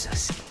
sussy.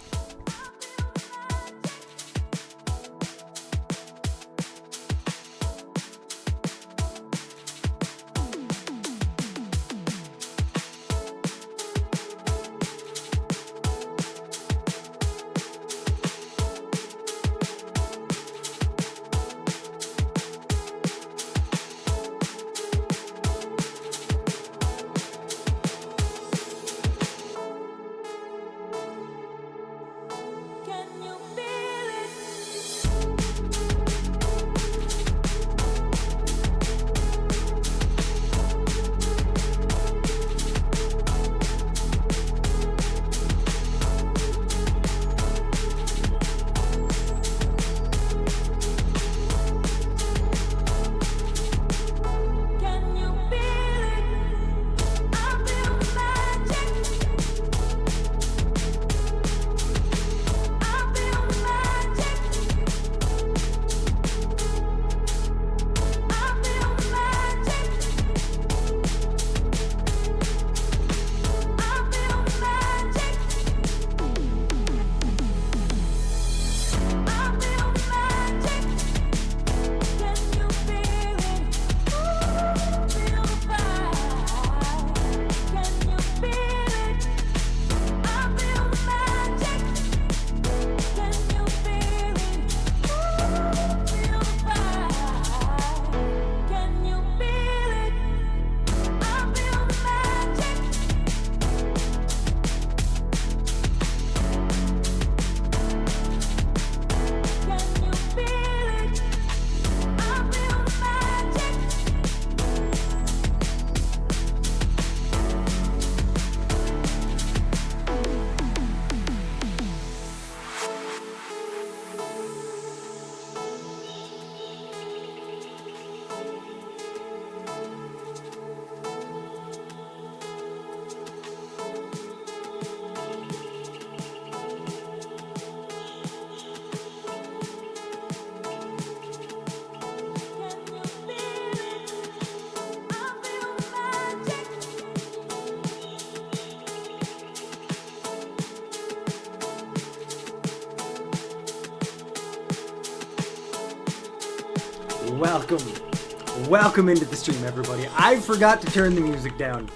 Welcome into the stream, everybody. I forgot to turn the music down.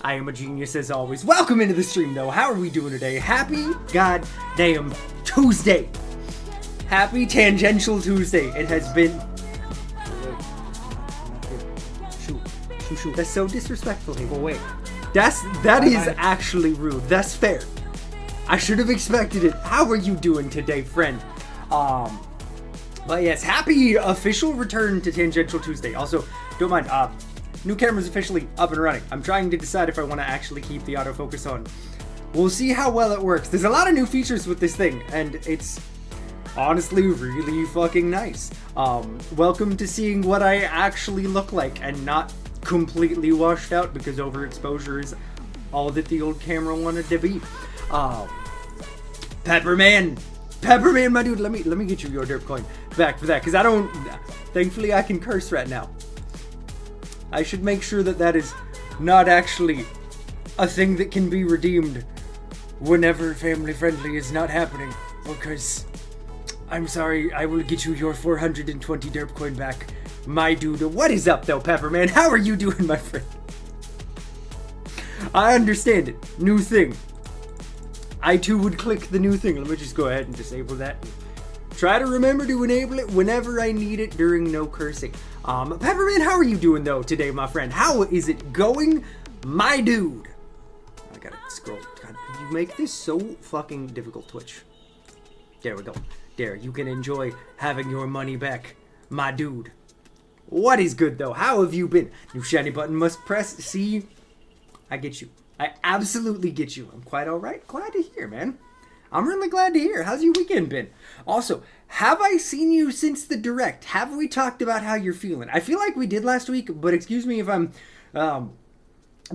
I am a genius as always. Welcome into the stream, though. How are we doing today? Happy goddamn Tuesday. Happy Tangential Tuesday. It has been... Shoot. That's so disrespectful. Hey, wait. That is actually rude. That's fair. I should have expected it. How are you doing today, friend? But yes, happy official return to Tangential Tuesday. Also, don't mind, new camera's officially up and running. I'm trying to decide if I want to actually keep the autofocus on. We'll see how well it works. There's a lot of new features with this thing, and it's honestly really fucking nice. Welcome to seeing what I actually look like and not completely washed out because overexposure is all that the old camera wanted to be. Pepperman, my dude, let me get you your derp coin back for that, because I don't, thankfully I can curse right now. I should make sure that is not actually a thing that can be redeemed whenever family friendly is not happening, because I'm sorry, I will get you your 420 derp coin back, my dude. What is up though, Pepperman? How are you doing, my friend? I understand it. New thing. I too would click the new thing. Let me just go ahead and disable that. Try to remember to enable it whenever I need it during no cursing. Pepperman, how are you doing though today, my friend? How is it going, my dude? I gotta scroll. God, you make this so fucking difficult, Twitch. There we go. There, you can enjoy having your money back, my dude. What is good though? How have you been? New shiny button must press. See, I get you. I absolutely get you. I'm quite alright. Glad to hear, man. I'm really glad to hear. How's your weekend been? Also, have I seen you since the direct? Have we talked about how you're feeling? I feel like we did last week, but excuse me if I'm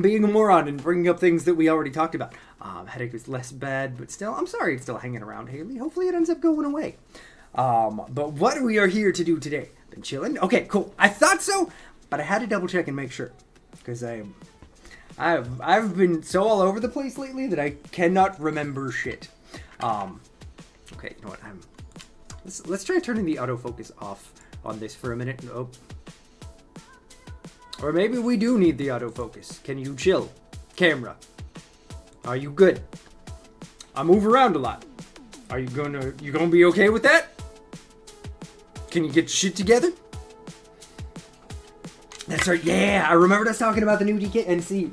being a moron and bringing up things that we already talked about. Headache is less bad, but still, I'm sorry it's still hanging around, Haley. Hopefully it ends up going away. But what we are here to do today? Been chilling? Okay, cool. I thought so, but I had to double check and make sure. Because I've been so all over the place lately that I cannot remember shit. Okay, you know what? Let's try turning the autofocus off on this for a minute. Oh. Or maybe we do need the autofocus. Can you chill? Camera. Are you good? I move around a lot. Are you gonna be okay with that? Can you get shit together? That's right, yeah, I remembered us talking about the new DK, and see,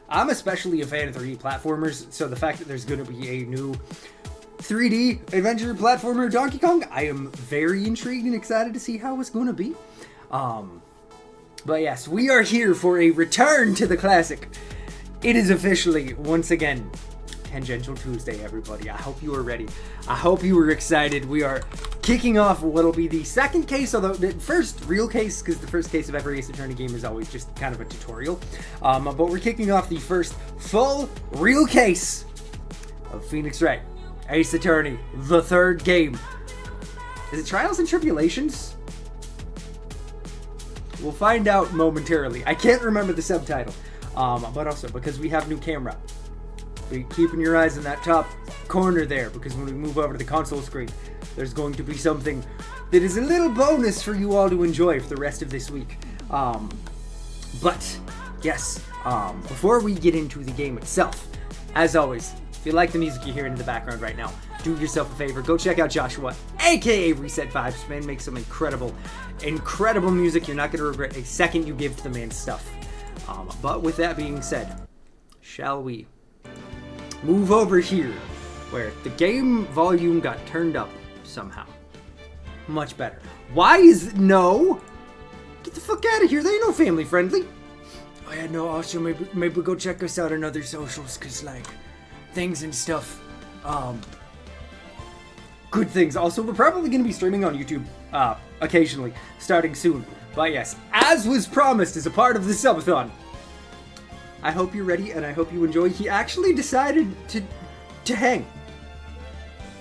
I'm especially a fan of 3D platformers, so the fact that there's gonna be a new 3D adventure platformer Donkey Kong, I am very intrigued and excited to see how it's gonna be. But yes, we are here for a return to the classic. It is officially, once again, Tangential Tuesday, everybody. I hope you are ready. I hope you were excited. We are kicking off what'll be the second case, although the first real case, because the first case of every Ace Attorney game is always just kind of a tutorial. But we're kicking off the first full real case of Phoenix Wright, Ace Attorney, the third game. Is it Trials and Tribulations? We'll find out momentarily. I can't remember the subtitle, but also because we have new camera. Be keeping your eyes in that top corner there, because when we move over to the console screen, there's going to be something that is a little bonus for you all to enjoy for the rest of this week. But yes, before we get into the game itself, as always, if you like the music you're hearing in the background right now, do yourself a favor, go check out Joshua, aka Reset Vibes. Man makes some incredible music. You're not going to regret a second you give to the man's stuff. But with that being said, shall we move over here, where the game volume got turned up somehow. Much better. Why is no? Get the fuck out of here. They ain't no family friendly. Oh yeah, no, also maybe go check us out on other socials, cause like things and stuff. Good things. Also, we're probably gonna be streaming on YouTube occasionally, starting soon. But yes, as was promised as a part of the subathon, I hope you're ready, and I hope you enjoy. He actually decided to hang.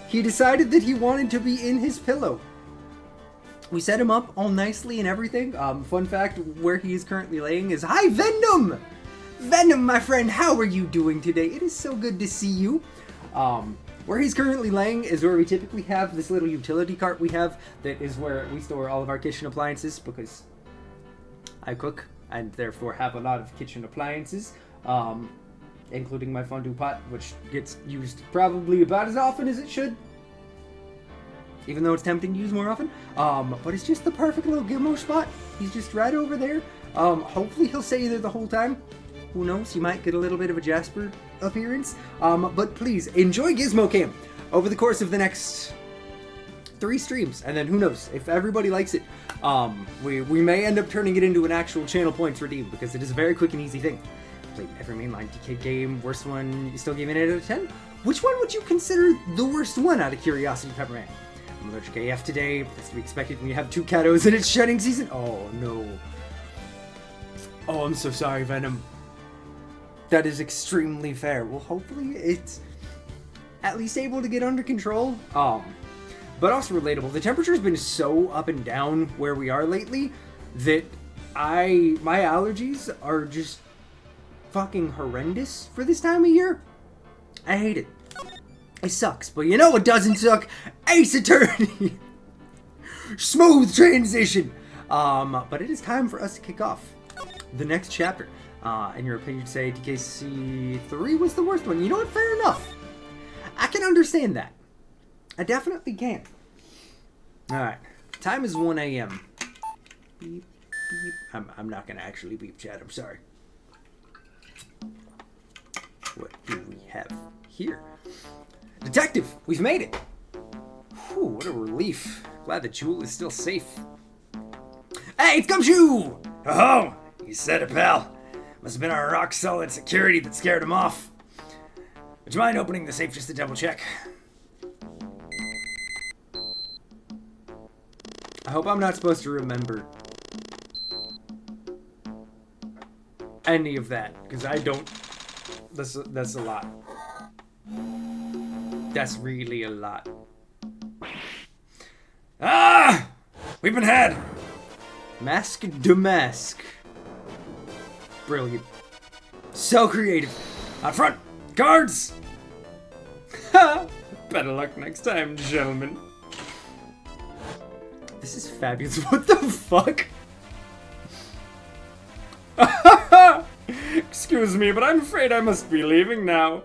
He decided that he wanted to be in his pillow. We set him up all nicely and everything. Fun fact, where he is currently laying is... Hi, Venom! Venom, my friend, how are you doing today? It is so good to see you. Where he's currently laying is where we typically have this little utility cart we have. That is where we store all of our kitchen appliances, because I cook and therefore have a lot of kitchen appliances, including my fondue pot, which gets used probably about as often as it should, even though it's tempting to use more often. But it's just the perfect little gizmo spot. He's just right over there. Hopefully he'll stay there the whole time. Who knows, you might get a little bit of a Jasper appearance. But please, enjoy Gizmo Cam over the course of the next 3 streams, and then who knows, if everybody likes it, we may end up turning it into an actual channel points redeem, because it is a very quick and easy thing. Played every mainline DK game. Worst one, you still gave it an 8 out of 10? Which one would you consider the worst one, out of curiosity, Pepperman? I'm allergic AF today, but that's to be expected when you have 2 Katos and it's shedding season. Oh no. Oh, I'm so sorry, Venom. That is extremely fair. Well, hopefully it's at least able to get under control. But also relatable. The temperature's been so up and down where we are lately that my allergies are just fucking horrendous for this time of year. I hate it. It sucks, but you know what doesn't suck? Ace Attorney! Smooth transition! But it is time for us to kick off the next chapter. In your opinion, say DKC 3 was the worst one. You know what? Fair enough. I can understand that. I definitely can. Alright. Time is 1 a.m. Beep, beep. I'm not gonna actually beep, chat. I'm sorry. What do we have here? Detective! We've made it! Whew, what a relief. Glad the jewel is still safe. Hey, it's Gumshoe! Oh, you said it, pal. Must have been our rock-solid security that scared him off. Would you mind opening the safe just to double-check? I hope I'm not supposed to remember any of that, because I don't. That's a lot. That's really a lot. Ah! We've been had! Mask de mask. Brilliant. So creative. Out front! Guards! Ha! Better luck next time, gentlemen. This is fabulous. What the fuck? Excuse me, but I'm afraid I must be leaving now.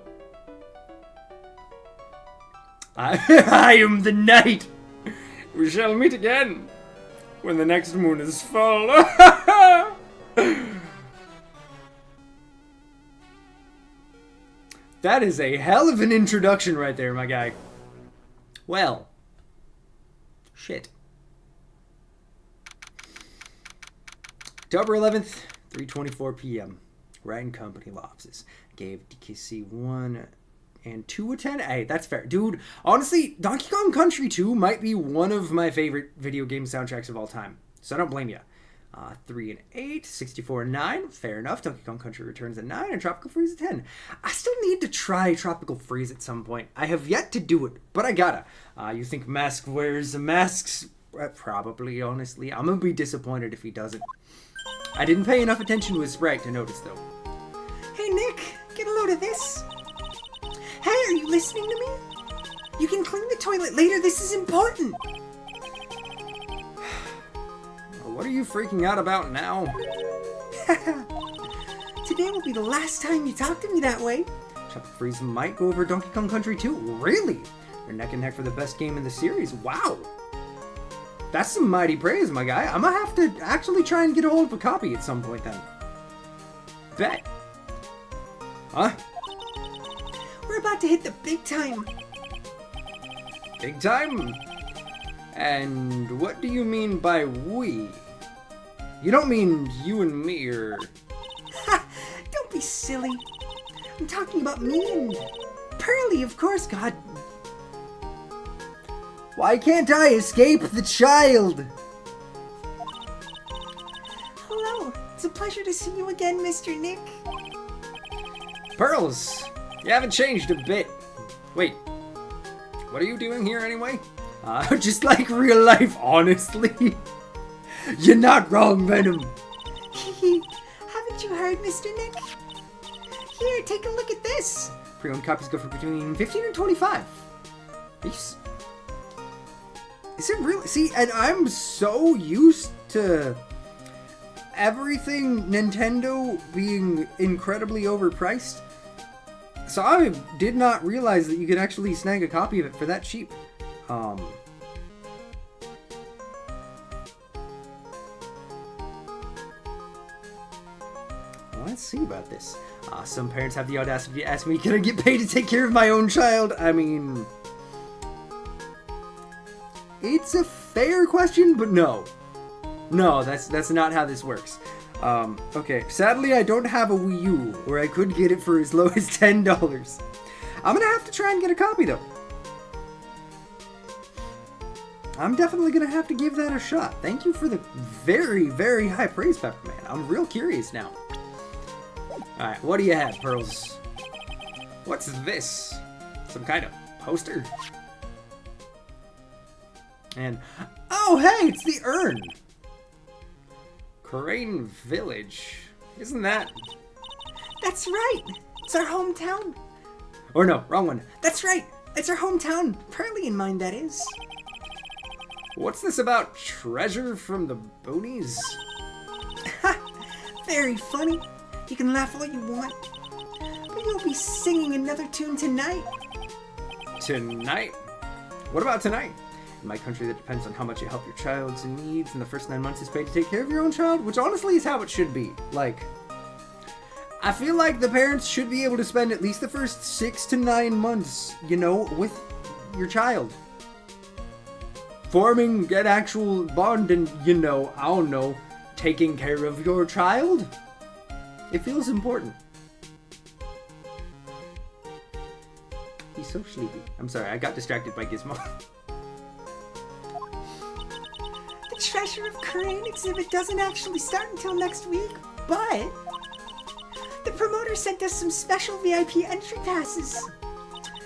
I am the knight. We shall meet again when the next moon is full. That is a hell of an introduction right there, my guy. Well, shit. October 11th, 3:24 p.m. Wright and Company offices. Gave DKC 1 and 2 a 10. Hey, that's fair. Dude, honestly, Donkey Kong Country 2 might be one of my favorite video game soundtracks of all time. So I don't blame you. 3 and 8, 64 and 9. Fair enough. Donkey Kong Country Returns at 9 and Tropical Freeze at 10. I still need to try Tropical Freeze at some point. I have yet to do it, but I gotta. You think Mask wears masks? Probably, honestly. I'm gonna be disappointed if he doesn't. I didn't pay enough attention to his sprite to notice, though. Hey, Nick, get a load of this. Hey, are you listening to me? You can clean the toilet later. This is important. What are you freaking out about now? Today will be the last time you talk to me that way. Tropical Freeze might go over Donkey Kong Country 2. Really? They're neck and neck for the best game in the series. Wow. That's some mighty praise, my guy. I'm gonna have to actually try and get a hold of a copy at some point then. Bet. Huh? We're about to hit the big time. Big time? And what do you mean by we? You don't mean you and me, or... Ha! Don't be silly. I'm talking about me and... Pearly, of course, God. Why can't I escape the child? Hello. It's a pleasure to see you again, Mr. Nick. Pearls, you haven't changed a bit. Wait, what are you doing here anyway? Just like real life, honestly. You're not wrong, Venom. Haven't you heard, Mr. Nick? Here, take a look at this. Pre-owned copies go for between 15 and 25. Is it really? See, and I'm so used to everything Nintendo being incredibly overpriced. So I did not realize that you could actually snag a copy of it for that cheap. Let's see about this. Some parents have the audacity to ask me, can I get paid to take care of my own child? I mean... It's a fair question, but no. No, that's not how this works. Okay, sadly I don't have a Wii U, where I could get it for as low as $10. I'm gonna have to try and get a copy, though. I'm definitely gonna have to give that a shot. Thank you for the very, very high praise, Pepperman. I'm real curious now. Alright, what do you have, Pearls? What's this? Some kind of poster? And, oh hey, it's the urn! Crane Village. Isn't that... That's right! It's our hometown! Or no, wrong one. That's right! It's our hometown! Pearly in mind, that is. What's this about treasure from the boonies? Ha! Very funny. You can laugh all you want. But you'll be singing another tune tonight. Tonight? What about tonight? In my country, that depends on how much you help your child's needs, and the first 9 months is paid to take care of your own child, which honestly is how it should be. Like, I feel like the parents should be able to spend at least the first 6 to 9 months, you know, with your child. Forming an actual bond and, you know, I don't know, taking care of your child. It feels important. He's so sleepy. I'm sorry, I got distracted by Gizmo. The Treasure of Crane exhibit doesn't actually start until next week, but the promoter sent us some special VIP entry passes.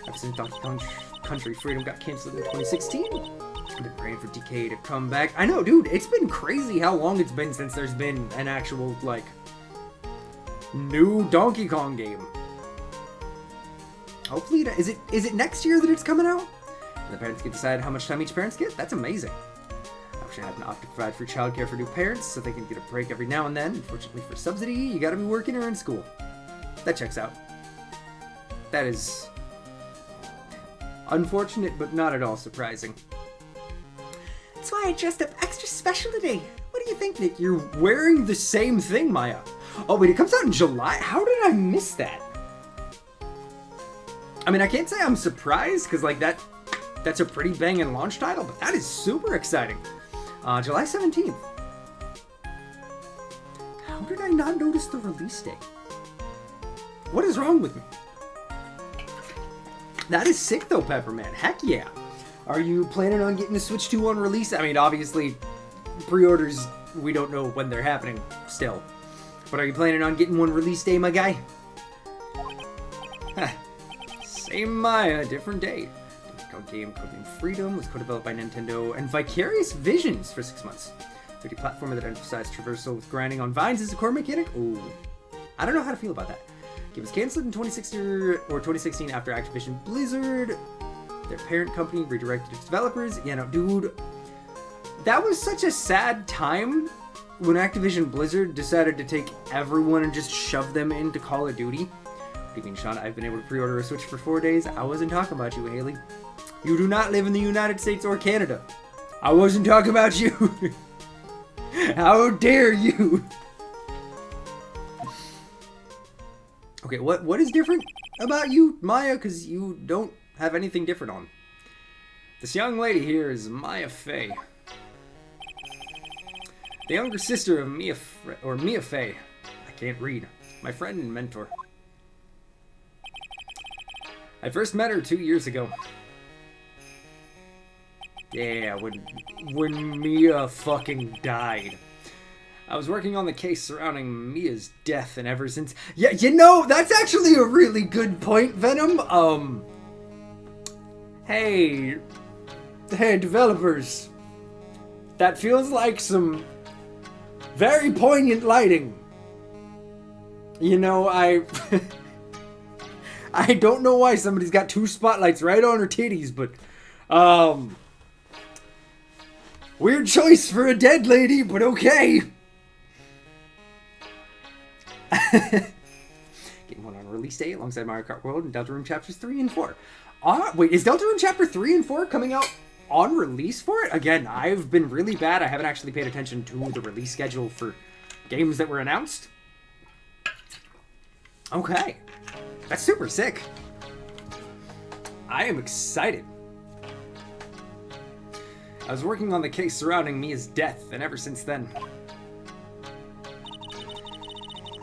Ever since Donkey Kong Country Freedom got canceled in 2016, I've been praying for DK to come back. I know, dude, it's been crazy how long it's been since there's been an actual, like, new Donkey Kong game. Hopefully, is it next year that it's coming out? And the parents get to decide how much time each parents get? That's amazing. I wish I had an opt to provide free childcare for new parents so they can get a break every now and then. Unfortunately for subsidy, you gotta be working or in school. That checks out. That is unfortunate, but not at all surprising. That's why I dressed up extra special today. What do you think, Nick? You're wearing the same thing, Maya. Oh, wait, it comes out in July? How did I miss that? I mean, I can't say I'm surprised, because, like, that's a pretty banging launch title, but that is super exciting. July 17th. How did I not notice the release date? What is wrong with me? That is sick, though, Pepperman. Heck yeah. Are you planning on getting a Switch 2 on release? I mean, obviously, pre-orders, we don't know when they're happening still. But are you planning on getting one release day, my guy? Same Maya, different day. Game Coding Freedom was co-developed by Nintendo and Vicarious Visions for 6 months. 3D platformer that emphasized traversal with grinding on vines as a core mechanic. Ooh, I don't know how to feel about that. Game was canceled in 2016 after Activision Blizzard, their parent company, redirected its developers. Yeah, no, dude, that was such a sad time when Activision Blizzard decided to take everyone and just shove them into Call of Duty. What do you mean, Sean? I've been able to pre-order a Switch for 4 days. I wasn't talking about you, Haley. You do not live in the United States or Canada. I wasn't talking about you. How dare you? Okay, what is different about you, Maya? Because you don't have anything different on. This young lady here is Maya Fey. The younger sister of Mia Fey. I can't read. My friend and mentor. I first met her 2 years ago. Yeah, when Mia fucking died. I was working on the case surrounding Mia's death, and ever since... Yeah, you know, that's actually a really good point, Venom. Hey, developers. That feels like some very poignant lighting. You know, I don't know why somebody's got 2 spotlights right on her titties, but, weird choice for a dead lady, but okay. Getting one on release day alongside Mario Kart World and Deltarune Chapters 3 and 4. Wait, is Deltarune Chapter 3 and 4 coming out on release for it? Again, I've been really bad. I haven't actually paid attention to the release schedule for games that were announced. Okay. That's super sick. I am excited. I was working on the case surrounding Mia's death, and ever since then...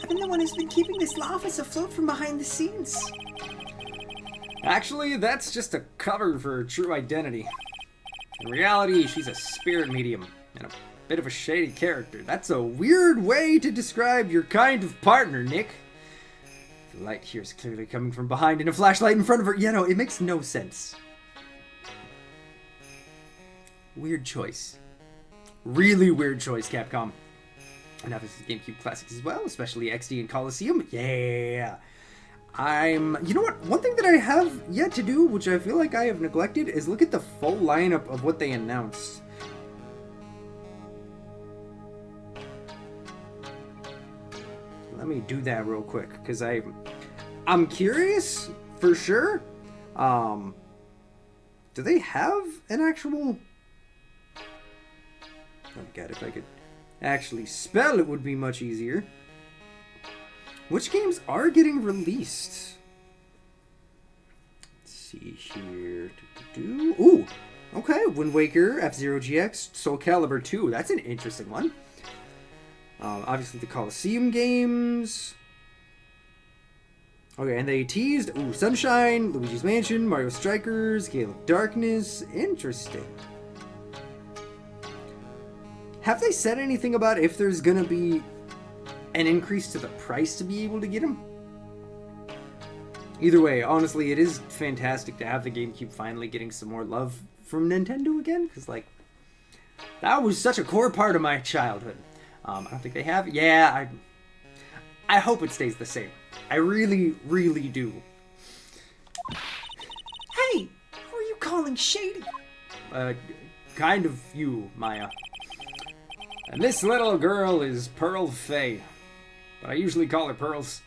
I've been the one who's been keeping this law office afloat from behind the scenes. Actually, that's just a cover for her true identity. In reality, she's a spirit medium, and a bit of a shady character. That's a weird way to describe your kind of partner, Nick. The light here is clearly coming from behind and a flashlight in front of her. Yeah, no, it makes no sense. Weird choice. Really weird choice, Capcom. And now this is GameCube classics as well, especially XD and Coliseum. Yeah. You know what? One thing that I have yet to do, which I feel like I have neglected, is look at the full lineup of what they announced. Let me do that real quick, because I'm curious, for sure. Do they have an actual... Oh my god, if I could actually spell, it would be much easier. Which games are getting released? Let's see here. Ooh, okay. Wind Waker, F-Zero GX, Soul Calibur 2. That's an interesting one. Obviously the Coliseum games. Okay, and they teased, Sunshine, Luigi's Mansion, Mario Strikers, Gale of Darkness. Interesting. Have they said anything about if there's gonna be an increase to the price to be able to get them? Either way, honestly, it is fantastic to have the GameCube finally getting some more love from Nintendo again, because, like, that was such a core part of my childhood. I don't think they have. Yeah, I hope it stays the same. I really, really do. Hey, who are you calling shady? Kind of you, Maya. And this little girl is Pearl Faye. But I usually call her Pearls.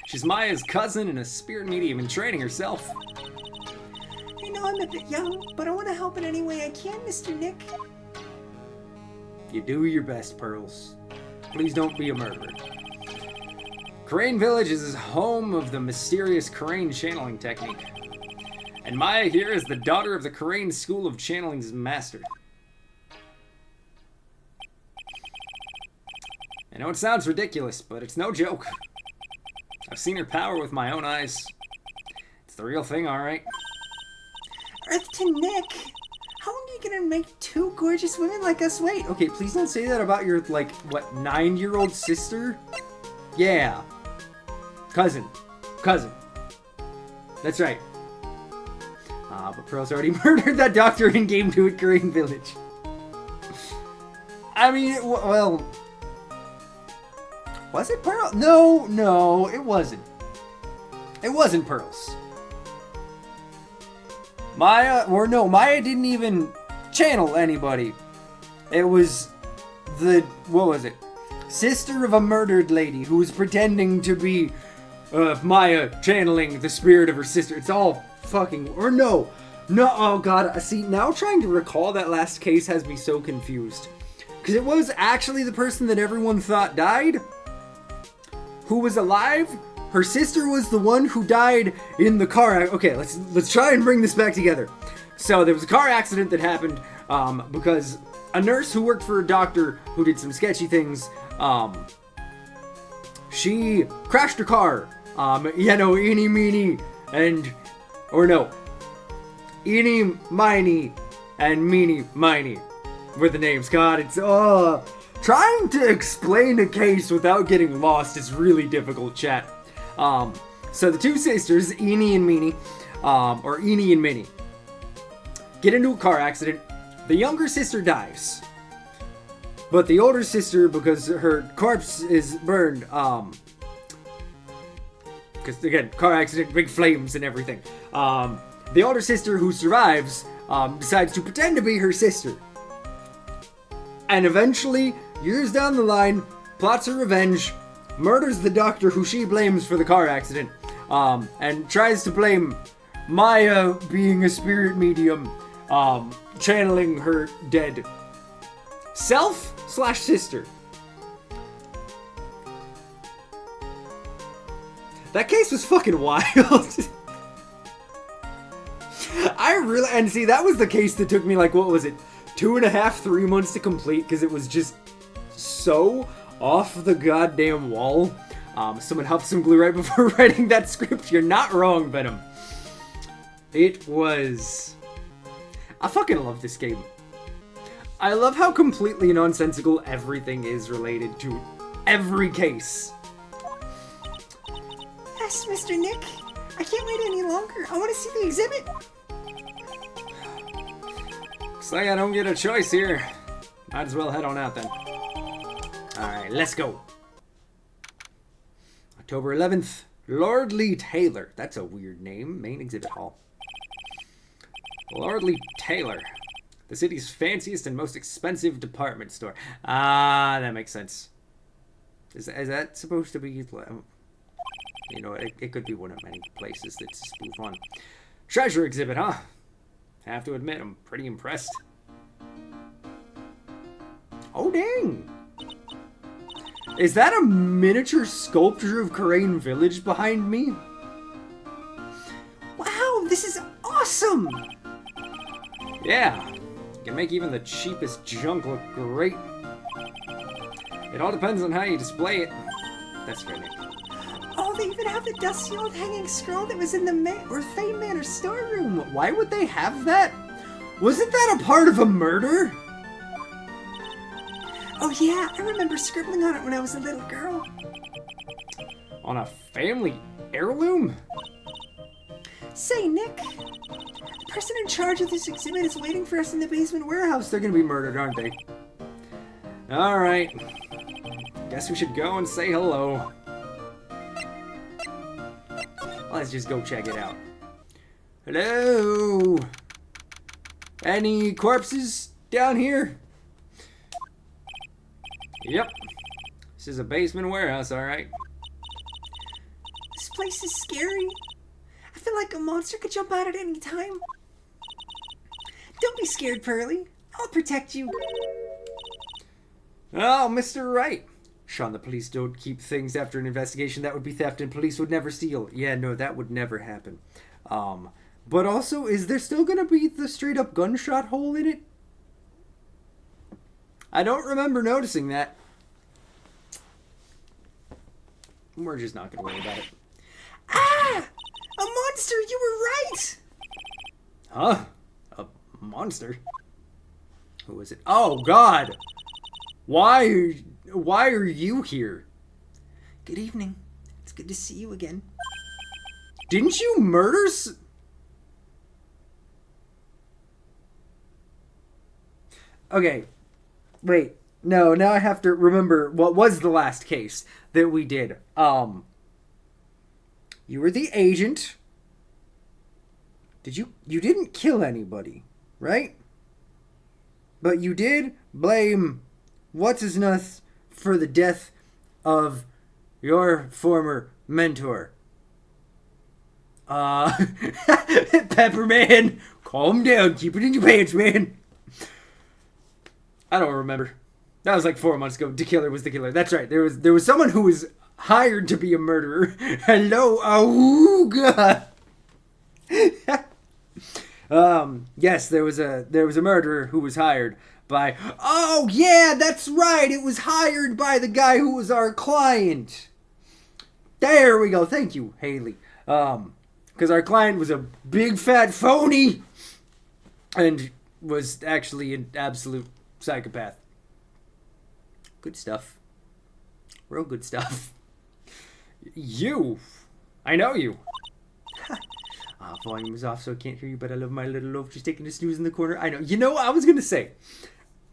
She's Maya's cousin and a spirit medium in training herself. I know I'm a bit young, but I want to help in any way I can, Mr. Nick. You do your best, Pearls. Please don't be a murderer. Crane Village is home of the mysterious Crane channeling technique. And Maya here is the daughter of the Crane School of Channeling's master. I know it sounds ridiculous, but it's no joke. I've seen her power with my own eyes. It's the real thing, alright. Earth to Nick. How long are you gonna make two gorgeous women like us wait? Okay, please don't say that about your, like, what, 9-year-old sister? Yeah. Cousin. That's right. But Pearl's already murdered that doctor in Game 2 at Crane Village. I mean, well... Was it Pearl? No, it wasn't. It wasn't Pearl's. Maya didn't even channel anybody. It was what was it? Sister of a murdered lady who was pretending to be Maya channeling the spirit of her sister. It's all fucking, or no, oh god, see, now trying to recall that last case has me so confused. Because it was actually the person that everyone thought died, who was alive. Her sister was the one who died in the car. Okay, let's try and bring this back together. So there was a car accident that happened because a nurse who worked for a doctor who did some sketchy things, she crashed her car. Eeny, meeny, Eeny, miny, and meeny, miny were the names. God, it's, trying to explain a case without getting lost is really difficult, chat. So the two sisters, Eeny and Meeny, or Eeny and Minnie, get into a car accident. The younger sister dies. But the older sister, because her corpse is burned, because again, car accident, big flames and everything. The older sister who survives, decides to pretend to be her sister. And eventually, years down the line, plots her revenge, murders the doctor who she blames for the car accident, and tries to blame Maya being a spirit medium, channeling her dead self/sister. That case was fucking wild. And see, that was the case that took me, like, what was it, 2.5, 3 months to complete, because it was just so off the goddamn wall. Someone helped some glue right before writing that script. You're not wrong, Venom. It was... I fucking love this game. I love how completely nonsensical everything is related to every case. Yes, Mr. Nick. I can't wait any longer. I want to see the exhibit. Looks like I don't get a choice here. Might as well head on out then. Alright, let's go. October 11th, Lordly Taylor. That's a weird name. Main exhibit hall. Lordly Taylor. The city's fanciest and most expensive department store. Ah, that makes sense. Is that supposed to be... You know, it could be one of many places that's a spoof on. Treasure exhibit, huh? Have to admit, I'm pretty impressed. Oh, dang! Is that a miniature sculpture of Crane Village behind me? Wow, this is awesome! Yeah, you can make even the cheapest junk look great. It all depends on how you display it. That's fair, Nick. Oh, they even have the dusty old hanging scroll that was in the Fame Manor storeroom. Why would they have that? Wasn't that a part of a murder? Oh yeah, I remember scribbling on it when I was a little girl. On a family heirloom? Say, Nick, the person in charge of this exhibit is waiting for us in the basement warehouse. They're gonna be murdered, aren't they? Alright. Guess we should go and say hello. Let's just go check it out. Hello? Any corpses down here? Yep. This is a basement warehouse, alright. This place is scary. I feel like a monster could jump out at any time. Don't be scared, Pearly. I'll protect you. Oh, Mr. Wright. Sean, the police don't keep things after an investigation. That would be theft and police would never steal. Yeah, no, that would never happen. But also, is there still gonna be the straight up gunshot hole in it? I don't remember noticing that. We're just not gonna worry about it. Ah! A monster! You were right! Huh? A monster? Who is it? Oh, God! Why are you here? Good evening. It's good to see you again. Didn't you murder Okay. Wait. No, now I have to remember what was the last case that we did. You were the agent. You didn't kill anybody, right? But you did blame what's-his-nuts for the death of your former mentor. Pepperman, calm down. Keep it in your pants, man. I don't remember. That was like 4 months ago. The killer was the killer. That's right. There was someone who was hired to be a murderer. Hello, Auga. Yes, there was a murderer who was hired by. Oh yeah, that's right. It was hired by the guy who was our client. There we go. Thank you, Haley. Because our client was a big fat phony, and was actually an absolute psychopath. Good stuff. Real good stuff. You. I know you. Volume is off so I can't hear you, but I love my little loaf just taking a snooze in the corner. I know. You know, I was going to say,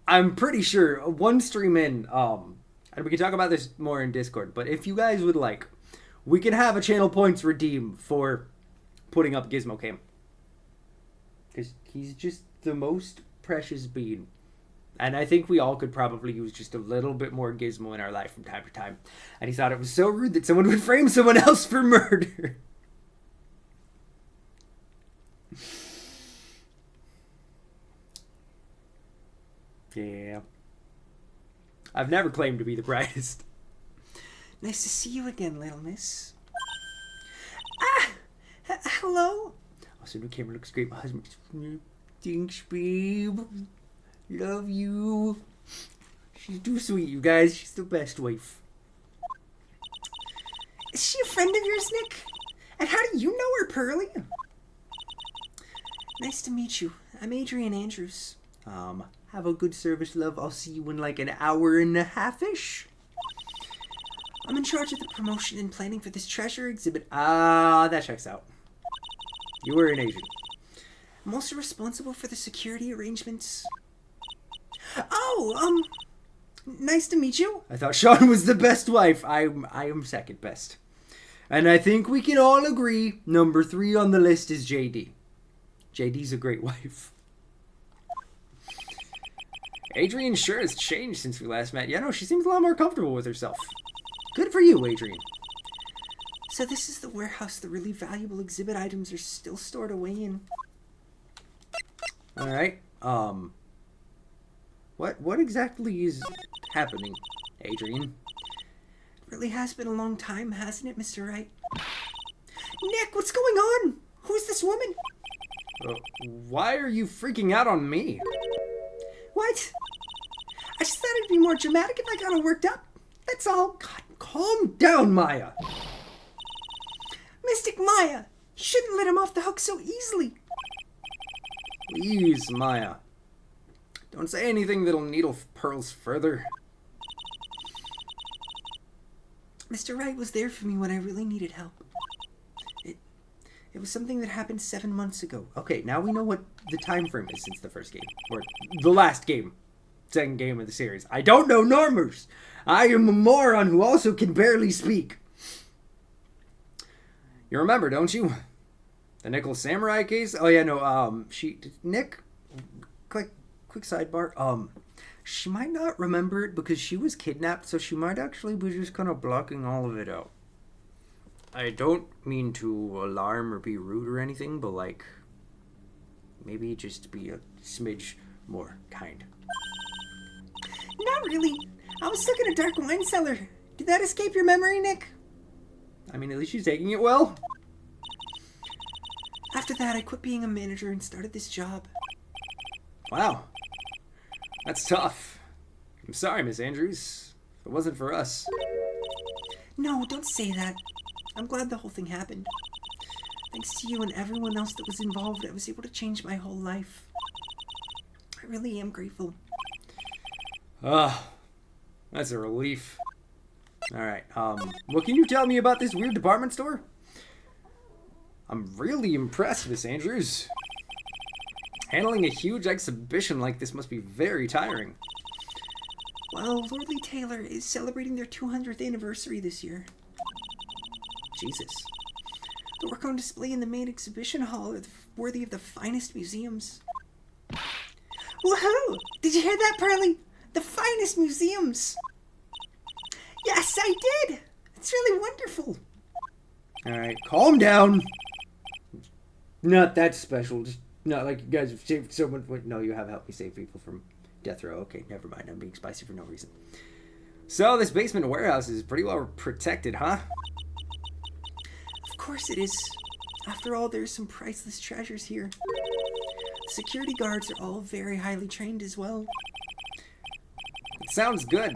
I'm pretty sure one stream in, and we can talk about this more in Discord, but if you guys would like, we can have a channel points redeem for putting up Gizmo Cam. Because he's just the most precious being. And I think we all could probably use just a little bit more Gizmo in our life from time to time. And he thought it was so rude that someone would frame someone else for murder. Yeah. I've never claimed to be the brightest. Nice to see you again, little miss. Hello? Also, new camera looks great. My husband. Thanks, babe. Love you. She's too sweet, you guys. She's the best wife. Is she a friend of yours, Nick? And how do you know her, Pearly? Nice to meet you. I'm Adrian Andrews. Have a good service, love. I'll see you in like an hour and a half-ish. I'm in charge of the promotion and planning for this treasure exhibit. That checks out. You were an agent. I'm also responsible for the security arrangements. Oh, nice to meet you. I thought Sean was the best wife. I am second best. And I think we can all agree number 3 on the list is JD. JD's a great wife. Adrian sure has changed since we last met. Yeah, no, she seems a lot more comfortable with herself. Good for you, Adrian. So this is the warehouse the really valuable exhibit items are still stored away in. Alright, What exactly is happening, Adrian? It really has been a long time, hasn't it, Mr. Wright? Nick, what's going on? Who's this woman? Why are you freaking out on me? What? I just thought it'd be more dramatic if I got all worked up. That's all. God, calm down, Maya. Mystic Maya, you shouldn't let him off the hook so easily. Please, Maya. Don't say anything that'll needle pearls further. Mr. Wright was there for me when I really needed help. It was something that happened 7 months ago. Okay, now we know what the time frame is since the first game. Or the last game. second game of the series. I don't know numbers. I am a moron who also can barely speak. You remember, don't you? The Nickel Samurai case? Oh yeah, no, Nick, quick sidebar, she might not remember it because she was kidnapped, so she might actually be just kind of blocking all of it out. I don't mean to alarm or be rude or anything, but like, maybe just be a smidge more kind. Not really. I was stuck in a dark wine cellar. Did that escape your memory, Nick? I mean, at least she's taking it well. After that, I quit being a manager and started this job. Wow. That's tough. I'm sorry, Miss Andrews. If it wasn't for us. No, don't say that. I'm glad the whole thing happened. Thanks to you and everyone else that was involved, I was able to change my whole life. I really am grateful. That's a relief. Alright, what can you tell me about this weird department store? I'm really impressed, Miss Andrews. Handling a huge exhibition like this must be very tiring. Well, Lordly Taylor is celebrating their 200th anniversary this year. Jesus. The work on display in the main exhibition hall are worthy of the finest museums. Woohoo! Did you hear that, Pearly? The finest museums! Yes, I did! It's really wonderful. Alright, calm down. Not that special. Just not like you guys have saved someone. No, you have helped me save people from death row. Okay, never mind. I'm being spicy for no reason. So, this basement warehouse is pretty well protected, huh? Of course it is. After all, there's some priceless treasures here. The security guards are all very highly trained as well. It sounds good.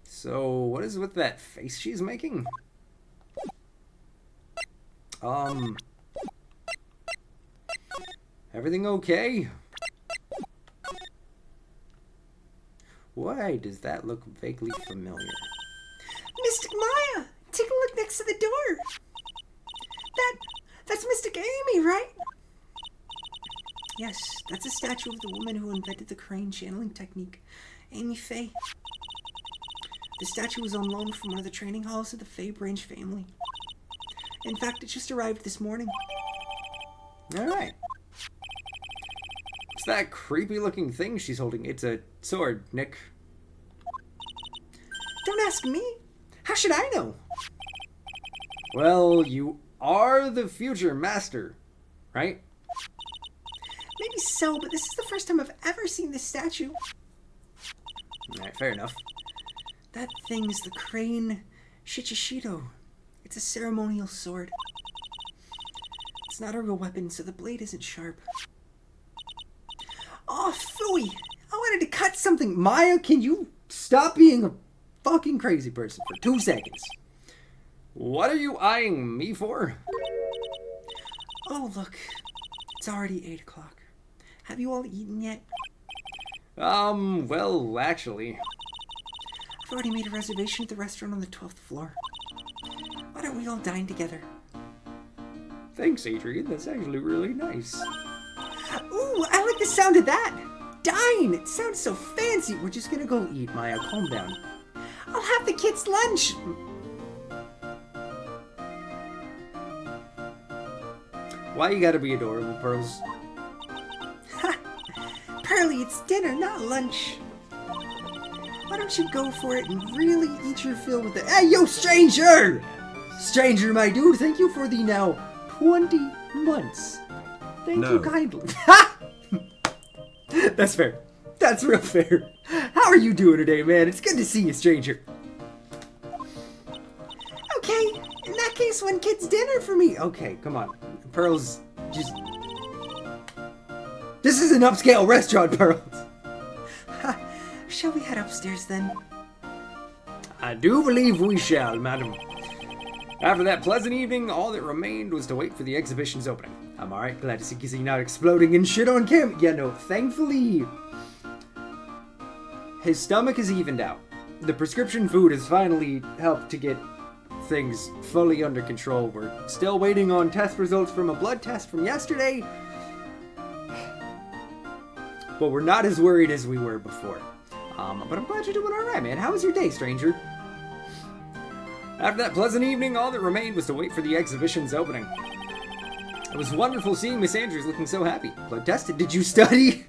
So, what is with that face she's making? Everything okay? Why does that look vaguely familiar? Mystic Maya! Take a look next to the door! That's Mystic Amy, right? Yes, that's a statue of the woman who invented the crane channeling technique, Amy Faye. The statue was on loan from one of the training halls of the Faye Branch family. In fact, it just arrived this morning. Alright. What's that creepy looking thing she's holding? It's a sword, Nick. Don't ask me. How should I know? Well, you are the future master, right? Maybe so, but this is the first time I've ever seen this statue. Alright, fair enough. That thing is the crane Shichishito. It's a ceremonial sword. It's not a real weapon, so the blade isn't sharp. Oh, phooey! I wanted to cut something. Maya, can you stop being a fucking crazy person for 2 seconds? What are you eyeing me for? Oh, look. It's already 8 o'clock. Have you all eaten yet? Well, actually. I've already made a reservation at the restaurant on the 12th floor. Why don't we all dine together? Thanks, Adrian. That's actually really nice. Ooh, I like the sound of that! Dine! It sounds so fancy! We're just gonna go eat, Maya. Calm down. I'll have the kids' lunch! Why you gotta be adorable, Pearls? Pearly, it's dinner, not lunch. Why don't you go for it and really eat your fill with it? Hey, yo, stranger! Stranger, my dude, thank you for the now 20 months. Thank you kindly. That's fair. That's real fair. How are you doing today, man? It's good to see you, stranger. Okay, in that case, one kid's dinner for me. Okay, come on. Pearls, just... This is an upscale restaurant, Pearls. Shall we head upstairs then? I do believe we shall, madam. After that pleasant evening, all that remained was to wait for the exhibition's opening. I'm alright, glad to see Kizzy not exploding and shit on camera. Yeah, no, thankfully, his stomach is evened out. The prescription food has finally helped to get things fully under control. We're still waiting on test results from a blood test from yesterday, but we're not as worried as we were before. But I'm glad you're doing alright, man. How was your day, stranger? After that pleasant evening, all that remained was to wait for the exhibition's opening. It was wonderful seeing Miss Andrews looking so happy. Blood tested. Did you study?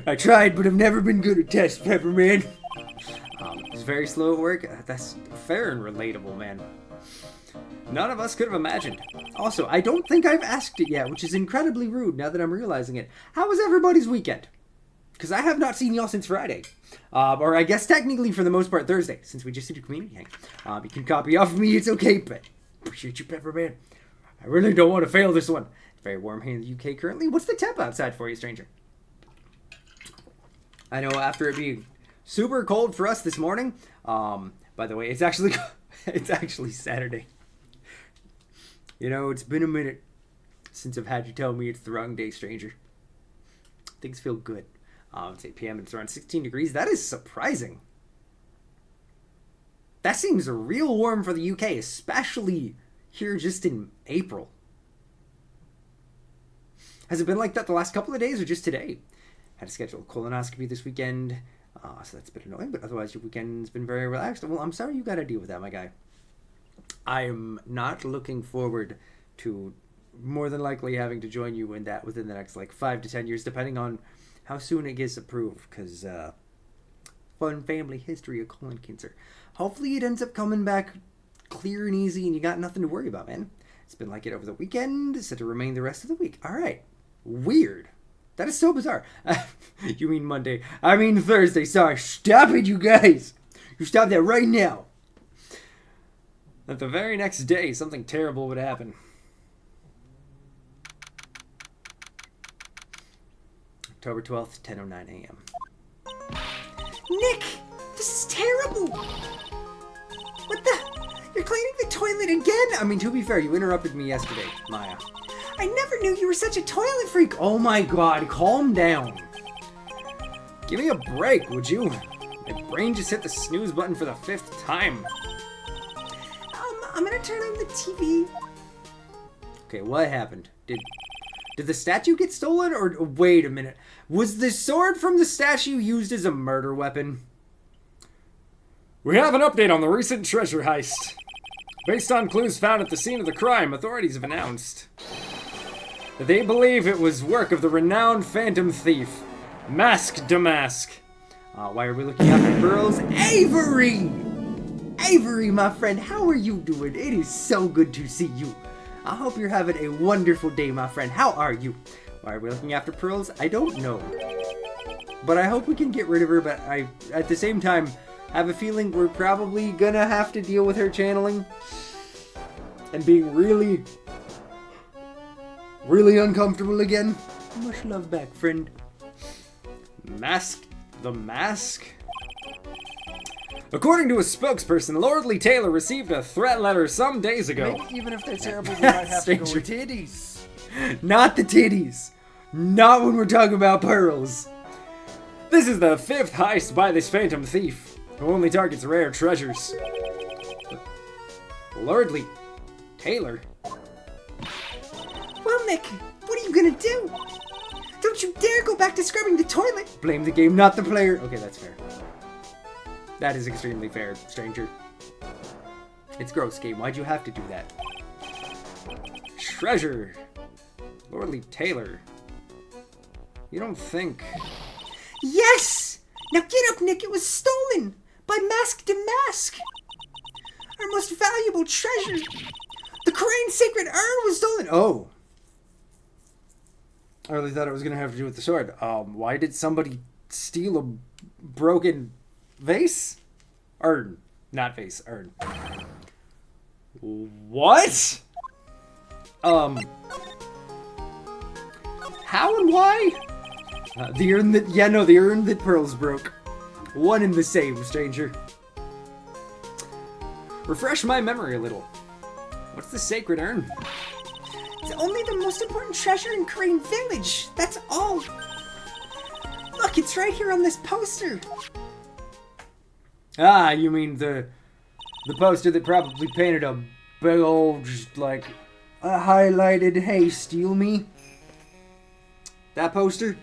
I tried, but I've never been good at tests, Pepperman. It was very slow at work. That's fair and relatable, man. None of us could have imagined. Also, I don't think I've asked it yet, which is incredibly rude now that I'm realizing it. How was everybody's weekend? Because I have not seen y'all since Friday. Or I guess technically for the most part Thursday, since we just did a community hang. You can copy off of me, it's okay, but appreciate you, Pepperman. I really don't want to fail this one. It's very warm here in the UK currently. What's the temp outside for you, stranger? I know after it being super cold for us this morning, by the way, it's actually Saturday. You know, it's been a minute since I've had you tell me it's the wrong day, stranger. Things feel good. It's 8 p.m. and it's around 16 degrees. That is surprising. That seems real warm for the UK, especially here just in April. Has it been like that the last couple of days or just today? Had to schedule a colonoscopy this weekend, so that's a bit annoying, but otherwise your weekend's been very relaxed. Well, I'm sorry you got to deal with that, my guy. I'm not looking forward to more than likely having to join you in that within the next 5 to 10 years, depending on how soon it gets approved, because fun family history of colon cancer. Hopefully it ends up coming back clear and easy and you got nothing to worry about, man. It's been like it over the weekend, set to remain the rest of the week. All right. Weird. That is so bizarre. You mean Monday. I mean Thursday. Sorry. Stop it, you guys. You stop that right now. That the very next day, something terrible would happen. October 12th, 10:09 a.m. Nick! This is terrible! What the? You're cleaning the toilet again? I mean, to be fair, you interrupted me yesterday, Maya. I never knew you were such a toilet freak. Oh my god, calm down. Give me a break, would you? My brain just hit the snooze button for the 5th time. I'm gonna turn on the TV. Okay, what happened? Did the statue get stolen, or wait a minute? Was the sword from the statue used as a murder weapon? We have an update on the recent treasure heist. Based on clues found at the scene of the crime, authorities have announced that they believe it was work of the renowned phantom thief, Mask Damask. Why are we looking after pearls? Avery! Avery, my friend, how are you doing? It is so good to see you. I hope you're having a wonderful day, my friend. How are you? Why are we looking after pearls? I don't know. But I hope we can get rid of her, but I, at the same time, have a feeling we're probably gonna have to deal with her channeling and being really, really uncomfortable again. Much love back, friend. Mask the Mask? According to a spokesperson, Lordly Taylor received a threat letter some days ago. Maybe even if they're terrible, we might have to go with titties. Not the titties. Not when we're talking about pearls. This is the 5th heist by this phantom thief, who only targets rare treasures. Lordly Taylor? Well, Nick, what are you gonna do? Don't you dare go back to scrubbing the toilet! Blame the game, not the player. Okay, that's fair. That is extremely fair, stranger. It's gross, game. Why'd you have to do that? Treasure. Lordly Taylor. You don't think... Yes! Now get up, Nick. It was stolen by Mask Damask. Our most valuable treasure. The Crane Sacred Urn was stolen. Oh. I really thought it was going to have to do with the sword. Why did somebody steal a broken vase? Urn. Not vase. Urn. What? How and why? The urn that... Yeah, no, the urn that pearls broke. One and the same, stranger. Refresh my memory a little. What's the sacred urn? It's only the most important treasure in Crane Village. That's all. Look, it's right here on this poster. Ah, you mean the poster that probably painted a big old, just like, a highlighted, hey, steal me? That poster?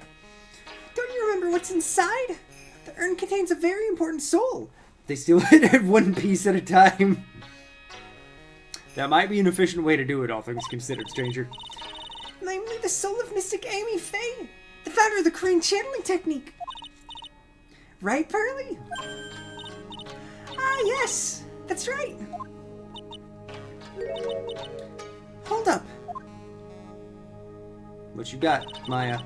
Don't you remember what's inside? The urn contains a very important soul. They steal it at one piece at a time. That might be an efficient way to do it, all things considered, stranger. Namely, the soul of Mystic Amy Faye, the founder of the crane channeling technique. Right, Pearly? Ah, yes, that's right. Hold up. What you got, Maya?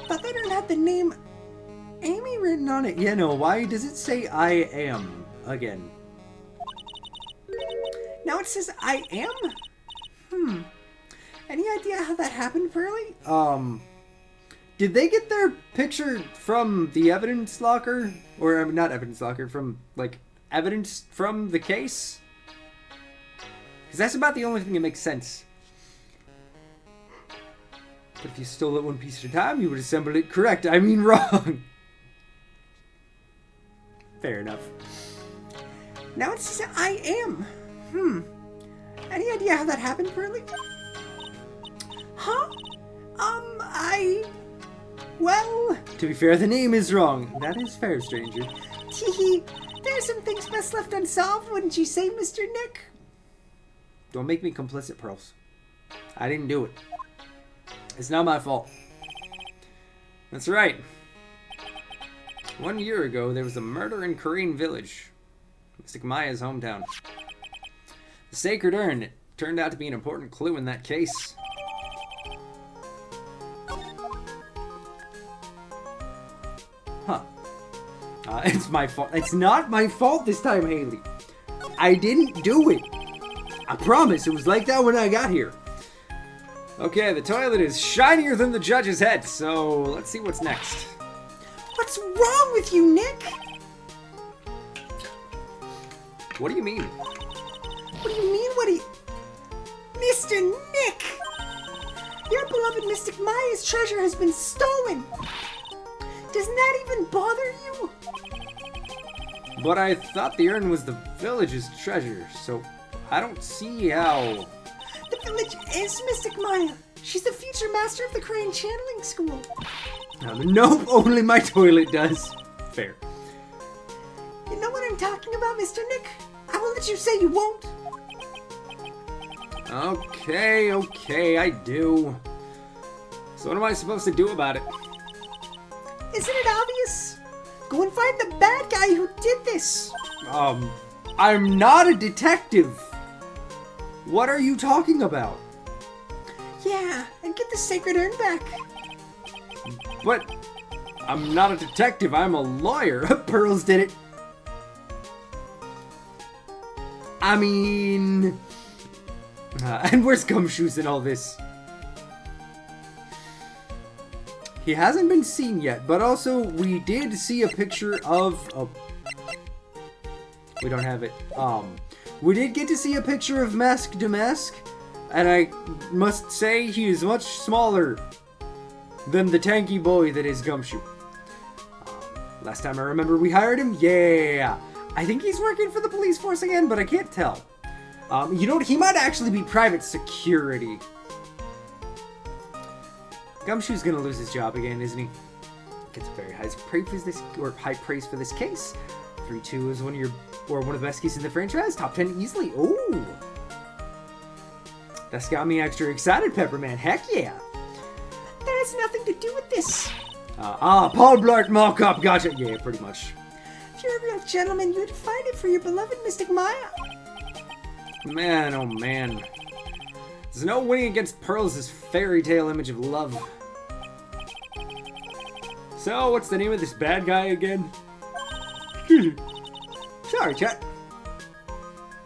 Thought that urn had the name Amy written on it. Yeah, no, why does it say I am again? Now it says I am? Any idea how that happened, Pearly? Did they get their picture from the evidence locker? Or, I mean, not evidence locker, from, like, evidence from the case? Because that's about the only thing that makes sense. But if you stole it one piece at a time, you would assemble it correct. I mean, wrong. Fair enough. Now it says I am. Any idea how that happened, Pearly? Huh? Well... To be fair, the name is wrong. That is fair, stranger. Teehee, there are some things best left unsolved, wouldn't you say, Mr. Nick? Don't make me complicit, Pearls. I didn't do it. It's not my fault. That's right. 1 year ago, there was a murder in Korean Village, Mystic Maya's hometown. The sacred urn turned out to be an important clue in that case. Huh. It's my fault. It's not my fault this time, Haley. I didn't do it. I promise. It was like that when I got here. Okay, the toilet is shinier than the judge's head, so let's see what's next. What's wrong with you, Nick? What do you mean? What do you mean, Mr. Nick! Your beloved Mystic Maya's treasure has been stolen! Doesn't that even bother you? But I thought the urn was the village's treasure, so I don't see how... The village is Mystic Maya. She's the future master of the crane channeling school. Nope, only my toilet does. Fair. You know what I'm talking about, Mr. Nick? I will let you say you won't. Okay, I do. So what am I supposed to do about it? Isn't it obvious? Go and find the bad guy who did this. I'm not a detective. What are you talking about? Yeah, and get the sacred urn back. But I'm not a detective, I'm a lawyer. Pearls did it. I mean... and where's Gumshoes in all this? He hasn't been seen yet, but also we did see a picture of... Oh, we don't have it. We did get to see a picture of Mask Damask, and I must say he is much smaller than the tanky boy that is Gumshoe. Last time I remember we hired him, yeah. I think he's working for the police force again, but I can't tell. You know what? He might actually be private security. Gumshoe's gonna lose his job again, isn't he? Gets very high praise for this case. 3-2 is one of the best cases in the franchise. Top 10 easily. Ooh. That's got me extra excited, Pepperman. Heck yeah. That has nothing to do with this. Paul Blart mock-up. Gotcha. Yeah, pretty much. If you're a real gentleman, you'd fight it for your beloved Mystic Maya. Man, oh man. There's no winning against Pearls' fairy tale image of love. So, what's the name of this bad guy again? Sorry, chat.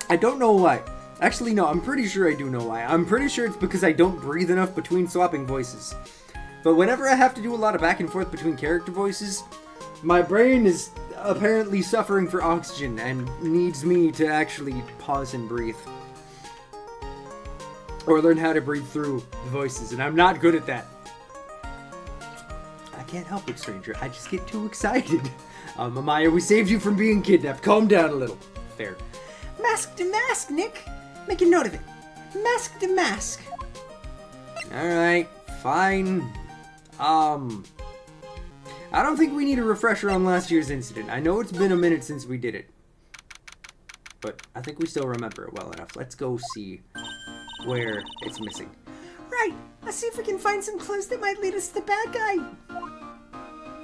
I don't know why. Actually, no, I'm pretty sure I do know why. I'm pretty sure it's because I don't breathe enough between swapping voices. But whenever I have to do a lot of back and forth between character voices, my brain is apparently suffering for oxygen and needs me to actually pause and breathe. Or learn how to breathe through the voices, and I'm not good at that. I can't help it, stranger. I just get too excited. Amaya, we saved you from being kidnapped. Calm down a little. Fair. Mask to mask, Nick. Make a note of it. Mask to mask. Alright, fine. I don't think we need a refresher on last year's incident. I know it's been a minute since we did it. But I think we still remember it well enough. Let's go see where it's missing. Right, let's see if we can find some clues that might lead us to the bad guy.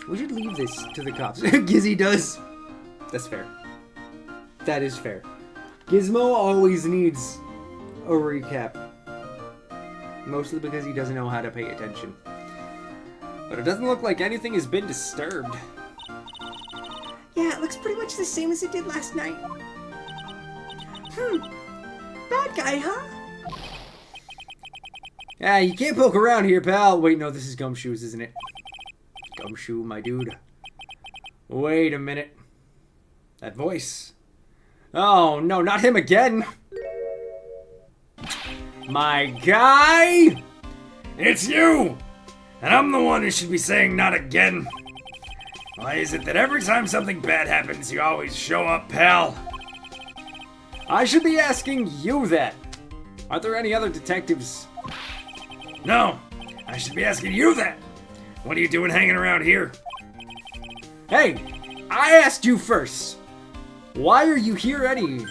We should leave this to the cops. Gizzy does. That's fair. That is fair. Gizmo always needs a recap. Mostly because he doesn't know how to pay attention. But it doesn't look like anything has been disturbed. Yeah, it looks pretty much the same as it did last night. Bad guy, huh? Yeah, you can't poke around here, pal. Wait, no, this is Gumshoe's, isn't it? Gumshoe, my dude. Wait a minute. That voice. Oh, no, not him again. My guy? It's you! And I'm the one who should be saying not again. Why is it that every time something bad happens, you always show up, pal? I should be asking you that. Aren't there any other detectives? No, I should be asking you that. What are you doing hanging around here? Hey, I asked you first. Why are you here anyway?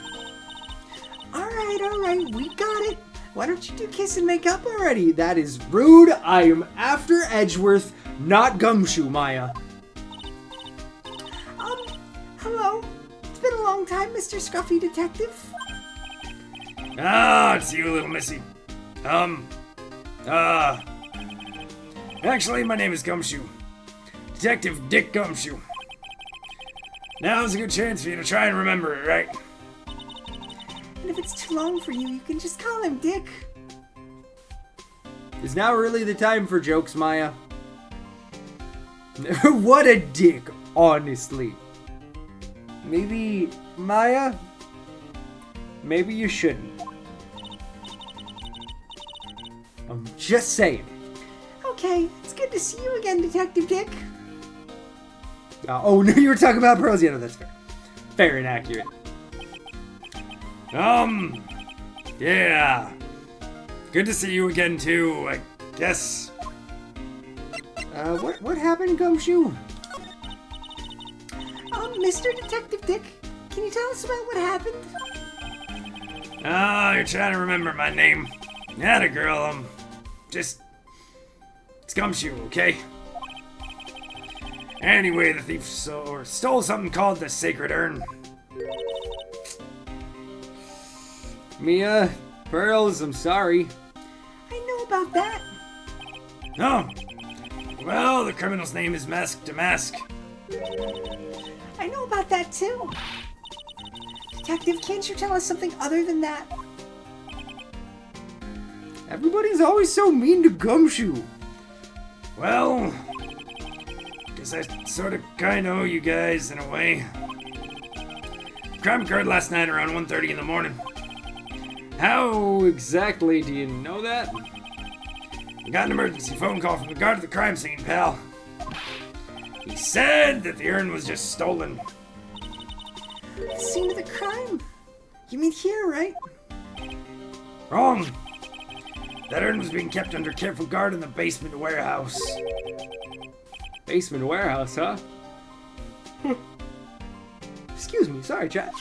Alright, we got it. Why don't you do kiss and make up already? Already, that is rude. I am after Edgeworth, not Gumshoe, Maya. Hello. It's been a long time, Mr. Scruffy Detective. Ah, it's you, little missy. Actually, my name is Gumshoe. Detective Dick Gumshoe. Now's a good chance for you to try and remember it, right? And if it's too long for you, you can just call him Dick. Is now really the time for jokes, Maya? What a dick, honestly. Maybe, Maya? Maybe you shouldn't. I'm just saying. Okay, it's good to see you again, Detective Dick. Oh, no, you were talking about pearls. Yeah, no, that's fair. Fair and accurate. Yeah. Good to see you again, too, I guess. What happened, Gumshoe? Mr. Detective Dick, can you tell us about what happened? Oh, you're trying to remember my name. Atta girl, it's Gumshoe, okay? Anyway, the thief stole something called the Sacred Urn. Mia, Pearls, I'm sorry. I know about that. Oh. Well, the criminal's name is Mask to Mask. I know about that too. Detective, can't you tell us something other than that? Everybody's always so mean to Gumshoe. Well, guess I sort of kind of owe you guys in a way. Crime occurred last night around 1:30 in the morning. How exactly do you know that? I got an emergency phone call from the guard at the crime scene, pal. He said that the urn was just stolen. The scene of the crime. You mean here, right? Wrong. That urn was being kept under careful guard in the basement warehouse. Basement warehouse, huh? Excuse me, sorry, chat.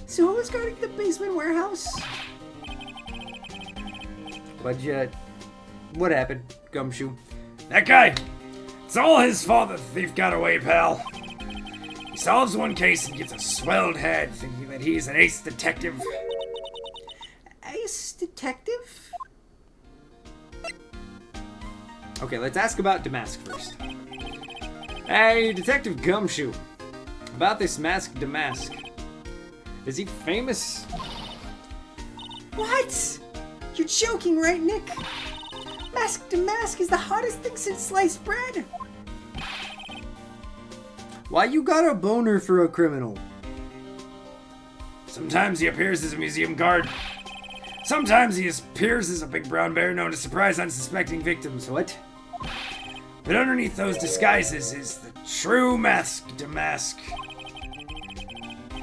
So who was guarding the basement warehouse? What happened, Gumshoe? That guy! It's all his fault that the thief got away, pal. He solves one case and gets a swelled head thinking that he's an ace detective. Ace Detective? Okay, let's ask about Damask first. Hey, Detective Gumshoe. About this Mask Damask. Is he famous? What? You're joking, right, Nick? Mask to Mask is the hottest thing since sliced bread. Why you got a boner for a criminal? Sometimes he appears as a museum guard. Sometimes he appears as a big brown bear known to surprise unsuspecting victims. What? But underneath those disguises is the true Mask to Mask.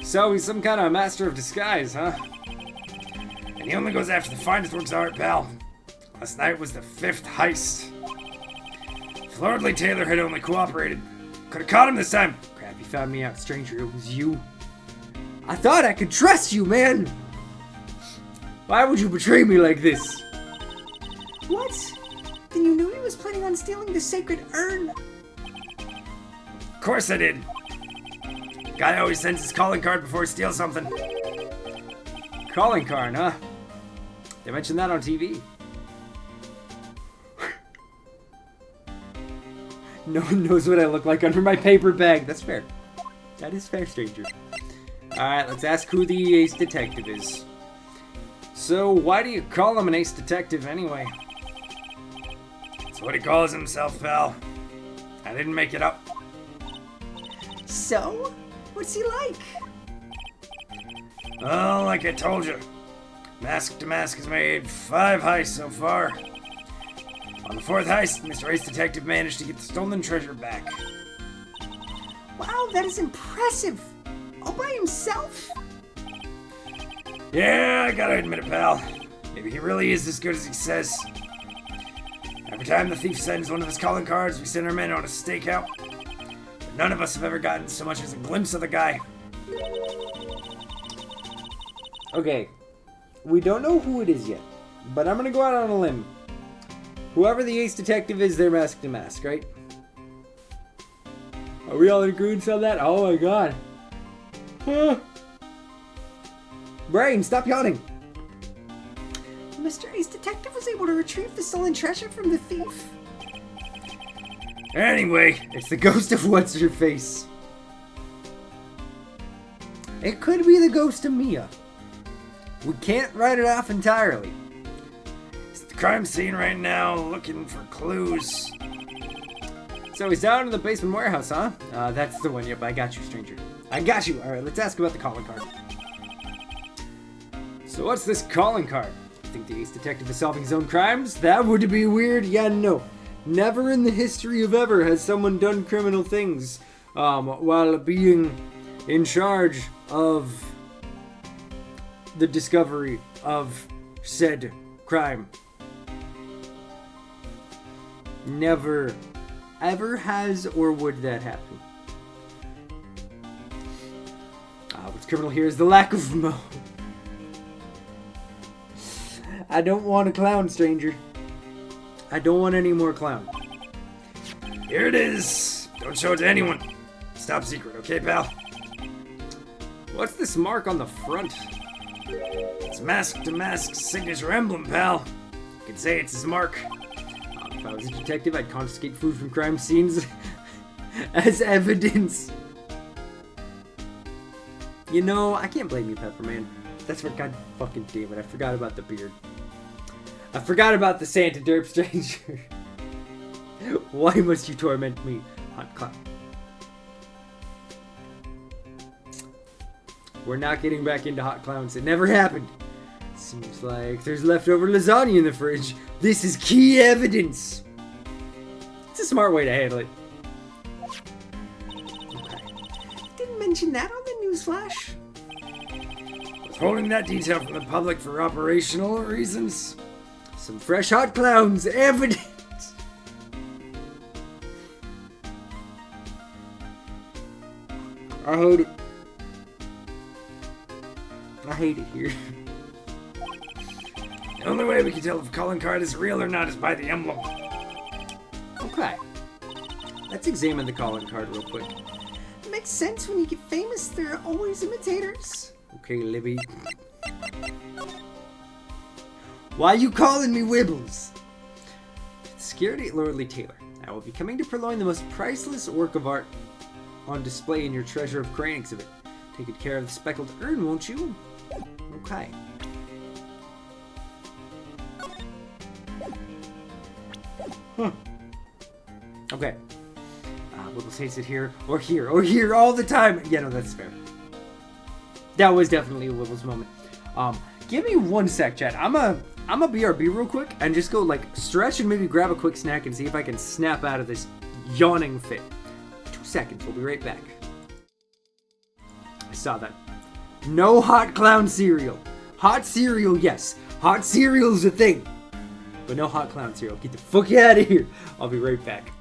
So he's some kind of master of disguise, huh? And he only goes after the finest works of art, pal. Last night was the 5th heist. If Lordly Taylor had only cooperated, could have caught him this time. Crap, you found me out, stranger. It was you. I thought I could trust you, man. Why would you betray me like this? What? Then you knew he was planning on stealing the sacred urn. Of course I did. Guy always sends his calling card before he steals something. Calling card, huh? They mentioned that on TV. No one knows what I look like under my paper bag. That's fair. That is fair, stranger. Alright, let's ask who the ace detective is. So, why do you call him an ace detective anyway? That's what he calls himself, pal. I didn't make it up. So? What's he like? Well, like I told you, Mask to Mask has made 5 heists so far. On the 4th heist, Mr. Ace Detective managed to get the stolen treasure back. Wow, that is impressive. All by himself? Yeah, I gotta admit it, pal. Maybe he really is as good as he says. Every time the thief sends one of his calling cards, we send our men on a stakeout. But none of us have ever gotten so much as a glimpse of the guy. Okay, we don't know who it is yet, but I'm gonna go out on a limb. Whoever the ace detective is, they're Mask to Mask, right? Are we all in agreement on that? Oh my god. Brain, stop yawning. Mr. Ace Detective was able to retrieve the stolen treasure from the thief. Anyway, It's the ghost of What's-Her-Face. It could be the ghost of Mia. We can't write it off entirely. it's the crime scene right now, looking for clues. So he's down in the basement warehouse, huh? That's the one. Yep, I got you, stranger. I got you. Alright, let's ask about the calling card. So what's this calling card? Think the ace detective is solving his own crimes? That would be weird. Yeah, no. Never in the history of ever has someone done criminal things while being in charge of the discovery of said crime. Never, ever has or would that happen. What's criminal here is the lack of I don't want a clown, stranger. I don't want any more clown. Here it is. Don't show it to anyone. It's top secret, okay, pal? What's this mark on the front? It's Mask to Mask's signature emblem, pal. You could say it's his mark. If I was a detective, I'd confiscate food from crime scenes as evidence. You know, I can't blame you, Pepperman. That's what, god fucking damn it, I forgot about the beard. I forgot about the Santa Derp stranger. Why must you torment me, hot clown? We're not getting back into hot clowns. It never happened. Seems like there's leftover lasagna in the fridge. This is key evidence. It's a smart way to handle it. Okay. Didn't mention that on the newsflash. Withholding that detail from the public for operational reasons. Some fresh hot clowns evidence. I hate it. I hate it here. The only way we can tell if a calling card is real or not is by the emblem. Okay. Let's examine the calling card real quick. It makes sense when you get famous, there are always imitators. Okay, Libby. Why you calling me Wibbles? Security at Lordly Taylor. I will be coming to purloin the most priceless work of art on display in your Treasure of Crane exhibit. Take good care of the speckled urn, won't you? Okay. Huh. Okay. Wibbles hates it here, or here, or here all the time. Yeah, no, that's fair. That was definitely a Wibbles moment. Give me one sec, chat. I'm a BRB real quick and just go like stretch and maybe grab a quick snack and see if I can snap out of this yawning fit. 2 seconds. We'll be right back. I saw that. No hot clown cereal. Hot cereal, yes. Hot cereal's a thing. But no hot clown cereal. Get the fuck out of here. I'll be right back.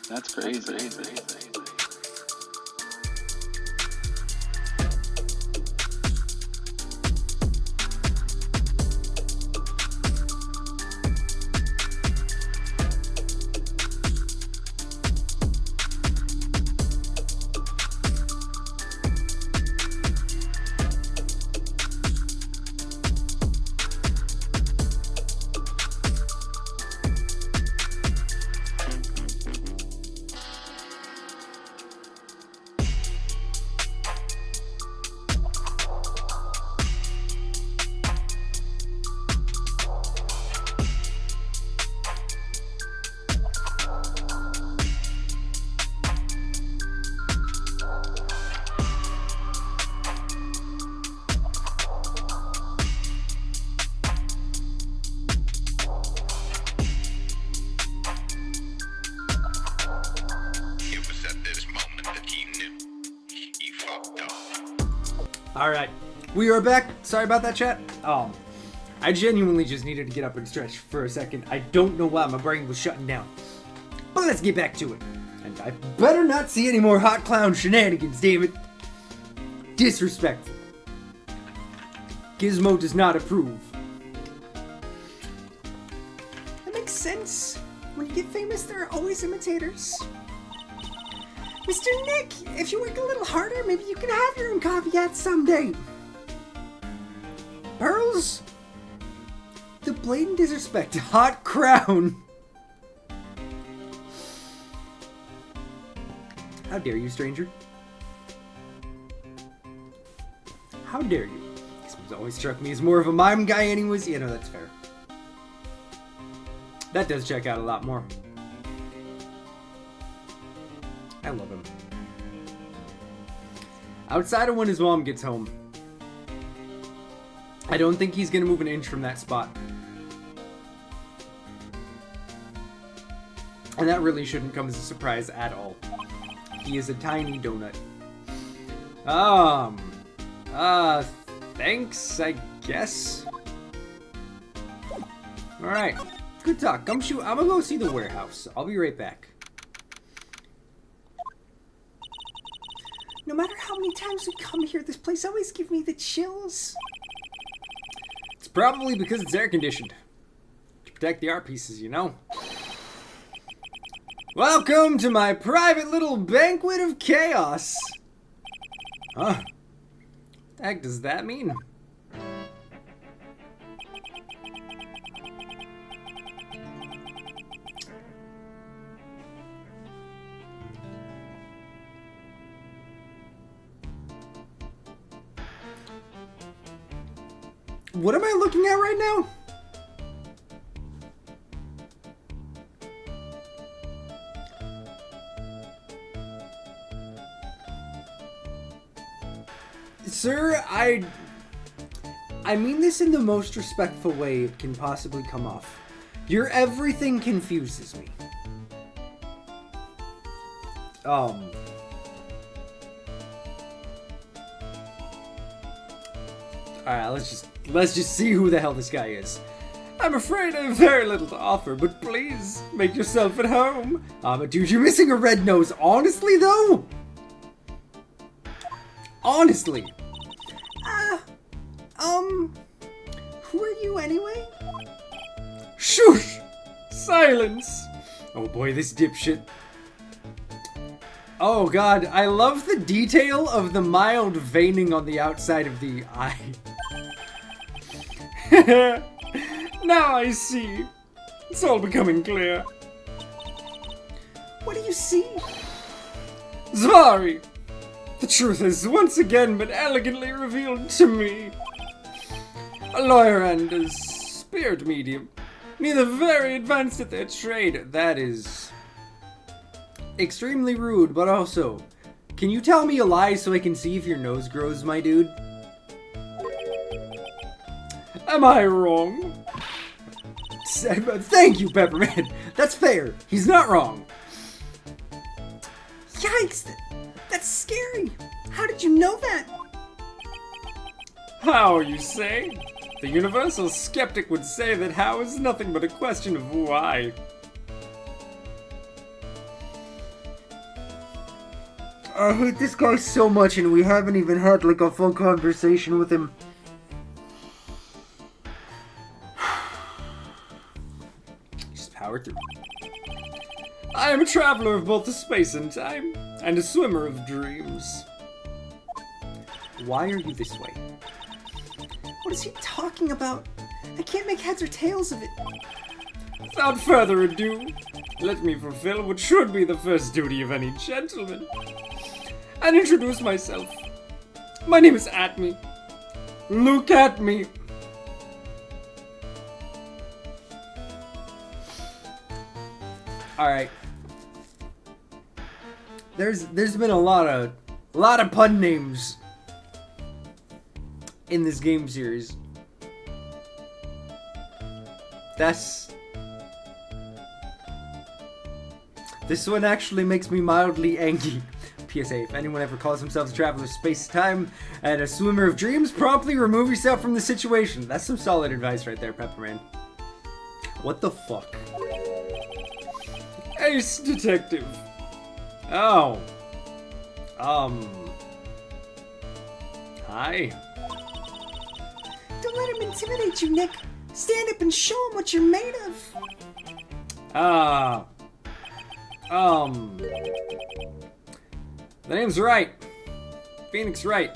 That's crazy. Alright, we are back. Sorry about that, chat. I genuinely just needed to get up and stretch for a second. I don't know why my brain was shutting down. But let's get back to it. And I better not see any more hot clown shenanigans, damn it. Disrespectful. Gizmo does not approve. That makes sense. When you get famous, there are always imitators. Mr. Nick, if you work a little harder, maybe you can have your own copycat someday. Pearls? The blatant disrespect to Hot Crown. How dare you, stranger? How dare you? This one's always struck me as more of a mime guy anyways. Yeah, no, that's fair. That does check out a lot more. I love him. Outside of when his mom gets home, I don't think he's gonna move an inch from that spot. And that really shouldn't come as a surprise at all. He is a tiny donut. Thanks, I guess. Alright, good talk. I'm gonna go see the warehouse. I'll be right back. No matter how many times we come here, this place always gives me the chills. It's probably because it's air conditioned. To protect the art pieces, you know. Welcome to my private little banquet of chaos. Huh? What the heck does that mean? What am I looking at right now? Sir, I mean this in the most respectful way it can possibly come off. Your everything confuses me. Alright, let's just see who the hell this guy is. I'm afraid I have very little to offer, but please, make yourself at home. Dude, you're missing a red nose. Honestly, though? Honestly. Who are you anyway? Shush! Silence! Oh boy, this dipshit. Oh god, I love the detail of the mild veining on the outside of the eye. Now I see. It's all becoming clear. What do you see? Zvari! The truth has once again been elegantly revealed to me. A lawyer and a spirit medium. Neither very advanced at their trade. That is extremely rude, but also, can you tell me a lie so I can see if your nose grows, my dude? Am I wrong? Thank you, Pepperman. That's fair. He's not wrong. Yikes! That's scary. How did you know that? How, you say? The universal skeptic would say that how is nothing but a question of why. I hate this guy so much, and we haven't even had like a full conversation with him. Just power through. I am a traveler of both the space and time, and a swimmer of dreams. Why are you this way? What is he talking about? I can't make heads or tails of it. Without further ado, let me fulfill what should be the first duty of any gentleman, and introduce myself. My name is Atme. Look at me. Alright. There's been a lot of pun names in this game series. This one actually makes me mildly angry. PSA, if anyone ever calls himself a traveler of space-time and a swimmer of dreams, promptly remove yourself from the situation. That's some solid advice right there, Pepperman. What the fuck? Ace Detective. Oh. Hi. Don't let him intimidate you, Nick. Stand up and show him what you're made of. The name's Wright. Phoenix Wright.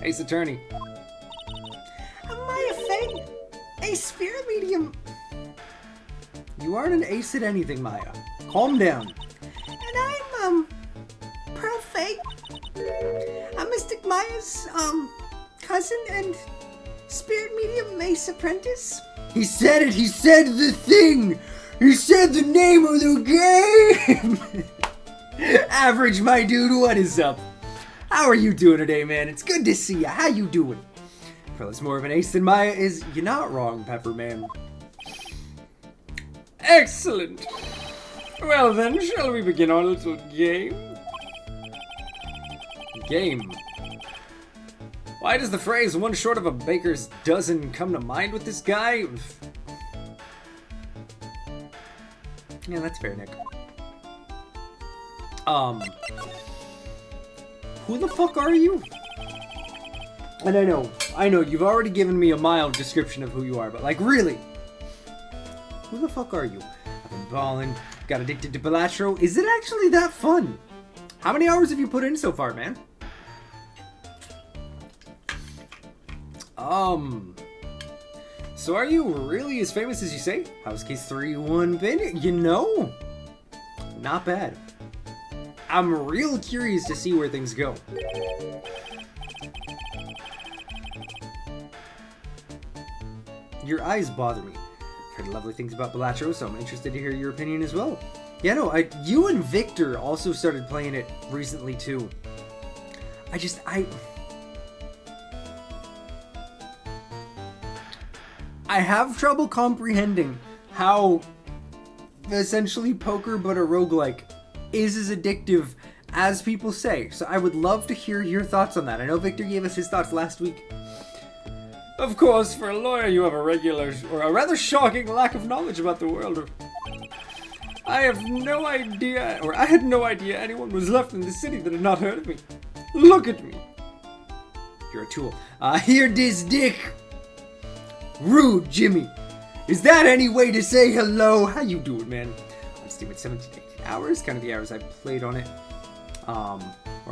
Ace Attorney. I'm Maya Fey, a spirit medium. You aren't an ace at anything, Maya. Calm down. And I'm, Pearl Fey. I'm Mystic Maya's, cousin and spirit medium Ace Apprentice. He said it! He said the thing! He said the name of the game! Average, my dude, what is up? How are you doing today, man? It's good to see you. How you doing? Pearl is more of an ace than Maya is. You're not wrong, Pepperman. Excellent. Well then, shall we begin our little game? Game. Why does the phrase one short of a baker's dozen come to mind with this guy? Yeah, that's fair, Nick. Who the fuck are you? And I know, you've already given me a mild description of who you are, but like, really? Who the fuck are you? I've been balling, got addicted to Balatro. Is it actually that fun? How many hours have you put in so far, man? So are you really as famous as you say? House Case 3-1 bin? You know? Not bad. I'm real curious to see where things go. Your eyes bother me. I've heard lovely things about Balatro, so I'm interested to hear your opinion as well. Yeah, no, you and Victor also started playing it recently too. I have trouble comprehending how essentially poker but a roguelike is as addictive as people say. So I would love to hear your thoughts on that. I know Victor gave us his thoughts last week. Of course, for a lawyer you have a rather shocking lack of knowledge about the world. I had no idea anyone was left in the city that had not heard of me. Look at me. You're a tool. Hear this dick. Rude, Jimmy. Is that any way to say hello? How you doing, man? On Steam at 17 to 18 hours, kind of the hours I played on it. Or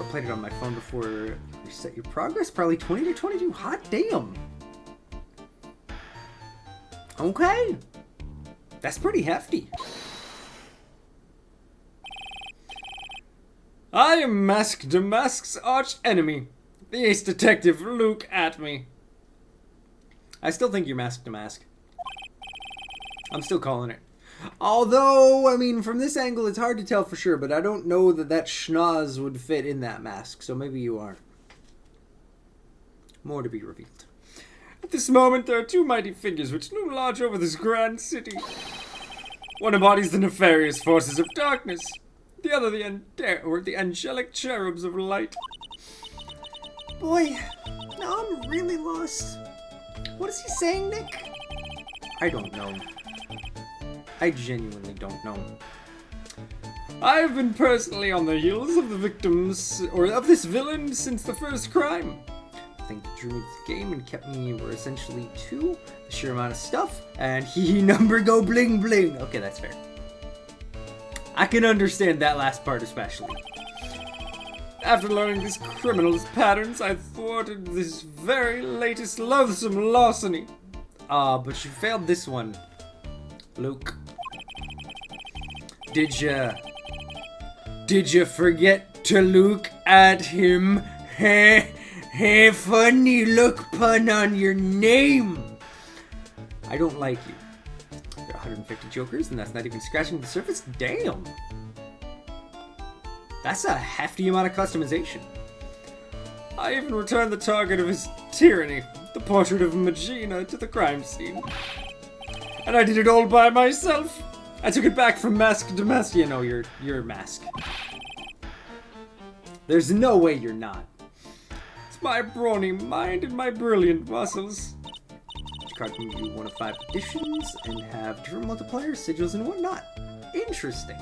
played it on my phone before you reset your progress. Probably 20 to 22. Hot damn. Okay. That's pretty hefty. I am Mask Damask's arch enemy, the ace detective. Look at me. I still think you're Mask Damask. I'm still calling it. Although, I mean, from this angle, it's hard to tell for sure, but I don't know that schnoz would fit in that mask, so maybe you are. More to be revealed. At this moment, there are two mighty figures which loom large over this grand city. One embodies the nefarious forces of darkness, the other the angelic cherubs of light. Boy, now I'm really lost. What is he saying, Nick? I don't know. I genuinely don't know. I've been personally on the heels of the victims, or of this villain, since the first crime. I think that drew me to the game and kept me were essentially 2, the sheer amount of stuff, and he number go bling bling. Okay, that's fair. I can understand that last part especially. After learning this criminal's patterns, I thwarted this very latest loathsome larceny. But you failed this one, Luke. Did you forget to look at him? Hey, funny look pun on your name. I don't like you. There are 150 jokers, and that's not even scratching the surface. Damn. That's a hefty amount of customization. I even returned the target of his tyranny, the portrait of Magina, to the crime scene. And I did it all by myself. I took it back from mask to mask. You know, you're Mask. There's no way you're not. It's my brawny mind and my brilliant muscles. Each card can give you 1 of 5 additions and have different multiplier sigils and whatnot. Interesting.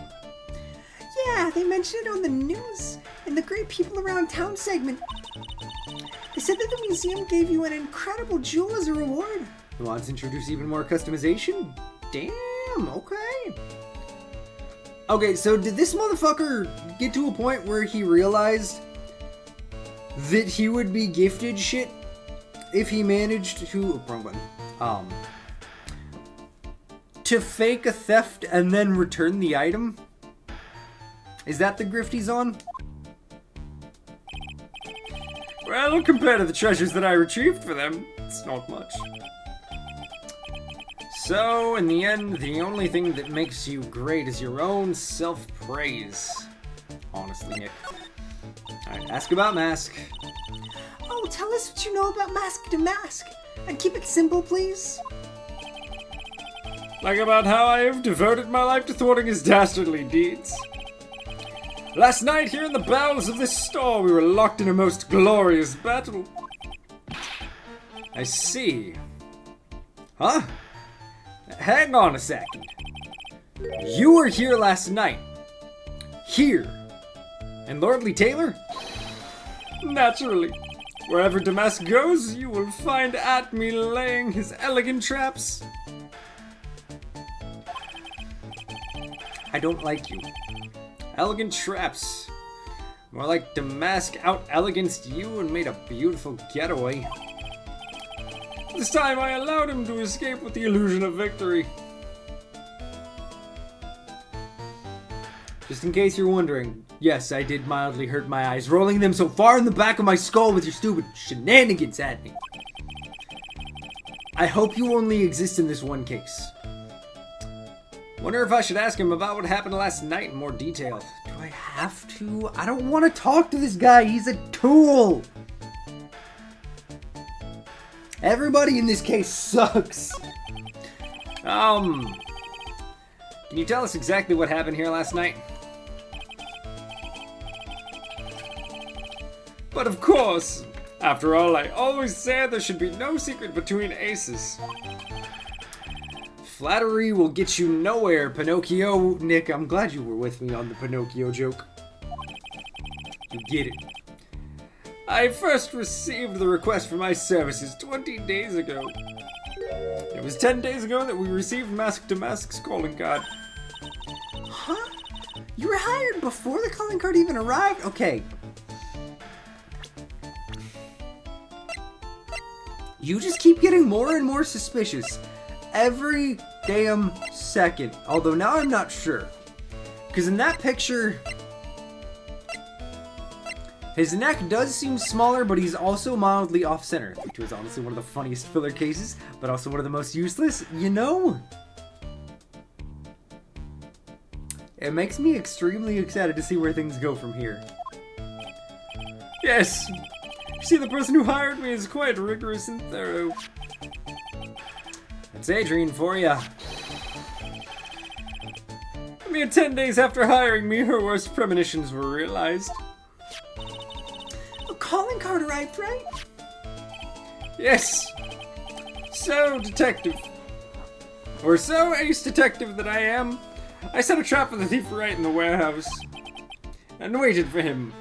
Yeah, they mentioned it on the news in the Great People Around Town segment. They said that the museum gave you an incredible jewel as a reward. The mods introduce even more customization? Damn, okay. Okay, so did this motherfucker get to a point where he realized that he would be gifted shit if he managed to... wrong button. To fake a theft and then return the item? Is that the grift he's on? Well, compared to the treasures that I retrieved for them, it's not much. So, in the end, the only thing that makes you great is your own self-praise. Honestly, Nick. Alright, ask about Mask. Oh, tell us what you know about Mask to Mask. And keep it simple, please. Like about how I have devoted my life to thwarting his dastardly deeds. Last night, here in the bowels of this store, we were locked in a most glorious battle. I see. Huh? Hang on a second. You were here last night. Here. And Lordly Taylor? Naturally. Wherever Damask goes, you will find Atme laying his elegant traps. I don't like you. Elegant traps. More like Damask out-eleganced you and made a beautiful getaway. This time I allowed him to escape with the illusion of victory. Just in case you're wondering, yes, I did mildly hurt my eyes, rolling them so far in the back of my skull with your stupid shenanigans at me. I hope you only exist in this one case. Wonder if I should ask him about what happened last night in more detail. Do I have to? I don't want to talk to this guy. He's a tool. Everybody in this case sucks. Can you tell us exactly what happened here last night? But of course. After all, I always said there should be no secret between aces. Flattery will get you nowhere, Pinocchio. Nick, I'm glad you were with me on the Pinocchio joke. You get it. I first received the request for my services 20 days ago. It was 10 days ago that we received Mask to Mask's calling card. Huh? You were hired before the calling card even arrived? Okay. You just keep getting more and more suspicious. Every damn second. Although now I'm not sure. Because in that picture, his neck does seem smaller, but he's also mildly off-center, which was honestly one of the funniest filler cases, but also one of the most useless, you know? It makes me extremely excited to see where things go from here. Yes! You see, the person who hired me is quite rigorous and thorough. That's Adrian for ya. A mere 10 days after hiring me, her worst premonitions were realized. A calling card arrived, right? Yes. So, detective. Or so ace detective that I am, I set a trap for the thief right in the warehouse and waited for him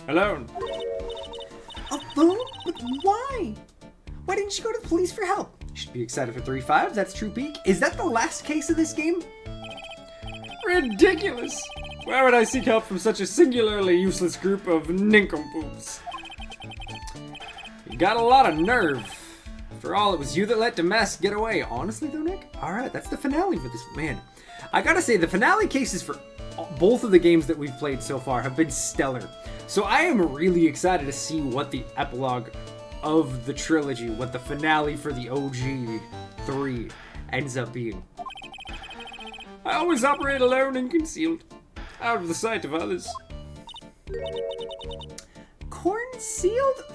alone. Alone? But why? Why didn't you go to the police for help? You should be excited for 3-5. That's True Peak. Is that the last case of this game? Ridiculous! Why would I seek help from such a singularly useless group of nincompoops? You got a lot of nerve. After all, it was you that let Damask get away. Honestly though, Nick? Alright, that's the finale for this. Man, I gotta say, the finale cases for both of the games that we've played so far have been stellar. So I am really excited to see what the epilogue of the trilogy, what the finale for the OG 3 ends up being. I always operate alone and concealed, out of the sight of others. Corn sealed?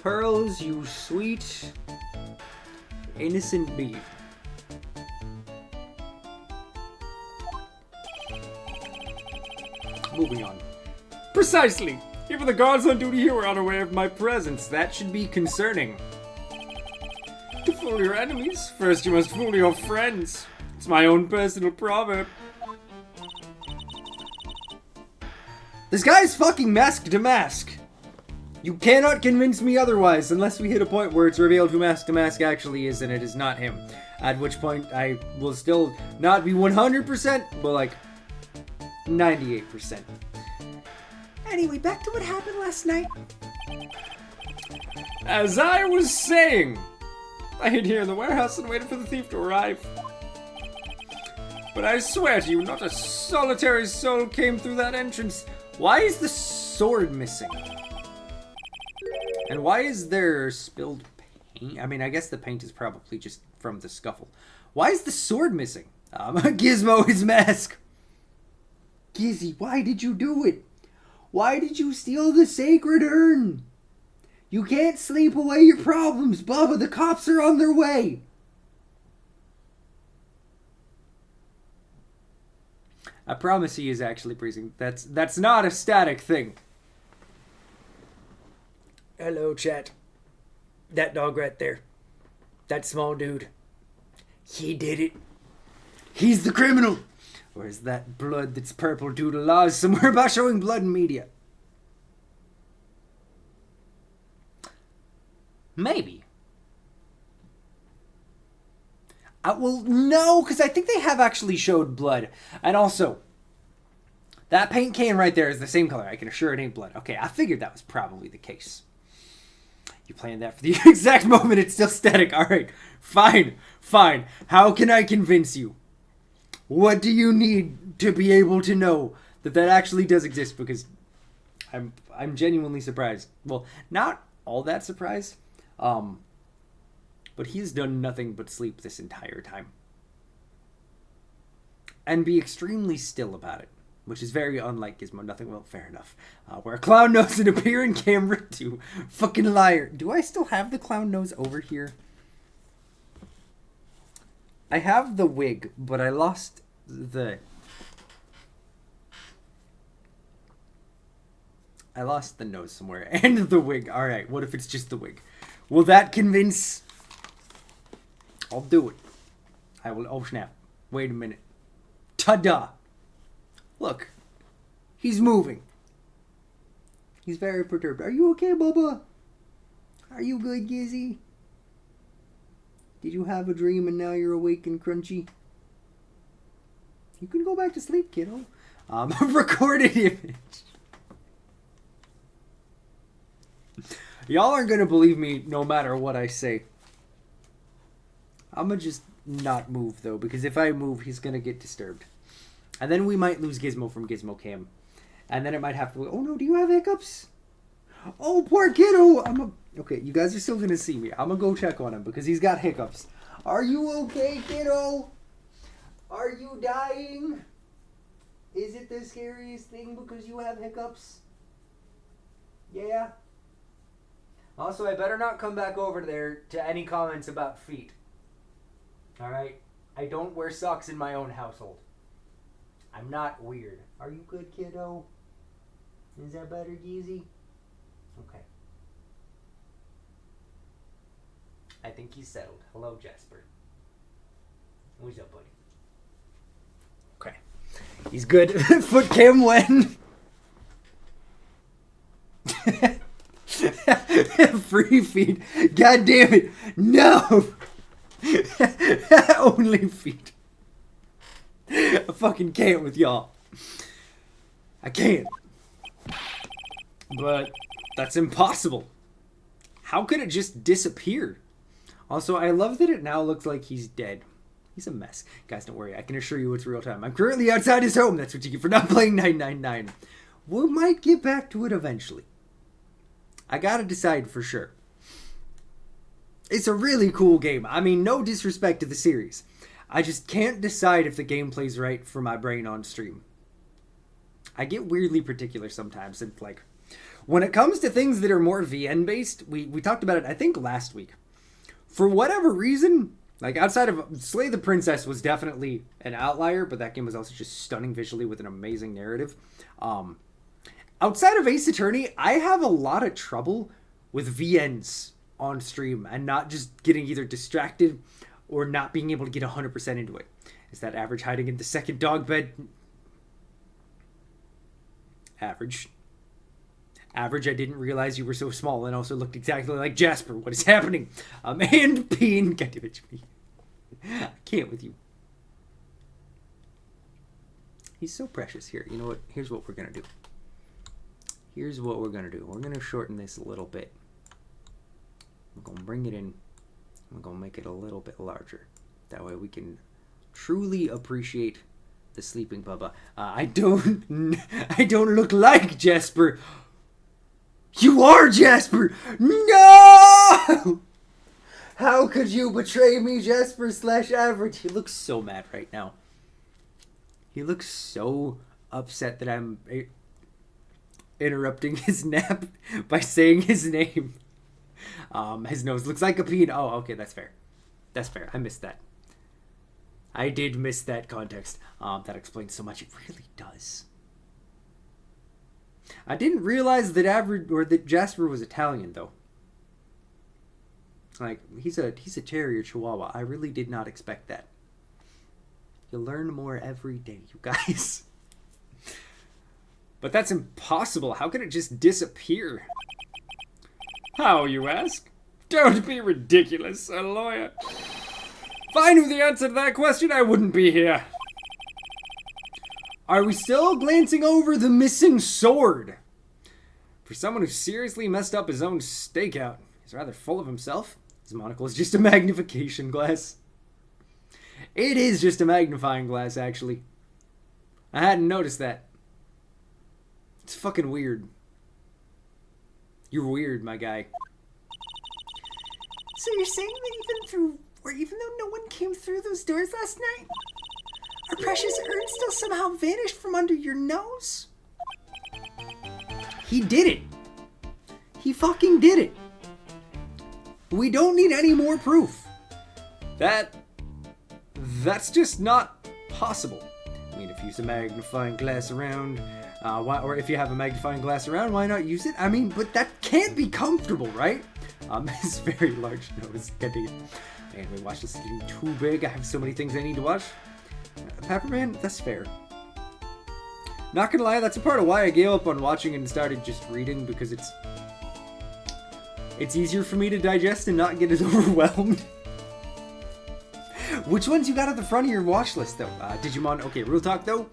Pearls, you sweet, innocent bee. Moving on. Precisely! Even the guards on duty here were unaware of my presence. That should be concerning. To fool your enemies, first you must fool your friends. It's my own personal proverb. This guy's fucking Mask Damask. You cannot convince me otherwise unless we hit a point where it's revealed who Mask Damask actually is and it is not him. At which point I will still not be 100%, but like 98%. Anyway, back to what happened last night. As I was saying, I hid here in the warehouse and waited for the thief to arrive. But I swear to you, not a solitary soul came through that entrance. Why is the sword missing? And why is there spilled paint? I mean, I guess the paint is probably just from the scuffle. Why is the sword missing? Gizmo is Mask. Gizzy, why did you do it? Why did you steal the sacred urn? You can't sleep away your problems, Bubba. The cops are on their way. I promise he is actually breathing. That's not a static thing. Hello, chat. That dog right there. That small dude. He did it. He's the criminal. Or is that blood that's purple due to laws somewhere about showing blood in media? Maybe. Well, no, because I think they have actually showed blood. And also, that paint can right there is the same color. I can assure it ain't blood. Okay, I figured that was probably the case. You planned that for the exact moment it's still static. Alright, fine. How can I convince you? What do you need to be able to know that actually does exist? Because I'm genuinely surprised. Well, not all that surprised. But he's done nothing but sleep this entire time. And be extremely still about it. Which is very unlike Gizmo. Nothing, well, fair enough. Where a clown nose and appear in camera 2. Fucking liar. Do I still have the clown nose over here? I have the wig, but I lost the... I lost the nose somewhere. And the wig. Alright, what if it's just the wig? Will that convince... I'll do it. I will... Oh, snap. Wait a minute. Ta-da! Look. He's moving. He's very perturbed. Are you okay, Bubba? Are you good, Gizzy? Did you have a dream and now you're awake and crunchy? You can go back to sleep, kiddo. Recorded image. Y'all aren't gonna believe me no matter what I say. I'm gonna just not move, though, because if I move, he's gonna get disturbed. And then we might lose Gizmo from Gizmo Cam. And then it might have to... Oh, no, do you have hiccups? Oh, poor kiddo! Okay, you guys are still gonna see me. I'm gonna go check on him, because he's got hiccups. Are you okay, kiddo? Are you dying? Is it the scariest thing because you have hiccups? Yeah? Also, I better not come back over there to any comments about feet. Alright? I don't wear socks in my own household. I'm not weird. Are you good, kiddo? Is that better, Geezy? Okay. I think he's settled. Hello, Jasper. What's up, buddy? Okay. He's good. Foot cam when. Free feed. God damn it. No. Only feed. I fucking can't with y'all. I can't. But that's impossible. How could it just disappear? Also, I love that it now looks like he's dead. He's a mess. Guys, don't worry. I can assure you it's real time. I'm currently outside his home. That's what you get for not playing 999. We might get back to it eventually. I gotta decide for sure. It's a really cool game. I mean, no disrespect to the series. I just can't decide if the gameplay's right for my brain on stream. I get weirdly particular sometimes. And like, when it comes to things that are more VN based, we talked about it, I think, last week. For whatever reason, like outside of Slay the Princess was definitely an outlier, but that game was also just stunning visually with an amazing narrative. Outside of Ace Attorney, I have a lot of trouble with VNs on stream and not just getting either distracted or not being able to get 100% into it. Is that Average hiding in the second dog bed? Average, I didn't realize you were so small and also looked exactly like Jasper. What is happening? And Bean. God damn it, me. I can't with you. He's so precious. Here, you know what? Here's what we're going to do. We're going to shorten this a little bit. We're going to bring it in. We're going to make it a little bit larger. That way we can truly appreciate the sleeping Bubba. I don't look like Jasper. You are Jasper! No! How could you betray me, Jasper/Average? He looks so mad right now. He looks so upset that I'm interrupting his nap by saying his name. His nose looks like a peen. Oh, okay, that's fair. That's fair. I missed that. I did miss that context. That explains so much. It really does. I didn't realize that Jasper was Italian, though. Like, he's a terrier chihuahua. I really did not expect that. You learn more every day, you guys. But that's impossible. How can it just disappear? How, you ask? Don't be ridiculous, a lawyer. If I knew the answer to that question, I wouldn't be here. Are we still glancing over the missing sword? For someone who seriously messed up his own stakeout, he's rather full of himself. His monocle is just a magnification glass. It is just a magnifying glass, actually. I hadn't noticed that. It's fucking weird. You're weird, my guy. So you're saying that even though no one came through those doors last night, our precious urn still somehow vanished from under your nose? He did it. He fucking did it. We don't need any more proof. That's just not possible. I mean, if you use a magnifying glass around, or if you have a magnifying glass around, why not use it? I mean, but that can't be comfortable, right? His very large nose. Man, we watch this getting too big. I have so many things I need to watch. Pepperman, that's fair. Not gonna lie, that's a part of why I gave up on watching and started just reading, because it's easier for me to digest and not get as overwhelmed. Which ones you got at the front of your watch list, though? Digimon, okay, real talk, though.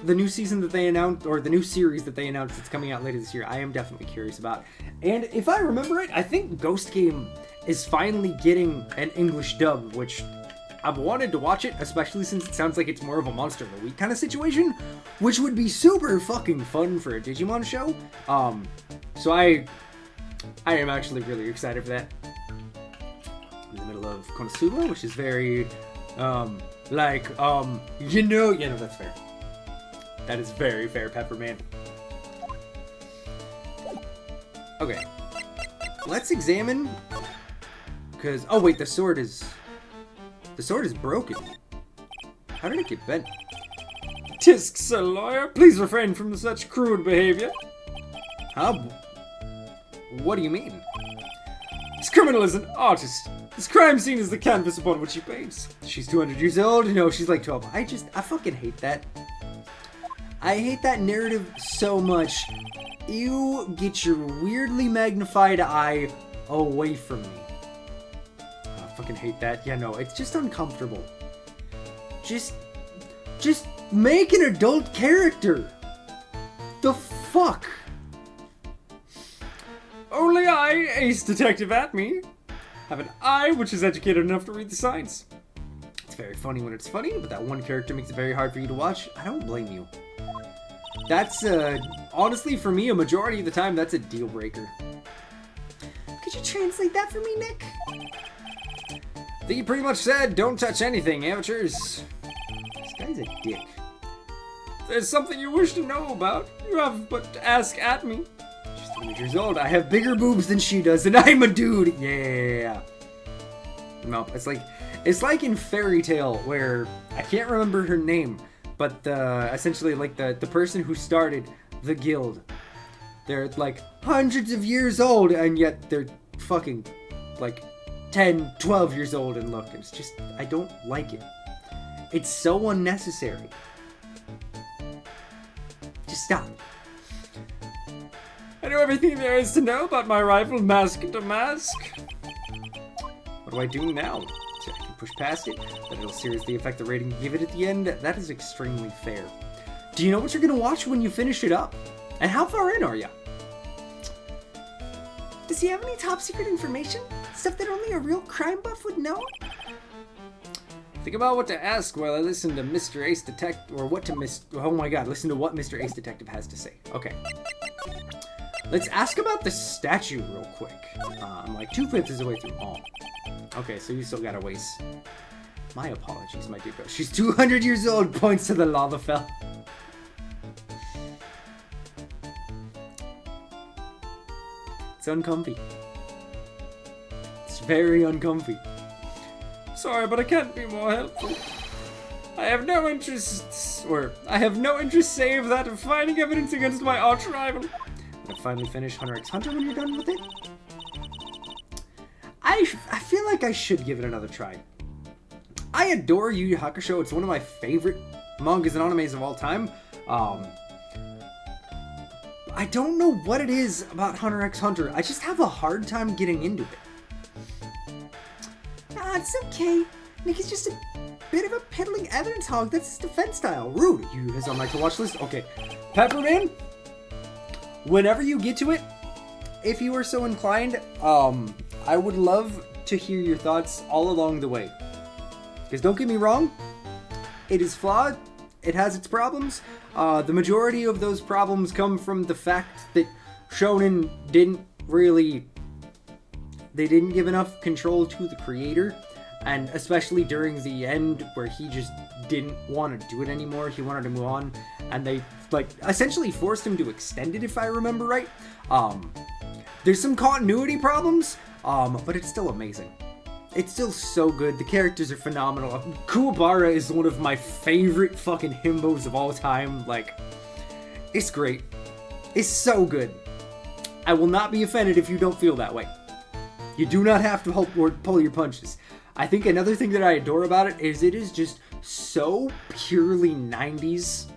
The new season that they announced, or the new series that they announced that's coming out later this year, I am definitely curious about. And if I remember right, I think Ghost Game is finally getting an English dub, which I've wanted to watch it, especially since it sounds like it's more of a Monster of the Week kind of situation, which would be super fucking fun for a Digimon show. So I am actually really excited for that. In the middle of Konosuba, which is very, that's fair. That is very fair, Pepperman. Okay. Let's examine, because, oh wait, the sword is broken. How did it get bent? Tisk, sir lawyer, please refrain from such crude behavior. How? What do you mean? This criminal is an artist. This crime scene is the canvas upon which she paints. She's 200 years old. No, she's like 12. I fucking hate that. I hate that narrative so much. You get your weirdly magnified eye away from me. I fucking hate that. Yeah, no, it's just uncomfortable. Just make an adult character. The fuck? Only I, Ace Detective Atme, have an eye which is educated enough to read the signs. It's very funny when it's funny, but that one character makes it very hard for you to watch. I don't blame you. That's, honestly, for me, a majority of the time, that's a deal breaker. Could you translate that for me, Nick? I think you pretty much said, don't touch anything, amateurs. This guy's a dick. If there's something you wish to know about, you have but to ask Atme. She's 20 years old. I have bigger boobs than she does, and I'm a dude. Yeah. No, it's like in Fairy Tale, where I can't remember her name, but essentially like the person who started the guild. They're like hundreds of years old, and yet they're fucking like 10, 12 years old in look. And it's just, I don't like it. It's so unnecessary. Just stop. I know everything there is to know about my rival Mask to Mask. What do I do now? So I can push past it, but it'll seriously affect the rating you give it at the end. That is extremely fair. Do you know what you're gonna watch when you finish it up? And how far in are you? Does he have any top secret information? Stuff that only a real crime buff would know? Think about what to ask while I listen to Mr. Ace Detective, or what to oh my god, listen to what Mr. Ace Detective has to say. Okay. Let's ask about the statue real quick. I'm like 2/5 of the way through. Oh. Okay, so you still got a ways. My apologies, my dear. She's 200 years old, points to the lava fell. It's uncomfy. It's very uncomfy. Sorry, but I can't be more helpful. I have no interest save that of finding evidence against my arch rival. When I finally finish Hunter x Hunter when you're done with it? I feel like I should give it another try. I adore Yu Yu Hakusho. It's one of my favorite mangas and animes of all time. I don't know what it is about Hunter x Hunter. I just have a hard time getting into it. Ah, it's okay. Nick is just a bit of a peddling evidence hog. That's his defense style. Rude. You has on my to-watch list? Okay. Pepperman, whenever you get to it, if you are so inclined, I would love to hear your thoughts all along the way. Because don't get me wrong, it is flawed. It has its problems. The majority of those problems come from the fact that Shonen didn't give enough control to the creator, and especially during the end where he just didn't want to do it anymore. He wanted to move on, and they essentially forced him to extend it, if I remember right. There's some continuity problems, but it's still amazing. It's still so good. The characters are phenomenal. Kuwabara is one of my favorite fucking himbos of all time. It's great. It's so good. I will not be offended if you don't feel that way. You do not have to pull your punches. I think another thing that I adore about it is just so purely 90s.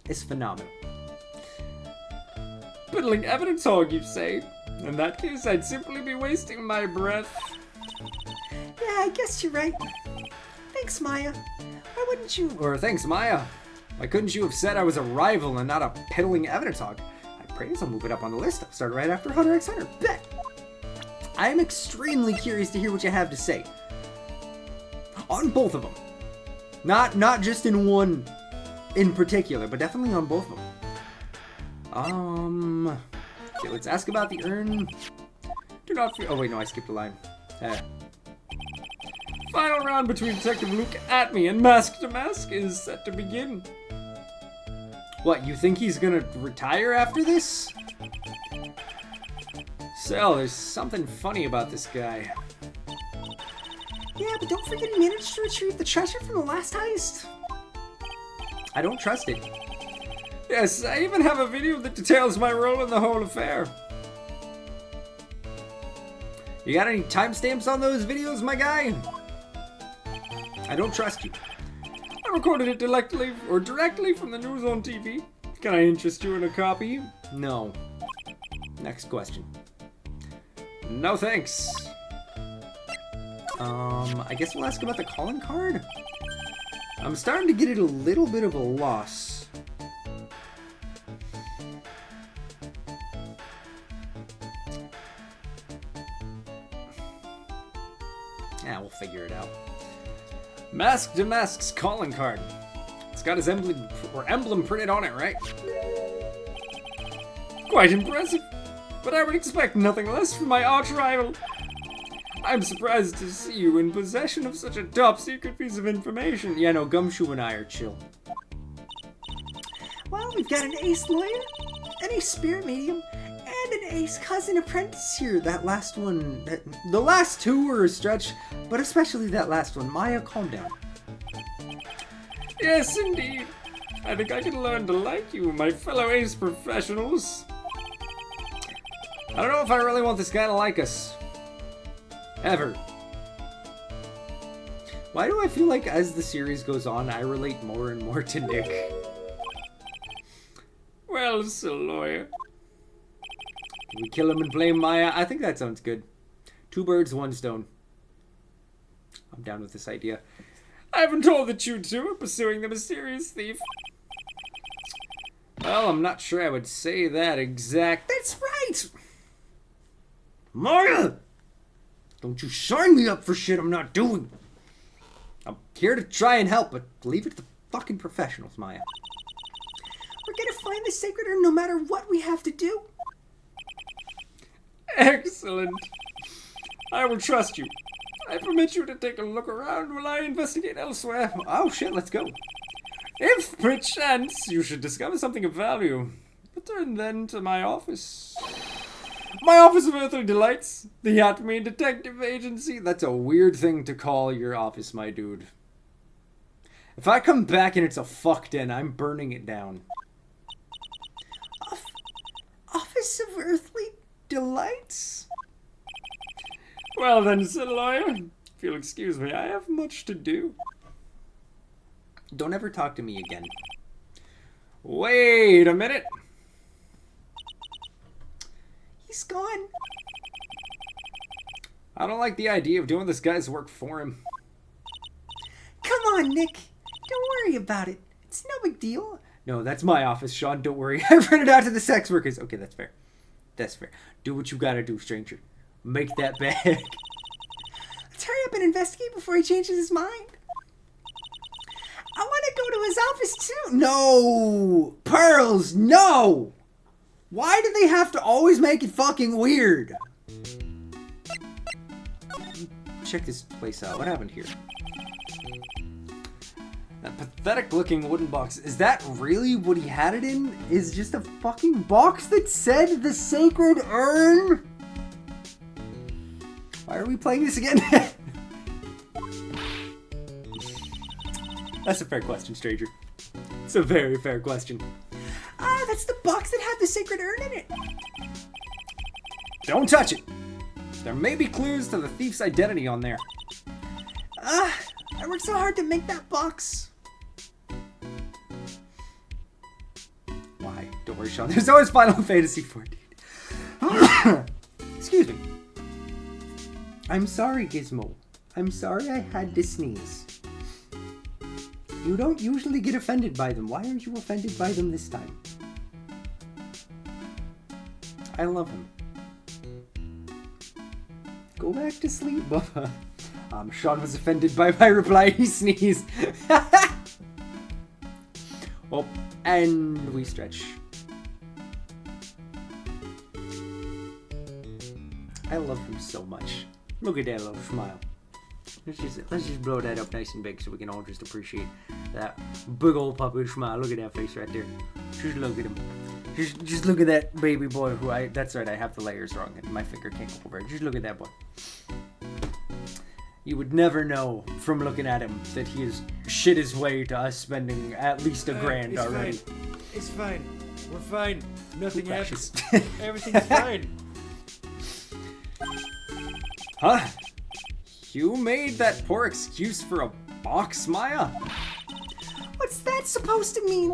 It's phenomenal. Piddling evidence hog, you say? In that case, I'd simply be wasting my breath. Yeah, I guess you're right. Thanks, Maya. Why wouldn't you? Or thanks, Maya. Why couldn't you have said I was a rival and not a piddling evidence hog? I praise I'll move it up on the list. I'll start right after Hunter x Hunter. Bet! I am extremely curious to hear what you have to say. On both of them. Not just in one in particular, but definitely on both of them. Okay, let's ask about the urn. Do not fear. Oh wait, no, I skipped a line. Final round between Detective Luke Atme and Mask to Mask is set to begin. What, you think he's gonna retire after this? Cell, there's something funny about this guy. Yeah, but don't forget he managed to retrieve the treasure from the last heist. I don't trust it. Yes, I even have a video that details my role in the whole affair. You got any timestamps on those videos, my guy? I don't trust you. I recorded it directly from the news on TV. Can I interest you in a copy? No. Next question. No thanks. I guess we'll ask about the calling card. I'm starting to get it a little bit of a loss. Yeah, we'll figure it out. Mask to Mask's calling card. It's got his emblem printed on it, right? Quite impressive, but I would expect nothing less from my arch rival. I'm surprised to see you in possession of such a top secret piece of information. Yeah, no, Gumshoe and I are chill. Well, we've got an ace lawyer, an ace spirit medium, and an ace cousin apprentice here. That last one, the last two were a stretch, but especially that last one. Maya, calm down. Yes, indeed. I think I can learn to like you, my fellow ace professionals. I don't know if I really want this guy to like us. Ever. Why do I feel like as the series goes on, I relate more and more to Nick? Well, Sir Lawyer. Can we kill him and blame Maya? I think that sounds good. 2 birds, 1 stone. I'm down with this idea. I haven't told that you two are pursuing the mysterious thief. Well, I'm not sure I would say that exact. That's right! Maya! Don't you sign me up for shit I'm not doing. I'm here to try and help, but leave it to the fucking professionals, Maya. We're gonna find the sacred urn no matter what we have to do. Excellent. I will trust you. I permit you to take a look around while I investigate elsewhere. Oh shit, let's go. If perchance you should discover something of value, return then to my office. My Office of Earthly Delights, the Atme Detective Agency. That's a weird thing to call your office, my dude. If I come back and it's a fuck den, I'm burning it down. Office of Earthly Delights? Well then, Sir Lawyer, if you'll excuse me, I have much to do. Don't ever talk to me again. Wait a minute. He's gone. I don't like the idea of doing this guy's work for him. Come on, Nick. Don't worry about it. It's no big deal. No, that's my office, Sean. Don't worry. I've rented out to the sex workers. Okay, that's fair. That's fair. Do what you gotta do, stranger. Make that bag. Let's hurry up and investigate before he changes his mind. I want to go to his office too. No! Pearls, no! Why do they have to always make it fucking weird? Check this place out. What happened here? That pathetic looking wooden box. Is that really what he had it in? Is just a fucking box that said the sacred urn? Why are we playing this again? That's a fair question, stranger. It's a very fair question. Ah, that's the box that had the sacred urn in it. Don't touch it. There may be clues to the thief's identity on there. I worked so hard to make that box. Why? Don't worry, Sean. There's always Final Fantasy XIV. Excuse me. I'm sorry, Gizmo. I'm sorry I had to sneeze. You don't usually get offended by them. Why are you offended by them this time? I love him. Go back to sleep, Bubba. Sean was offended by my reply. He sneezed. Oh, and we stretch. I love him so much. Look at that little smile. Let's just blow that up nice and big so we can all just appreciate that big old puppy smile. Look at that face right there. Just look at him. Just look at that baby boy who that's right, I have the layers wrong and my finger can't go over it. Just look at that boy. You would never know from looking at him that he has shit his way to us spending at least $1,000 already. It's fine. We're fine. Nothing Precious. happens. Everything's fine. Huh? You made that poor excuse for a box, Maya? What's that supposed to mean?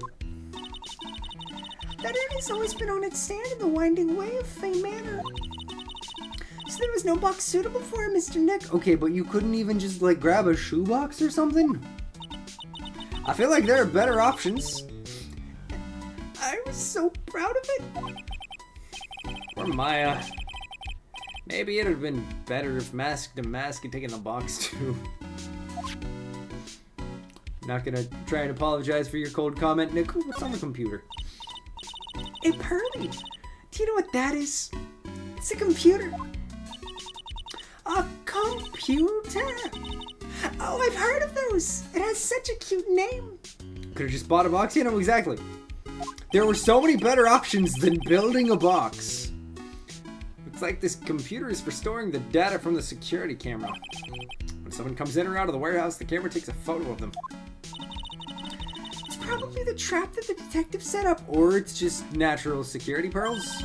That inn has always been on its stand in the winding way of Fay Manor. So there was no box suitable for him, Mr. Nick. Okay, but you couldn't even just, like, grab a shoebox or something? I feel like there are better options. I was so proud of it. Or Maya. Maybe it would have been better if Mask to Mask had taken the box too. Not gonna try and apologize for your cold comment, Nick. What's on the computer? A Pearly. Do you know what that is? It's a computer. A computer? Oh, I've heard of those. It has such a cute name. Could have just bought a box? You know, exactly. There were so many better options than building a box. Looks like this computer is for storing the data from the security camera. When someone comes in or out of the warehouse, the camera takes a photo of them. It's probably the trap that the detective set up. Or it's just natural security pearls.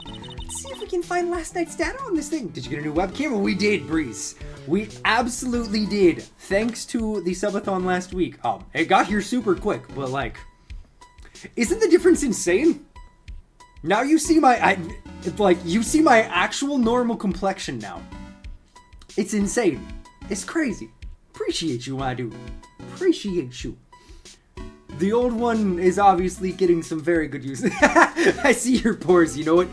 Let's see if we can find last night's data on this thing. Did you get a new webcam? Well, we did, Breeze. We absolutely did. Thanks to the subathon last week. It got here super quick, but like, isn't the difference insane? Now you see you see my actual normal complexion now. It's insane. It's crazy. Appreciate you, my dude. Appreciate you. The old one is obviously getting some very good use. I see your pores, you know what?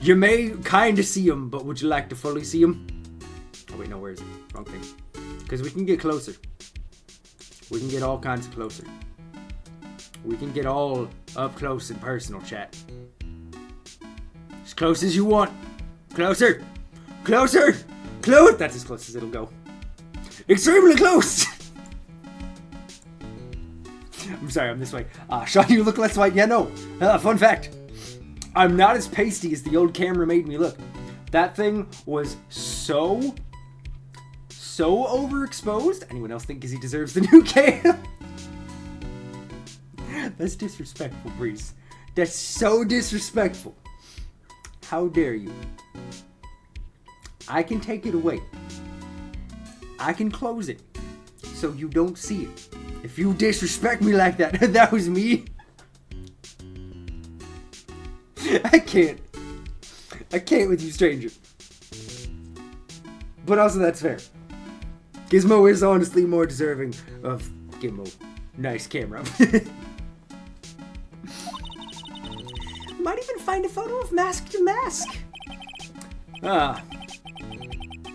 You may kind of see them, but would you like to fully see them? Oh wait, no, where is it? Wrong thing. Because we can get closer. We can get all kinds of closer. We can get all up close and personal, chat. As close as you want. Closer! Closer! Close! That's as close as it'll go. Extremely close! I'm sorry, I'm this way. Sean, you look less white. Yeah, no. Fun fact. I'm not as pasty as the old camera made me look. That thing was so overexposed. Anyone else think he deserves the new cam? That's disrespectful, Breeze. That's so disrespectful. How dare you? I can take it away. I can close it so you don't see it. If you disrespect me like that, that was me. I can't with you, stranger. But also, that's fair. Gizmo is honestly more deserving of Gizmo. Nice camera. Might even find a photo of Mask to Mask.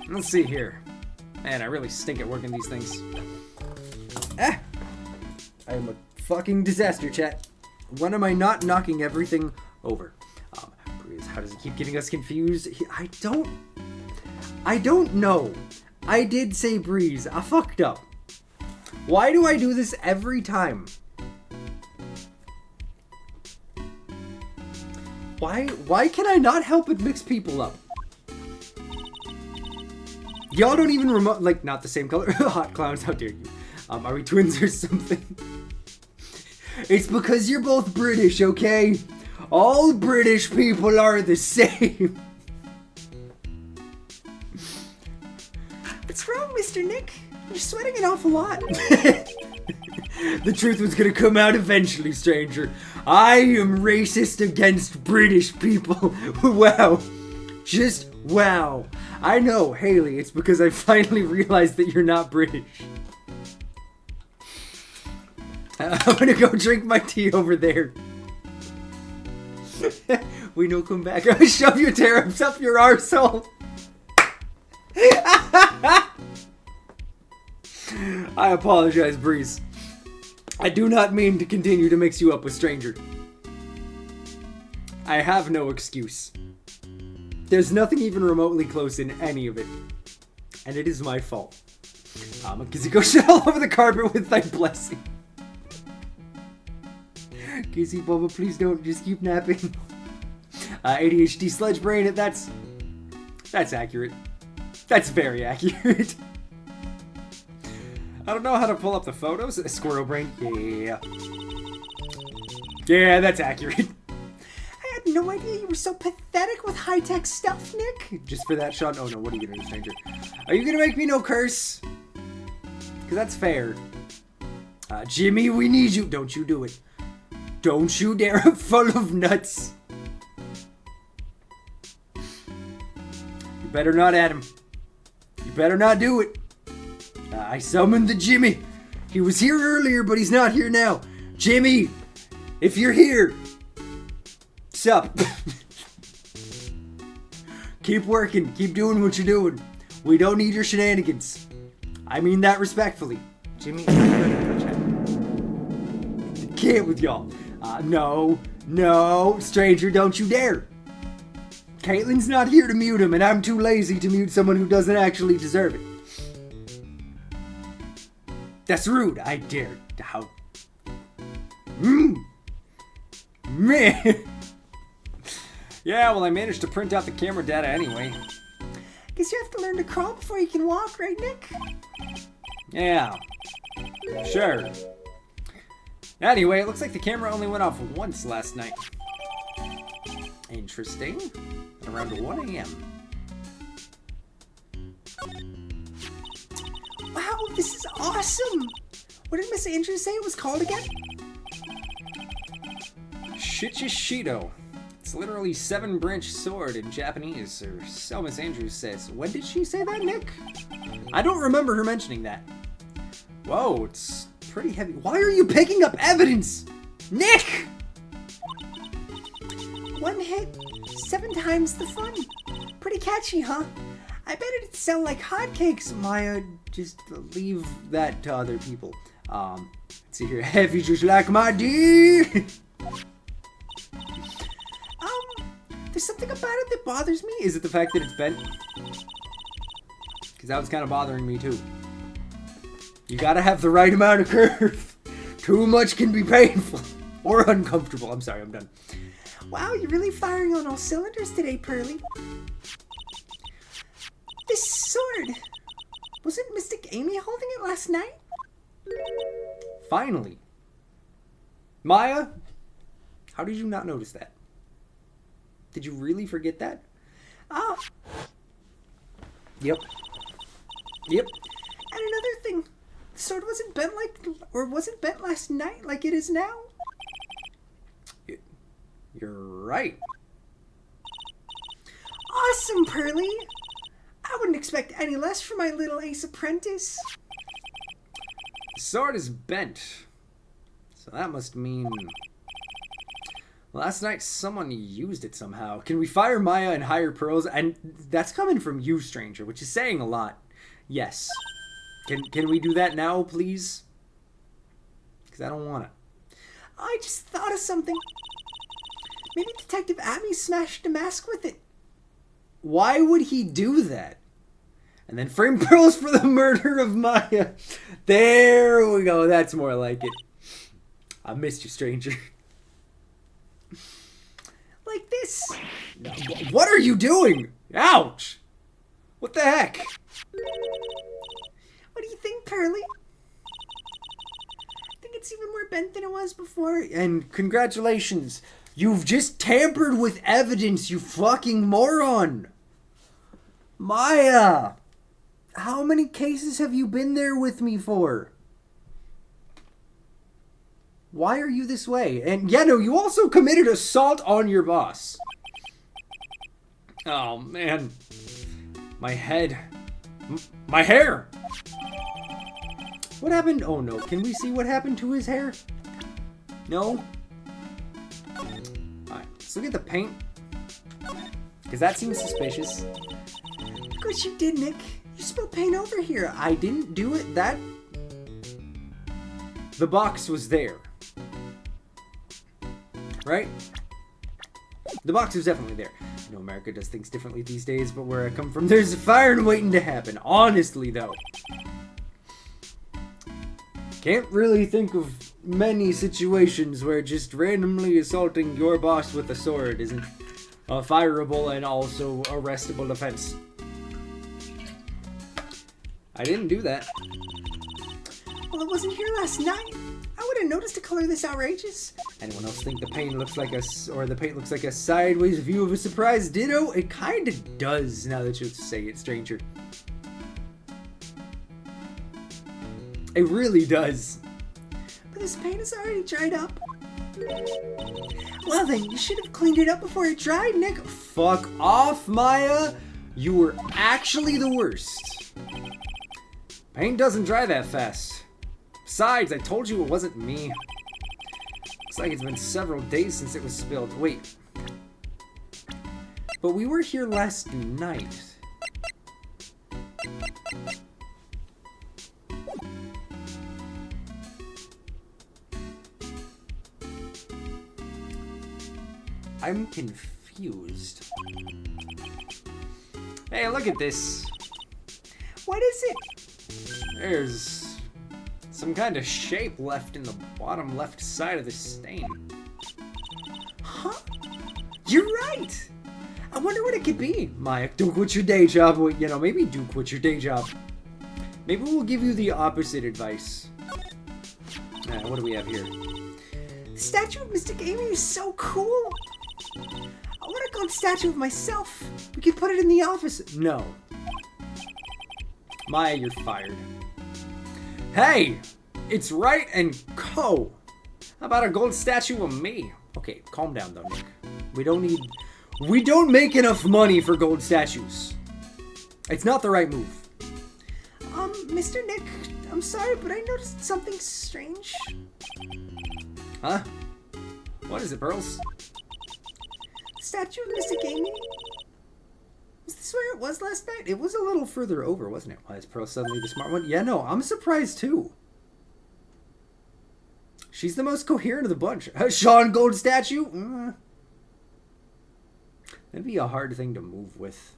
Let's see here. Man, I really stink at working these things. I am a fucking disaster, chat. When am I not knocking everything over? Breeze, how does he keep getting us confused? I don't know. I did say Breeze. I fucked up. Why do I do this every time? Why can I not help but mix people up? Y'all don't even not the same color. Hot clowns, how dare you? Are we twins or something? It's because you're both British, okay? All British people are the same. What's wrong, Mr. Nick? You're sweating an awful lot. The truth was gonna come out eventually, stranger. I am racist against British people. Wow. Just wow. I know, Haley, it's because I finally realized that you're not British. I'm gonna go drink my tea over there. We know, come back. Shove your tear-ups up your arsehole. I apologize, Breeze. I do not mean to continue to mix you up with stranger. I have no excuse. There's nothing even remotely close in any of it. And it is my fault. Because you go shit all over the carpet with thy blessing. Kizzy Bubba, please don't just keep napping. ADHD sledge brain, that's accurate. That's very accurate. I don't know how to pull up the photos. Squirrel brain, yeah. Yeah, that's accurate. I had no idea you were so pathetic with high-tech stuff, Nick. Just for that, Sean. Oh no, what are you gonna do, stranger? Are you gonna make me no curse? Because that's fair. Jimmy, we need you. Don't you do it. Don't you dare. I'm full of nuts. You better not at him. You better not do it. I summoned the Jimmy. He was here earlier, but he's not here now. Jimmy, if you're here, sup? Keep working. Keep doing what you're doing. We don't need your shenanigans. I mean that respectfully. Jimmy, can't with y'all. No, stranger, don't you dare. Caitlin's not here to mute him, and I'm too lazy to mute someone who doesn't actually deserve it. That's rude. I dare. How? Man. Yeah, well, I managed to print out the camera data anyway. Guess you have to learn to crawl before you can walk, right, Nick? Yeah. Sure. Anyway, it looks like the camera only went off once last night. Interesting. Around 1 a.m. Wow, this is awesome! What did Miss Andrews say it was called again? Shichishido. It's literally 7-branch sword in Japanese, or so Miss Andrews says. When did she say that, Nick? I don't remember her mentioning that. Whoa, it's pretty heavy. Why are you picking up evidence? Nick! 1 hit, 7 times the fun. Pretty catchy, huh? I bet it'd sell like hotcakes. Maya, just leave that to other people. Let's see here. Heavy just like my D. There's something about it that bothers me. Is it the fact that it's bent? Because that was kind of bothering me too. You gotta have the right amount of curve. Too much can be painful. Or uncomfortable. I'm sorry, I'm done. Wow, you're really firing on all cylinders today, Pearly. This sword. Wasn't Mystic Amy holding it last night? Finally. Maya, how did you not notice that? Did you really forget that? Oh. Yep. And another thing. The sword wasn't bent wasn't bent last night like it is now. You're right. Awesome, Pearly. I wouldn't expect any less from my little ace apprentice. The sword is bent. So that must mean... Last night someone used it somehow. Can we fire Maya and hire pearls? And that's coming from you, stranger, which is saying a lot. Yes. Can we do that now, please? Because I don't want to. I just thought of something. Maybe Detective Abby smashed a mask with it. Why would he do that? And then frame pearls for the murder of Maya. There we go. That's more like it. I missed you, stranger. Like this. No, what are you doing? Ouch! What the heck? What do you think, Pearly? I think it's even more bent than it was before. And congratulations. You've just tampered with evidence, you fucking moron. Maya! How many cases have you been there with me for? Why are you this way? And yeah, no, you also committed assault on your boss. Oh, man. My head. My hair! What happened? Oh, no. Can we see what happened to his hair? No? Alright, let's look at the paint. Because that seems suspicious. Of course you did, Nick. You spilled paint over here. I didn't do it. The box was there. Right? The box was definitely there. I know America does things differently these days, but where I come from, there's a fire waiting to happen. Honestly, though. Can't really think of many situations where just randomly assaulting your boss with a sword isn't a fireable and also arrestable offense. I didn't do that. Well, it wasn't here last night. I would have noticed a color this outrageous. Anyone else think the paint looks like the paint looks like a sideways view of a surprise ditto? It kind of does, now that you say it, stranger. It really does. But this paint is already dried up. Well then, you should have cleaned it up before it dried, Nick. Fuck off, Maya. You were actually the worst. Paint doesn't dry that fast. Besides, I told you it wasn't me. Looks like it's been several days since it was spilled. Wait. But we were here last night. I'm confused. Hey, look at this. What is it? There's some kind of shape left in the bottom left side of the stain. Huh? You're right. I wonder what it could be. Maya, don't quit your day job. Well, you know, maybe do quit your day job. Maybe we'll give you the opposite advice. What do we have here? The statue of Mystic Amy is so cool. I want a gold statue of myself. We could put it in the office. No. Maya, you're fired. Hey! It's Wright and Co. How about a gold statue of me? Okay, calm down though, Nick. We don't make enough money for gold statues. It's not the right move. Mr. Nick, I'm sorry, but I noticed something strange. Huh? What is it, Pearls? The statue of Mystic Amy? Is this where it was last night? It was a little further over, wasn't it? Why is Pearl suddenly the smart one? Yeah, no, I'm surprised too. She's the most coherent of the bunch. Sean Gold statue? That'd be a hard thing to move with.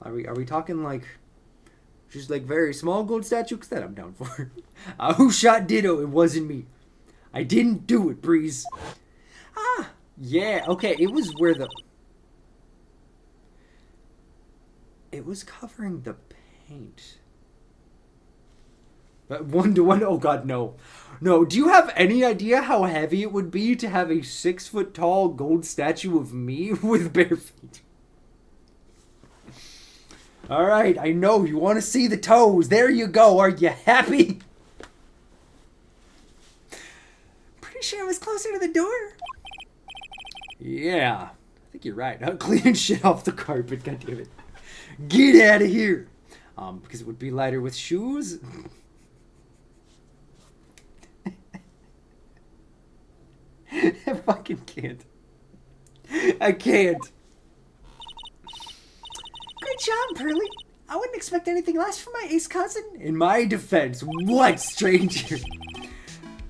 Are we talking like just like very small gold statue? Cause that I'm down for. Who shot Ditto? It wasn't me. I didn't do it, Breeze. Ah, yeah, okay. It was where it was covering the paint. But 1-to-1, oh god, no. No, do you have any idea how heavy it would be to have a 6-foot tall gold statue of me with bare feet? Alright, I know, you want to see the toes. There you go, are you happy? Pretty sure it was closer to the door. Yeah, I think you're right. I'm cleaning shit off the carpet, goddammit. Get out of here! Because it would be lighter with shoes. I fucking can't. I can't. Great job, Pearly. I wouldn't expect anything less from my ace cousin. In my defense, what, stranger?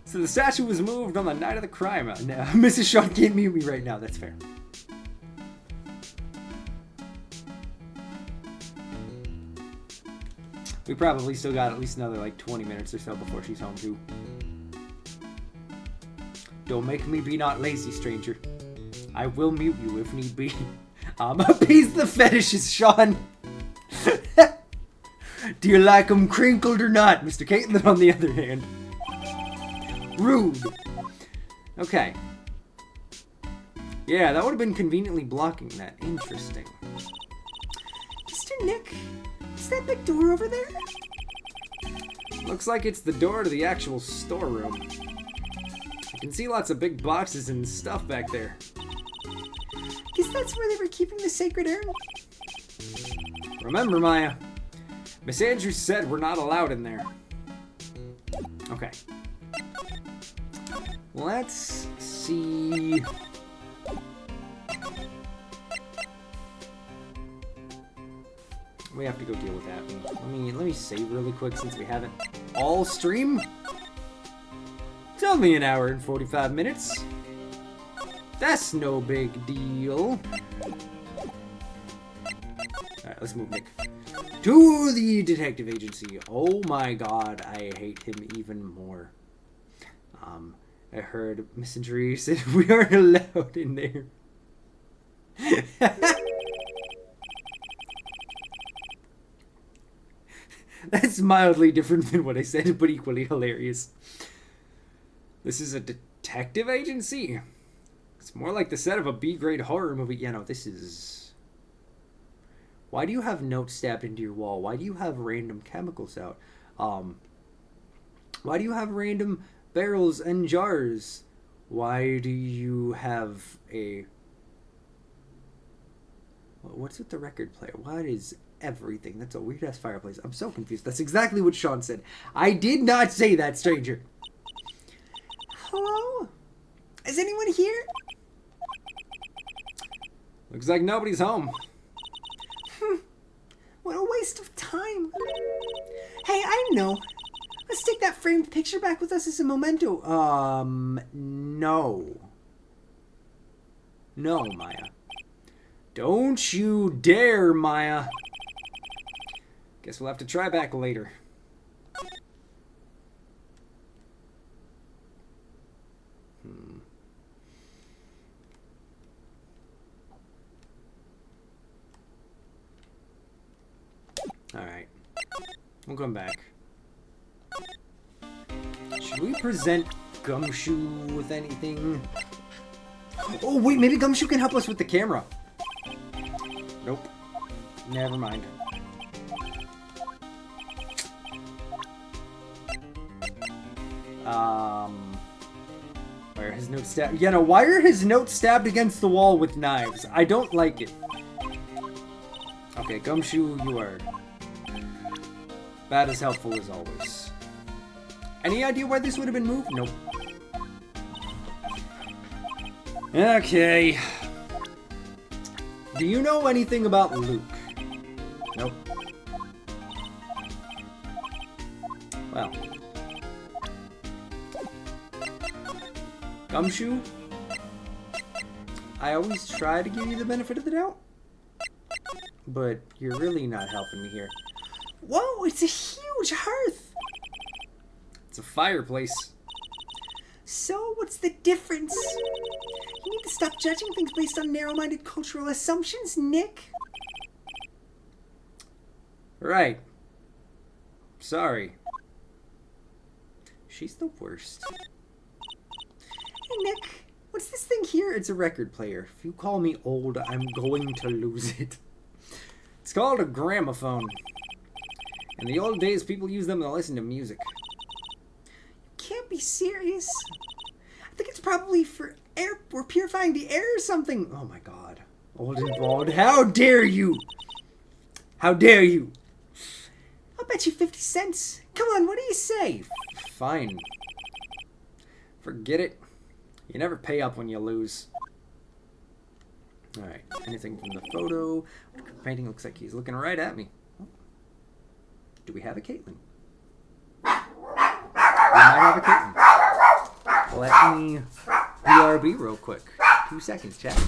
So the statue was moved on the night of the crime. No, Mrs. Shaw can't mute me right now. That's fair. We probably still got at least another like 20 minutes or so before she's home too. Don't make me be not lazy, stranger. I will mute you if need be. Appease the fetishes, Sean. Do you like them crinkled or not, Mr. Caitlin, on the other hand? Rude. Okay. Yeah, that would have been conveniently blocking that. Interesting. Mr. Nick, is that big door over there? Looks like it's the door to the actual storeroom. I can see lots of big boxes and stuff back there. Guess that's where they were keeping the sacred urn. Remember, Maya, Miss Andrews said we're not allowed in there. Okay. Let's see. We have to go deal with that. Let me save really quick since we haven't all stream. It's only an hour and 45 minutes. That's no big deal. Alright, let's move Nick to the detective agency. Oh my god, I hate him even more. I heard Miss Andrew said we aren't allowed in there. That's mildly different than what I said, but equally hilarious. This is a detective agency? It's more like the set of a B-grade horror movie. Yeah, no, this is... Why do you have notes stabbed into your wall? Why do you have random chemicals out? Why do you have random barrels and jars? Why do you have a... What's with the record player? What is everything? That's a weird-ass fireplace. I'm so confused. That's exactly what Sean said. I did not say that, stranger. Hello? Is anyone here? Looks like nobody's home. What a waste of time. Hey, I know. Let's take that framed picture back with us as a memento. No. No, Maya. Don't you dare, Maya. Guess we'll have to try back later. Alright. We'll come back. Should we present Gumshoe with anything? Oh, wait, maybe Gumshoe can help us with the camera. Nope. Never mind. Why are his notes stabbed? Yeah, no, why are his notes stabbed against the wall with knives? I don't like it. Okay, Gumshoe, you are about as helpful as always. Any idea why this would have been moved? Nope. Okay. Do you know anything about Luke? Nope. Well. Gumshoe? I always try to give you the benefit of the doubt. But you're really not helping me here. Whoa, it's a huge hearth. It's a fireplace. So, what's the difference? You need to stop judging things based on narrow-minded cultural assumptions, Nick. Right. Sorry. She's the worst. Hey, Nick, what's this thing here? It's a record player. If you call me old, I'm going to lose it. It's called a gramophone. In the old days, people used them to listen to music. You can't be serious. I think it's probably for air. We're purifying the air or something. Oh my god. Old and bald. How dare you? How dare you? I'll bet you 50 cents. Come on, what do you say? Fine. Forget it. You never pay up when you lose. Alright. Anything from the photo? Painting looks like he's looking right at me. Do we have a Caitlin? We might have a Caitlin. Let me BRB real quick. 2 seconds, chat.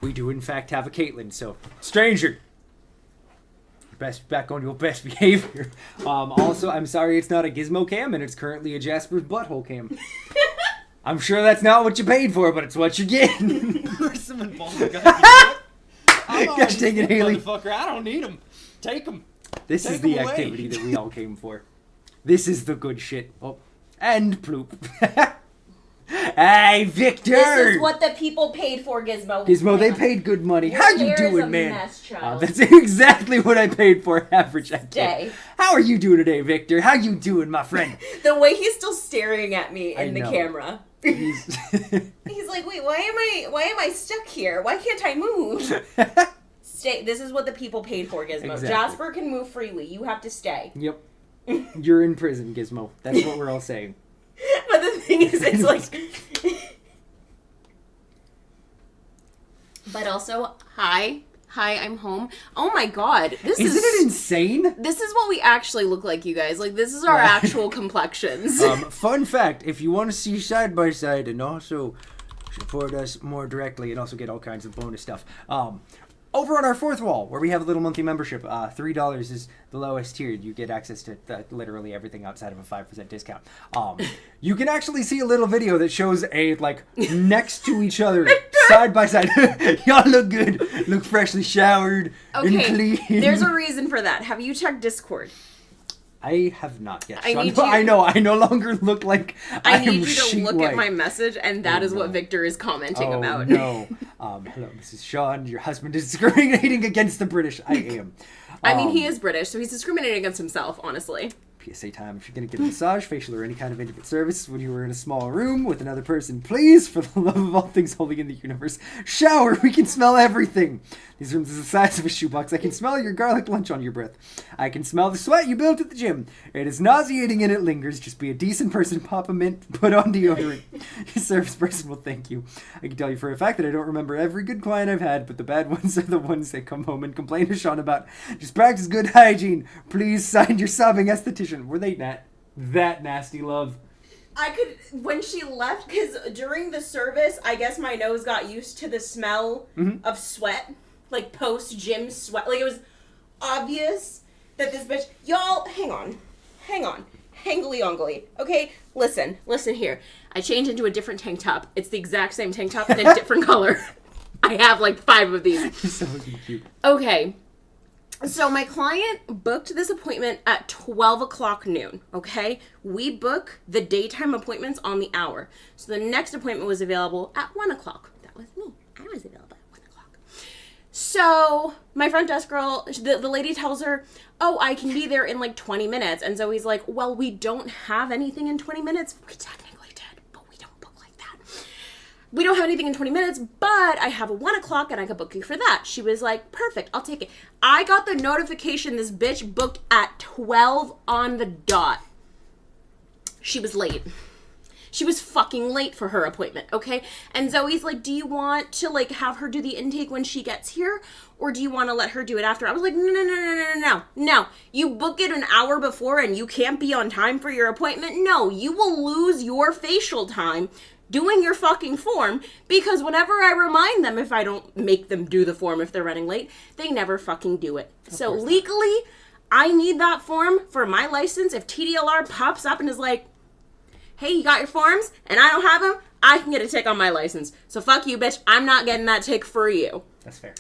We do in fact have a Caitlin, so stranger, best back on your best behavior. Also, I'm sorry it's not a gizmo cam and it's currently a Jasper's butthole cam. I'm sure that's not what you paid for, but it's what you're getting. There's some involvement. Gosh dang it, Haley. Motherfucker, I don't need them. Take them. This is the activity that we all came for. This is the good shit. Oh, and ploop. Hey, Victor! This is what the people paid for, Gizmo. Gizmo, they paid good money. Your How you hair is doing, a man? mess, child. That's exactly what I paid for. Average. Day. How are you doing today, Victor? How you doing, my friend? The way he's still staring at me in the know. camera. He's like, wait, why am I stuck here? Why can't I move? Stay. This is what the people paid for, Gizmo. Exactly. Jasper can move freely. You have to stay. Yep. You're in prison, Gizmo. That's what we're all saying. But the thing is, it's like... But also, hi, I'm home. Oh my god, Isn't it insane? This is what we actually look like, you guys. Like, this is our actual complexions. Fun fact, if you want to see side by side and also support us more directly and also get all kinds of bonus stuff, over on our fourth wall, where we have a little monthly membership, $3 is the lowest tier. You get access to literally everything outside of a 5% discount. You can actually see a little video that shows next to each other, side by side. Y'all look good, look freshly showered and clean. There's a reason for that. Have you checked Discord? I have not yet. I know. I no longer look like I need you to look at my message, and that is what Victor is commenting about. No. Hello, Mrs. Sean. Your husband is discriminating against the British. I am. I mean, he is British, so he's discriminating against himself, honestly. PSA time. If you're going to get a massage, facial, or any kind of intimate service when you were in a small room with another person, please, for the love of all things holy in the universe, shower. We can smell everything. These rooms are the size of a shoebox. I can smell your garlic lunch on your breath. I can smell the sweat you built at the gym. It is nauseating and it lingers. Just be a decent person, pop a mint, put on deodorant. Your service person will thank you. I can tell you for a fact that I don't remember every good client I've had, but the bad ones are the ones that come home and complain to Sean about. Just practice good hygiene. Please sign your sobbing esthetician. Were they that nasty, love? I could, when she left, because during the service, I guess my nose got used to the smell of sweat. Like, post-gym sweat. Like, it was obvious that this bitch... Y'all, hang on. Hangly-ongly. Okay? Listen here. I changed into a different tank top. It's the exact same tank top in a different color. I have, 5 of these. So cute. Okay. So my client booked this appointment at 12 o'clock noon, okay? We book the daytime appointments on the hour. So the next appointment was available at 1 o'clock. That was me. I was available at 1 o'clock. So my front desk girl, the lady tells her, oh, I can be there in 20 minutes. And Zoe's like, well, we don't have anything in 20 minutes. We technically did, but we don't book like that. We don't have anything in 20 minutes, but I have a 1 o'clock and I could book you for that. She was like, perfect, I'll take it. I got the notification this bitch booked at 12 on the dot. She was late. She was fucking late for her appointment, okay? And Zoe's like, do you want to have her do the intake when she gets here? Or do you want to let her do it after? I was like, no. You book it an hour before and you can't be on time for your appointment? No, you will lose your facial time doing your fucking form, because whenever I remind them, if I don't make them do the form if they're running late, they never fucking do it. So legally, I need that form for my license. If TDLR pops up and is like, hey, you got your forms? And I don't have them, I can get a tick on my license. So fuck you, bitch. I'm not getting that tick for you. That's fair.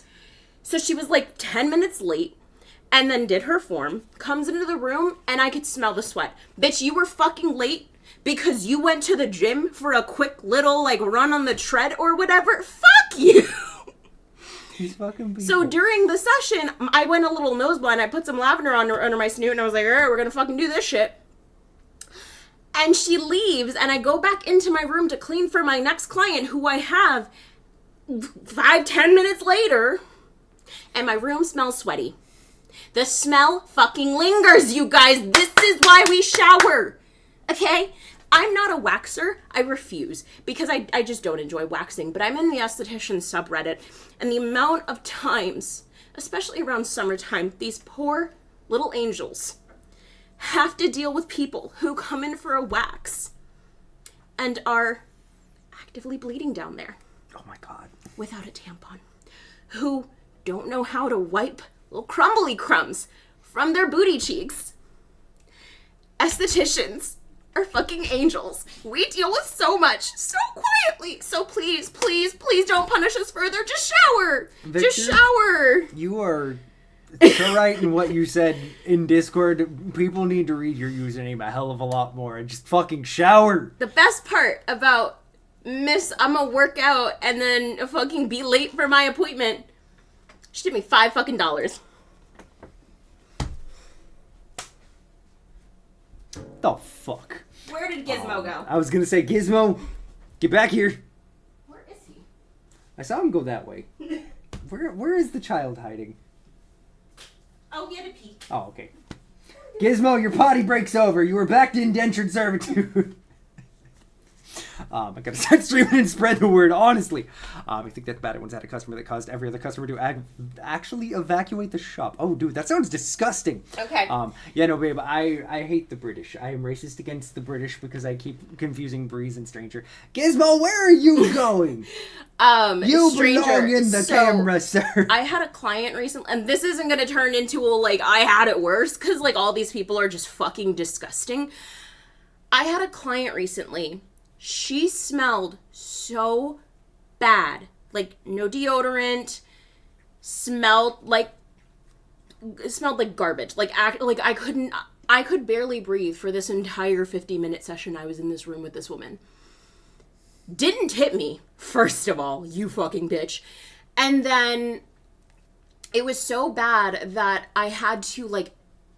So she was 10 minutes late, and then did her form, comes into the room, and I could smell the sweat. Bitch, you were fucking late because you went to the gym for a quick little run on the tread or whatever. Fuck you. These fucking people. So during the session, I went a little nose blind. I put some lavender under my snoot and I was like, all right, we're gonna fucking do this shit. And she leaves and I go back into my room to clean for my next client, who I have 5-10 minutes later, and my room smells sweaty. The smell fucking lingers, you guys. This is why we shower. Okay? I'm not a waxer. I refuse, because I just don't enjoy waxing. But I'm in the esthetician subreddit, and the amount of times, especially around summertime, these poor little angels have to deal with people who come in for a wax and are actively bleeding down there. Oh my god. Without a tampon. Who don't know how to wipe little crumbly crumbs from their booty cheeks. Estheticians are fucking angels. We deal with so much, so quietly. So please, please, please don't punish us further. Just shower. Victor, just shower. You are so right in what you said in Discord. People need to read your username a hell of a lot more and just fucking shower. The best part about I'm a workout and then fucking be late for my appointment, she did me $5 fucking. The fuck? Where did Gizmo go? I was gonna say, Gizmo, get back here. Where is he? I saw him go that way. Where is the child hiding? Oh, he had to pee. Oh, okay. Gizmo, your potty break's over. You were back to indentured servitude. I gotta start streaming and spread the word, honestly. I think that's bad. I once had a customer that caused every other customer to actually evacuate the shop. Oh, dude, that sounds disgusting. Okay. Yeah, no, babe, I hate the British. I am racist against the British because I keep confusing Breeze and Stranger. Gizmo, where are you going? You Stranger, belong in the camera, sir. I had a client recently, and this isn't gonna turn into a, like, I had it worse, because, like, all these people are just fucking disgusting. I had a client recently. She smelled so bad. Like, no deodorant. Smelled like garbage. Like I could barely breathe for this entire 50-minute session I was in this room with this woman. Didn't tip me, first of all, you fucking bitch. And then it was so bad that I had to, like,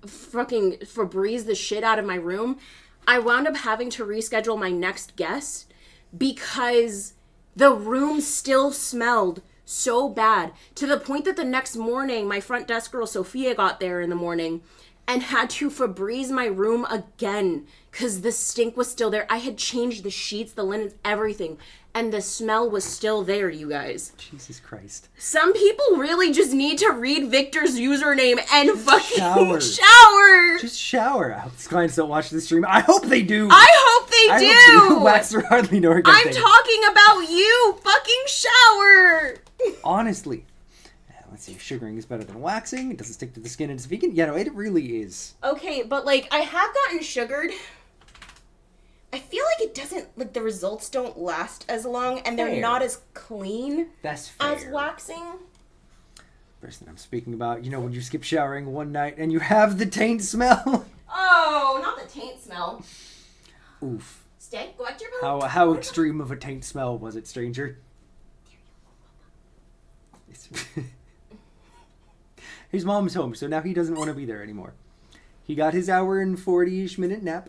fucking Febreze the shit out of my room. I wound up having to reschedule my next guest because the room still smelled so bad, to the point that the next morning my front desk girl Sophia got there in the morning and had to Febreze my room again because the stink was still there. I had changed the sheets, the linens, everything, and the smell was still there, you guys. Jesus Christ. Some people really just need to read Victor's username and fucking shower. shower. Just shower. I hope these clients don't watch this stream. I hope they do. I hope they do. Wax or hardly know her. I'm talking about you. Fucking shower. Honestly. Let's see, sugaring is better than waxing. It doesn't stick to the skin and it's vegan. Yeah, no, it really is. Okay, but, like, I have gotten sugared. I feel like it doesn't, like, the results don't last as long and they're not as clean That's fair. as waxing. Person I'm speaking about, you know, when you skip showering one night and you have the taint smell. Oh, not the taint smell. Oof. Stay, go back to your room. How extreme of a taint smell was it, stranger? His mom's home, so now he doesn't want to be there anymore. He got his hour and 40-ish minute nap.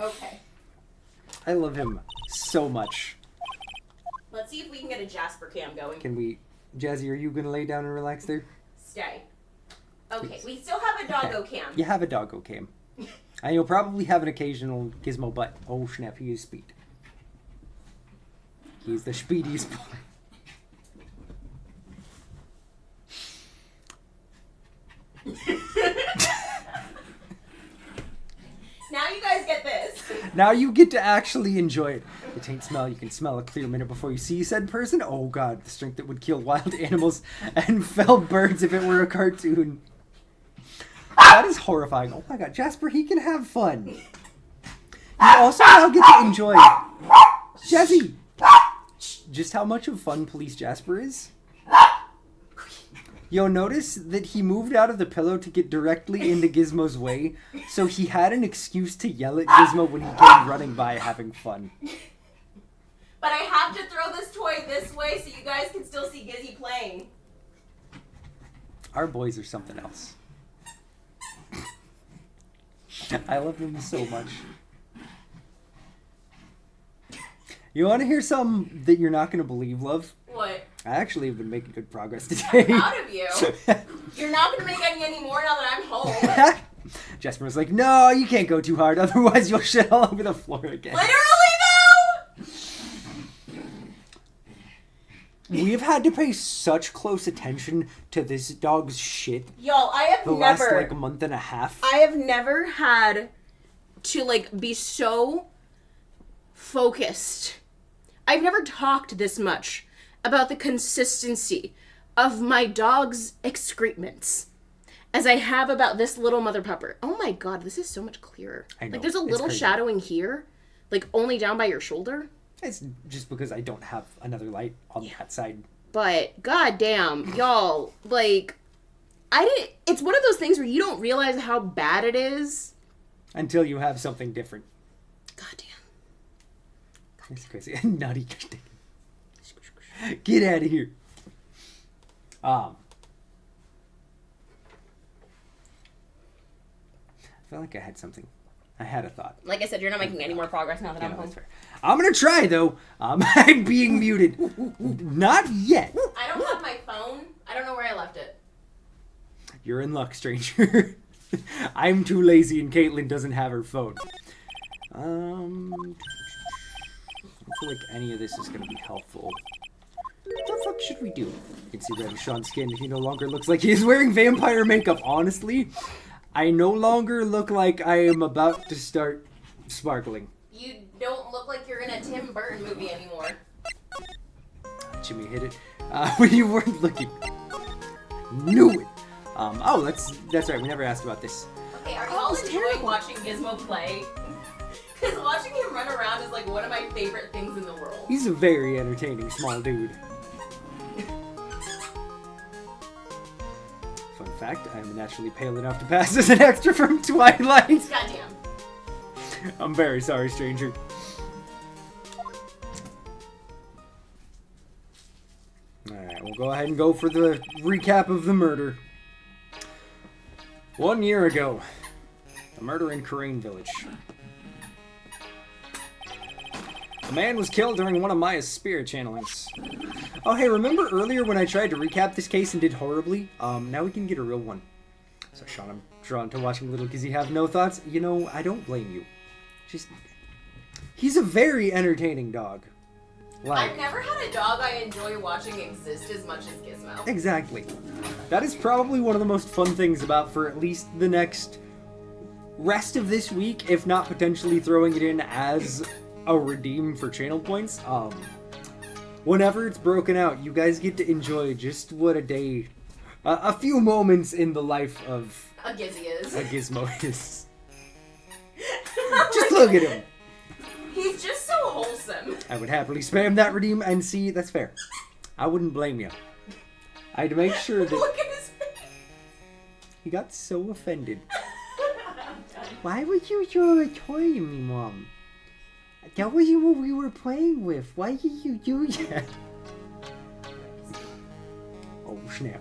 Okay. I love him so much. Let's see if we can get a Jasper cam going. Can we... Jazzy, are you going to lay down and relax there? Stay. Okay, we still have a doggo cam. You have a doggo cam. And you'll probably have an occasional gizmo butt. Oh, snap, he is speed. He's the speediest boy. Now you guys get this. Now you get to actually enjoy it. The taint smell, you can smell a clear minute before you see said person. Oh god, the strength that would kill wild animals and fell birds if it were a cartoon. That is horrifying. Oh my god, Jasper, he can have fun. You also now get to enjoy Jazzy, just how much of fun Police Jasper is. You'll notice that he moved out of the pillow to get directly into Gizmo's way, so he had an excuse to yell at Gizmo when he came running by having fun. But I have to throw this toy this way so you guys can still see Gizzy playing. Our boys are something else. I love them so much. You want to hear something that you're not going to believe, love? What? I actually have been making good progress today. Proud of you. You're not going to make any more now that I'm home. Jasper was like, no, you can't go too hard, otherwise you'll shit all over the floor again. Literally, though! We've had to pay such close attention to this dog's shit Y'all, I have the last, like, month and a half. I have never had to, like, be so focused. I've never talked this much about the consistency of my dog's excrements as I have about this little mother pupper. Oh my god, this is so much clearer. I know, like, there's a little crazy. Shadowing here, like, only down by your shoulder. It's just because I don't have another light on that side. But, goddamn, y'all, like, it's one of those things where you don't realize how bad it is. Until you have something different. Goddamn. It's crazy. Nutty. Get out of here. I feel like I had something. I had a thought. Like I said, you're not making any more progress now that I'm home. That's fair. I'm gonna try though. I'm being muted. Not yet. I don't have my phone. I don't know where I left it. You're in luck, stranger. I'm too lazy and Caitlin doesn't have her phone. I don't feel like any of this is going to be helpful. What the fuck should we do? You can see red Sean's skin. He no longer looks like he is wearing vampire makeup. Honestly, I no longer look like I am about to start sparkling. You don't look like you're in a Tim Burton movie anymore. Jimmy hit it when you weren't looking. Knew it. Oh, that's right. We never asked about this. Okay, are y'all enjoying watching Gizmo play? Because watching him run around is like one of my favorite things in the world. He's a very entertaining small dude. Fun fact, I'm naturally pale enough to pass as an extra from Twilight. Goddamn. I'm very sorry, stranger. Alright, we'll go ahead and go for the recap of the murder. 1 year ago, a murder in Crane Village. A man was killed during one of Maya's spirit channelings. Oh hey, remember earlier when I tried to recap this case and did horribly? Now we can get a real one. So Sean, I'm drawn to watching Little Gizzy have no thoughts. You know, I don't blame you. He's a very entertaining dog. Like, I've never had a dog I enjoy watching exist as much as Gizmo. Exactly. That is probably one of the most fun things about for at least the next rest of this week, if not potentially throwing it in as a redeem for channel points. Whenever it's broken out, you guys get to enjoy just what a day, a few moments in the life of A Gizzy is. a Gizmo is. Just look at him. He's just so wholesome. I would happily spam that redeem and see, that's fair. I wouldn't blame you. I'd make sure that... Look at his face. He got so offended. Why would you throw a toy at me, Mom? That wasn't what we were playing with. Why did you do that? Oh, snap.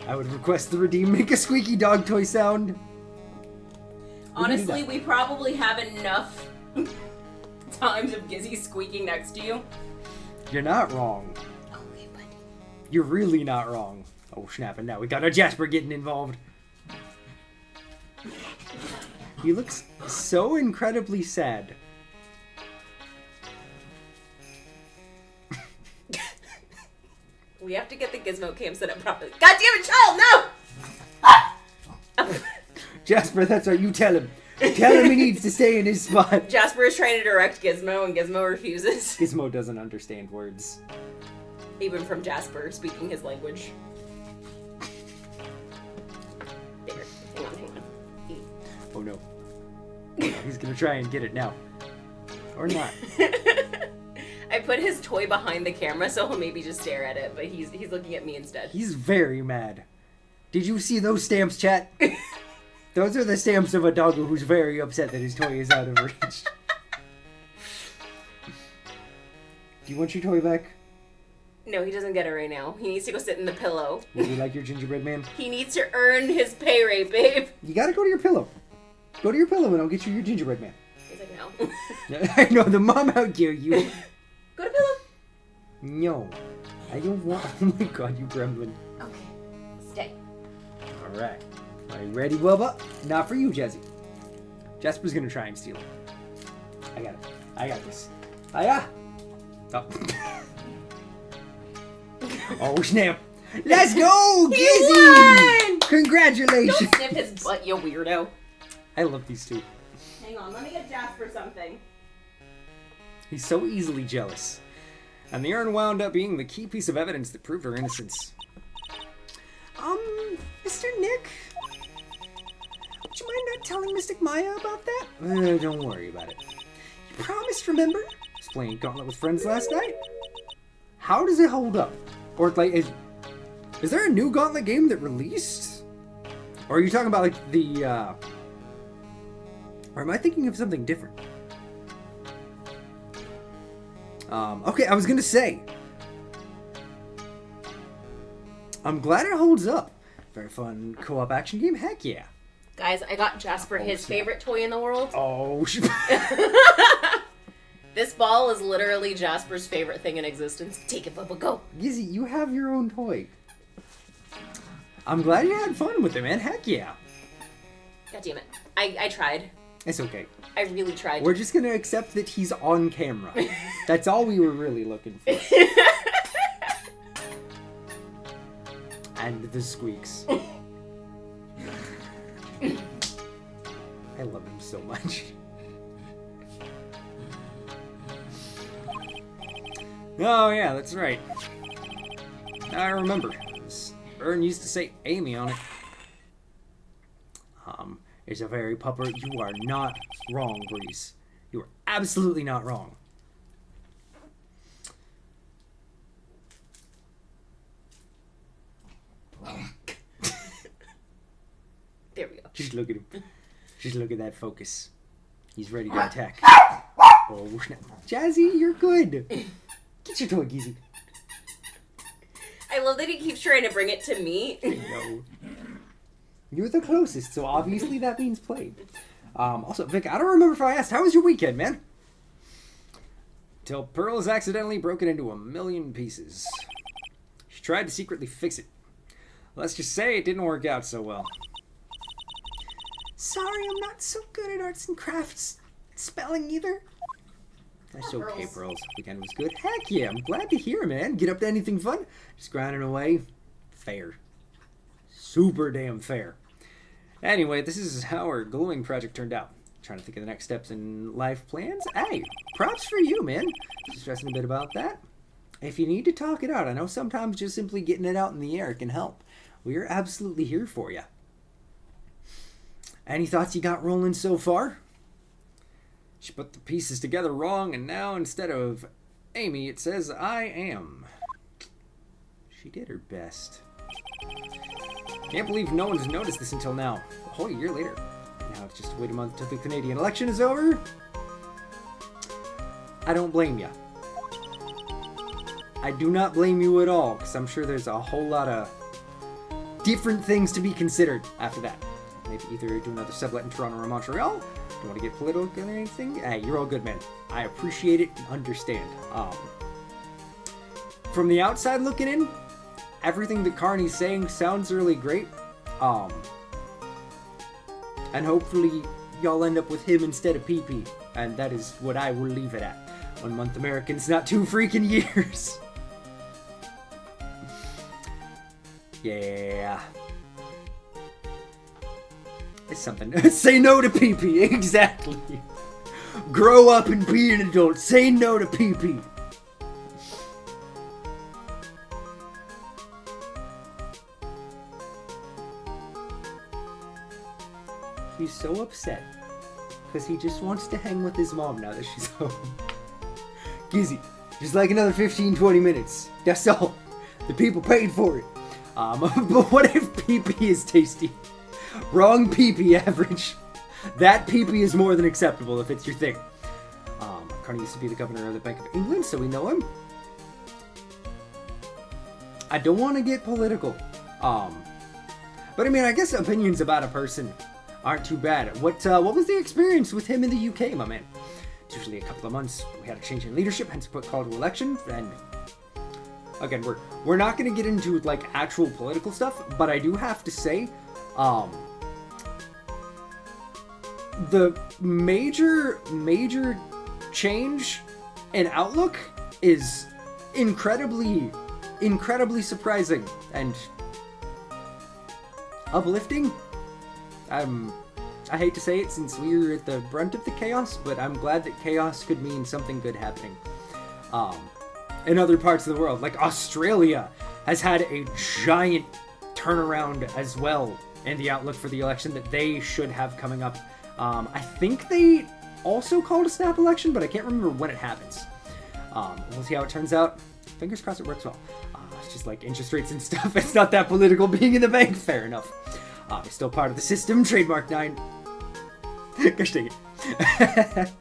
I would request the redeem make a squeaky dog toy sound. Honestly, we probably have enough times of Gizzy squeaking next to you. You're not wrong. Okay, buddy. You're really not wrong. Oh, snap, and now we got a Jasper getting involved. He looks so incredibly sad. We have to get the Gizmo cam set up properly. God damn it, child, no! Jasper, that's right, you tell him. Tell him he needs to stay in his spot. Jasper is trying to direct Gizmo, and Gizmo refuses. Gizmo doesn't understand words. Even from Jasper speaking his language. There. Hang on. Oh no. He's gonna try and get it now. Or not. I put his toy behind the camera so he'll maybe just stare at it, but he's looking at me instead. He's very mad. Did you see those stamps, chat? Those are the stamps of a doggo who's very upset that his toy is out of reach. Do you want your toy back? No, he doesn't get it right now. He needs to go sit in the pillow. Would you like your gingerbread man? He needs to earn his pay rate, babe. You gotta go to your pillow. Go to your pillow and I'll get you your gingerbread man. He's like, no. I know, the mom, how dare you? Go to pillow. No. I don't want... Oh my god, you gremlin. Okay. Stay. Alright. Are you ready, Bubba? Not for you, Jazzy. Jasper's gonna try and steal it. I got it. I got this. Hiya! Oh. Oh, snap. Let's go, Gizzy! won! Congratulations! Don't sniff his butt, you weirdo. I love these two. Hang on, let me get Jasper something. He's so easily jealous. And the urn wound up being the key piece of evidence that proved her innocence. Mr. Nick? Would you mind not telling Mystic Maya about that? Don't worry about it. You promised, remember? I was playing Gauntlet with friends last night. How does it hold up? Or, like, is there a new Gauntlet game that released? Or are you talking about, like, the, Or am I thinking of something different? Okay, I was gonna say. I'm glad it holds up. Very fun co-op action game, heck yeah. Guys, I got Jasper his favorite toy in the world. Oh, This ball is literally Jasper's favorite thing in existence. Take it, Bubba, go. Gizzy, you have your own toy. I'm glad you had fun with it, man. Heck yeah. God damn it. I tried. It's okay. I really tried. We're just gonna accept that he's on camera. That's all we were really looking for. And the squeaks. I love him so much. Oh yeah, that's right. Now I remember. This urn used to say Amy on it. It's a very pupper. You are not wrong, Breeze. You are absolutely not wrong. There we go. Just look at him. Just look at that focus. He's ready to attack. Oh, Jazzy, you're good. Get your toy, Geezy. I love that he keeps trying to bring it to me. No. You're the closest, so obviously that means played. Also, Vic, I don't remember if I asked, how was your weekend, man? Till Pearl is accidentally broken into a million pieces. She tried to secretly fix it. Let's just say it didn't work out so well. Sorry, I'm not so good at arts and crafts spelling either. That's okay, Pearls. Weekend was good. Heck yeah, I'm glad to hear, man. Get up to anything fun? Just grinding away. Fair. Super damn fair. Anyway, this is how our glowing project turned out. Trying to think of the next steps in life plans. Hey, props for you, man. Just stressing a bit about that. If you need to talk it out, I know sometimes just simply getting it out in the air can help. We're absolutely here for you. Any thoughts you got rolling so far? She put the pieces together wrong, and now instead of Amy, it says I am. She did her best. Can't believe no one's noticed this until now. A whole year later. Now it's just wait a month till the Canadian election is over. I don't blame you. I do not blame you at all, because I'm sure there's a whole lot of different things to be considered after that. Maybe either do another sublet in Toronto or Montreal. Don't want to get political or anything. Hey, you're all good, man. I appreciate it and understand. From the outside looking in, everything that Carney's saying sounds really great. And hopefully y'all end up with him instead of PP. And that is what I will leave it at. 1 month Americans, not 2 freaking years. Yeah. It's something. Say no to PP. Exactly. Grow up and be an adult. Say no to PP. He's so upset because he just wants to hang with his mom now that she's home. Gizzy, just like another 15-20 minutes. That's all. The people paid for it. But what if PP is tasty? Wrong PP average. That PP is more than acceptable if it's your thing. Carney used to be the governor of the Bank of England, so we know him. I don't want to get political. But I mean, I guess opinions about a person aren't too bad. What was the experience with him in the UK, my man? It's usually a couple of months. We had a change in leadership, hence a call to election, and again, we're not going to get into like actual political stuff, but I do have to say, the major change in outlook is incredibly surprising and uplifting. I hate to say it since we're at the brunt of the chaos, but I'm glad that chaos could mean something good happening. In other parts of the world, like Australia has had a giant turnaround as well in the outlook for the election that they should have coming up. I think they also called a snap election, but I can't remember when it happens. We'll see how it turns out. Fingers crossed it works well. It's just like interest rates and stuff. It's not that political being in the bank. Fair enough. It's still part of the system. Trademark 9. Gosh dang it.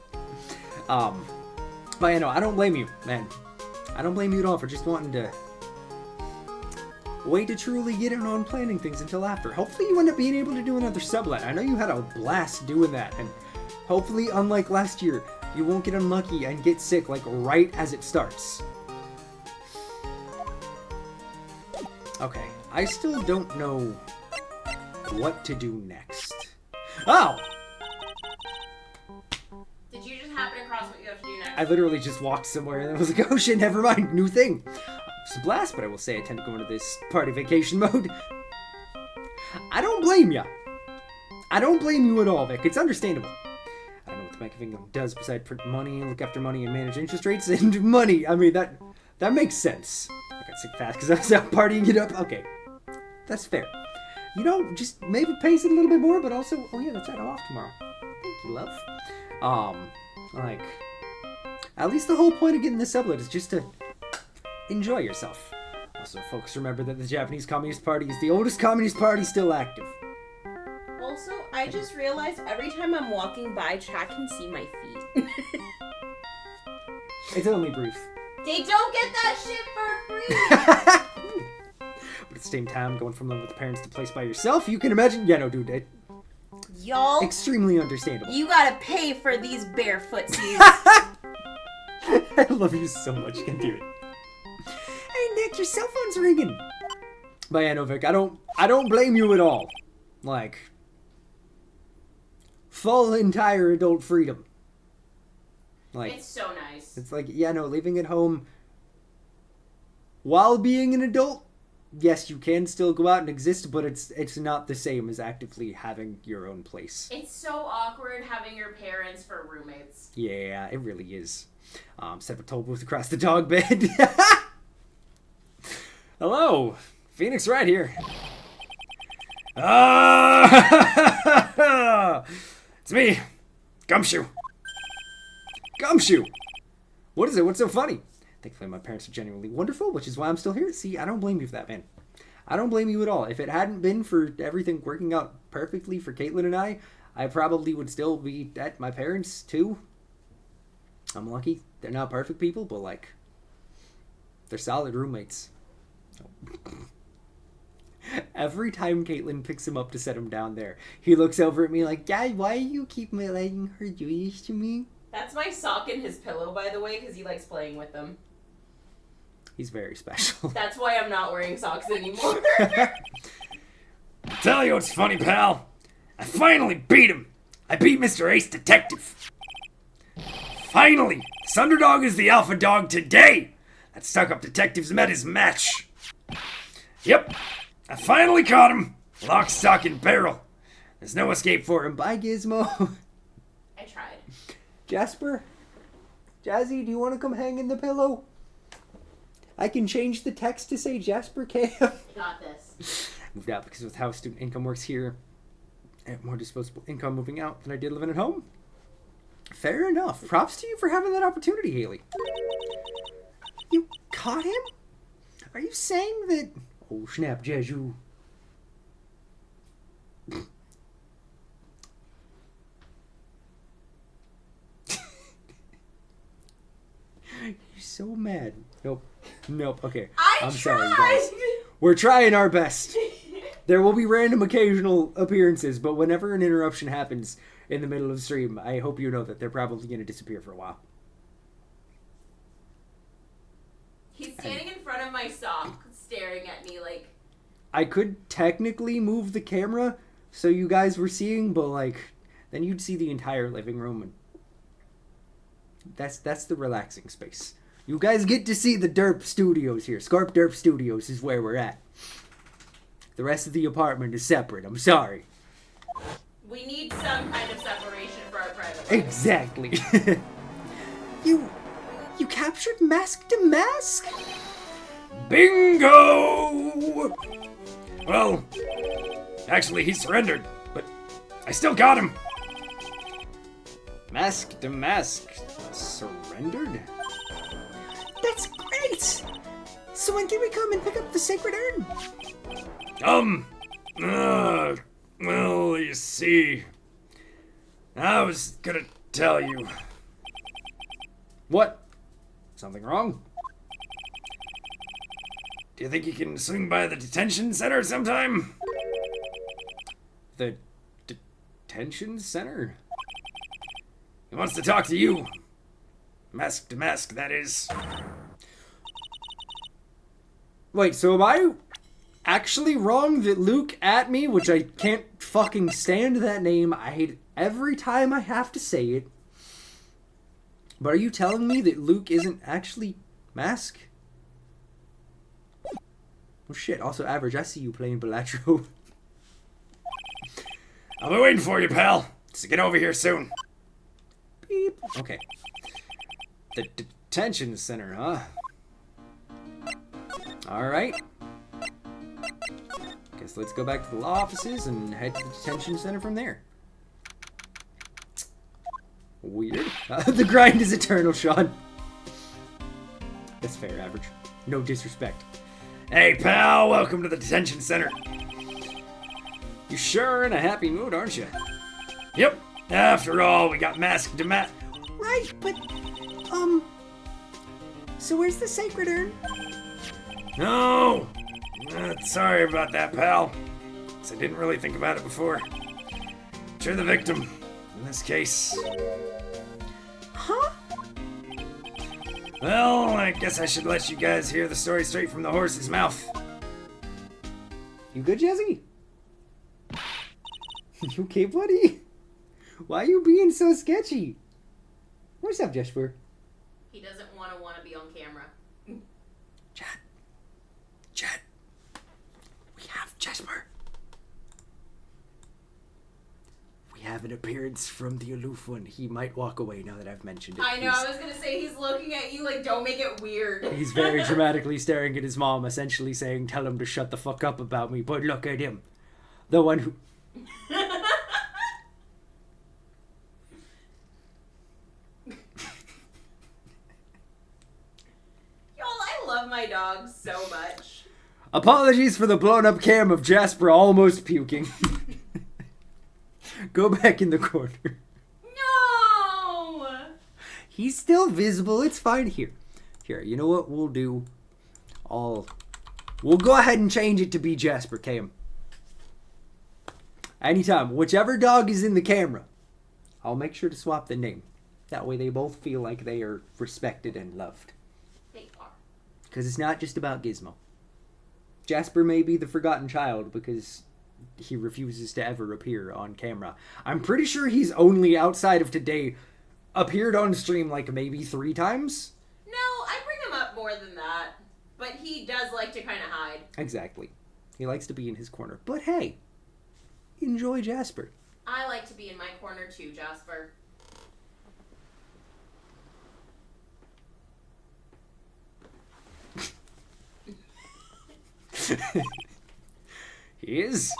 But you know, I don't blame you, man. I don't blame you at all for just wanting to wait to truly get in on planning things until after. Hopefully you end up being able to do another sublet. I know you had a blast doing that, and hopefully, unlike last year, you won't get unlucky and get sick like right as it starts. Okay, I still don't know what to do next. Oh! I literally just walked somewhere and I was like, oh shit, never mind, new thing. It's a blast, but I will say I tend to go into this party vacation mode. I don't blame ya. I don't blame you at all, Vic. It's understandable. I don't know what the Bank of England does besides print money, look after money, and manage interest rates and money. I mean, that makes sense. I got sick fast because I was out partying it up. Okay, that's fair. You know, just maybe pace it a little bit more, but also, oh yeah, that's right, I'm off tomorrow. Thank you, love. Like, at least the whole point of getting this sublet is just to enjoy yourself. Also, folks, remember that the Japanese Communist Party is the oldest communist party still active. Also, I just realized every time I'm walking by, chat can see my feet. It's only brief. They don't get that shit for free! But at the same time, going from living with parents to place by yourself, you can imagine. Yeah, no, dude, Y'all, extremely understandable. you gotta pay for these barefootsies. I love you so much, you can do it. Hey, Nick, your cell phone's ringing. But yeah, no, Vic, I don't blame you at all. Like, full entire adult freedom. Like, It's so nice. it's like, yeah, no, leaving at home while being an adult, yes, you can still go out and exist, but it's not the same as actively having your own place. It's so awkward having your parents for roommates. Yeah, it really is. Set a toll booth across the dog bed. Hello, Phoenix Wright here. It's me, Gumshoe. Gumshoe! What is it? What's so funny? Thankfully, my parents are genuinely wonderful, which is why I'm still here. See, I don't blame you for that, man. I don't blame you at all. If it hadn't been for everything working out perfectly for Caitlin and I probably would still be at my parents, too. I'm lucky. They're not perfect people, but, like, they're solid roommates. Every time Caitlin picks him up to set him down there, he looks over at me like, Dad, why do you keep letting her do this to me? That's my sock and his pillow, by the way, because he likes playing with them. He's very special. That's why I'm not wearing socks anymore. Tell you what's funny, pal. I finally beat him. I beat Mr. Ace Detective. Finally! This underdog is the alpha dog today! That stuck-up detective's met his match. Yep, I finally caught him. Lock, stock, and barrel. There's no escape for him. Bye, Gizmo. I tried. Jasper? Jazzy, do you want to come hang in the pillow? I can change the text to say Jasper Cam. Got this. Moved out because with how student income works here, I have more disposable income moving out than I did living at home. Fair enough. Props to you for having that opportunity, Haley. You caught him? Are you saying that... Oh, snap, Jeju. You're so mad. Nope. Okay. I'm sorry, guys. We're trying our best. There will be random occasional appearances, but whenever an interruption happens in the middle of stream, I hope you know that they're probably going to disappear for a while. He's standing in front of my sock, staring at me like... I could technically move the camera so you guys were seeing, but like, then you'd see the entire living room, and that's the relaxing space. You guys get to see the Derp Studios here. Scarp Derp Studios is where we're at. The rest of the apartment is separate. I'm sorry. We need some kind of separation for our private life. Exactly. You captured Mask to Mask? Bingo! Well, actually, he surrendered, but I still got him. Mask to Mask surrendered? That's great! So when can we come and pick up the sacred urn? Well, you see, I was gonna tell you. What? Something wrong? Do you think you can swing by the detention center sometime? The detention center? He wants to talk to you. Mask to mask, that is. Wait, so am I actually wrong that Luke at me, which I can't fucking stand that name, I hate it every time I have to say it, But are you telling me that Luke isn't actually Mask? Oh shit, also Average, I see you playing Bellatrix. I'll be waiting for you, pal. So get over here soon. Beep. Okay. The detention center, huh? Alright. Guess let's go back to the law offices and head to the detention center from there. Weird. The grind is eternal, Sean. That's fair, Average. No disrespect. Hey, pal, welcome to the detention center. You sure are in a happy mood, aren't you? Yep. After all, we got masked to Right, but, so where's the sacred urn? No! Sorry about that, pal. I didn't really think about it before. But you're the victim in this case. Huh? Well, I guess I should let you guys hear the story straight from the horse's mouth. You good, Jesse? You okay, buddy? Why are you being so sketchy? What's up, Jasper? He doesn't want to be on camera. Chad. We have Jasper. We have an appearance from the aloof one. He might walk away now that I've mentioned it. I know, I was gonna say he's looking at you like, don't make it weird. He's very dramatically staring at his mom, essentially saying, tell him to shut the fuck up about me, but look at him. The one who... I love my dog so much. Apologies for the blown up cam of Jasper almost puking. Go back in the corner. No! He's still visible. It's fine. Here, you know what we'll do? We'll go ahead and change it to be Jasper Cam. Anytime. Whichever dog is in the camera, I'll make sure to swap the name. That way they both feel like they are respected and loved. They are. Because it's not just about Gizmo. Jasper may be the forgotten child because he refuses to ever appear on camera. I'm pretty sure he's only, outside of today, appeared on stream like maybe 3 times. No, I bring him up more than that. But he does like to kind of hide. Exactly. He likes to be in his corner. But hey, enjoy Jasper. I like to be in my corner too, Jasper. He is.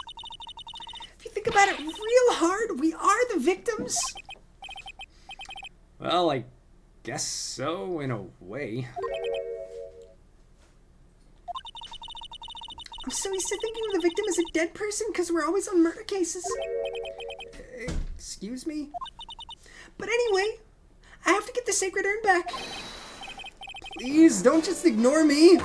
If you think about it real hard, we are the victims. Well, I guess so, in a way. I'm so used to thinking of the victim as a dead person because we're always on murder cases. Excuse me? But anyway, I have to get the sacred urn back. Please, don't just ignore me.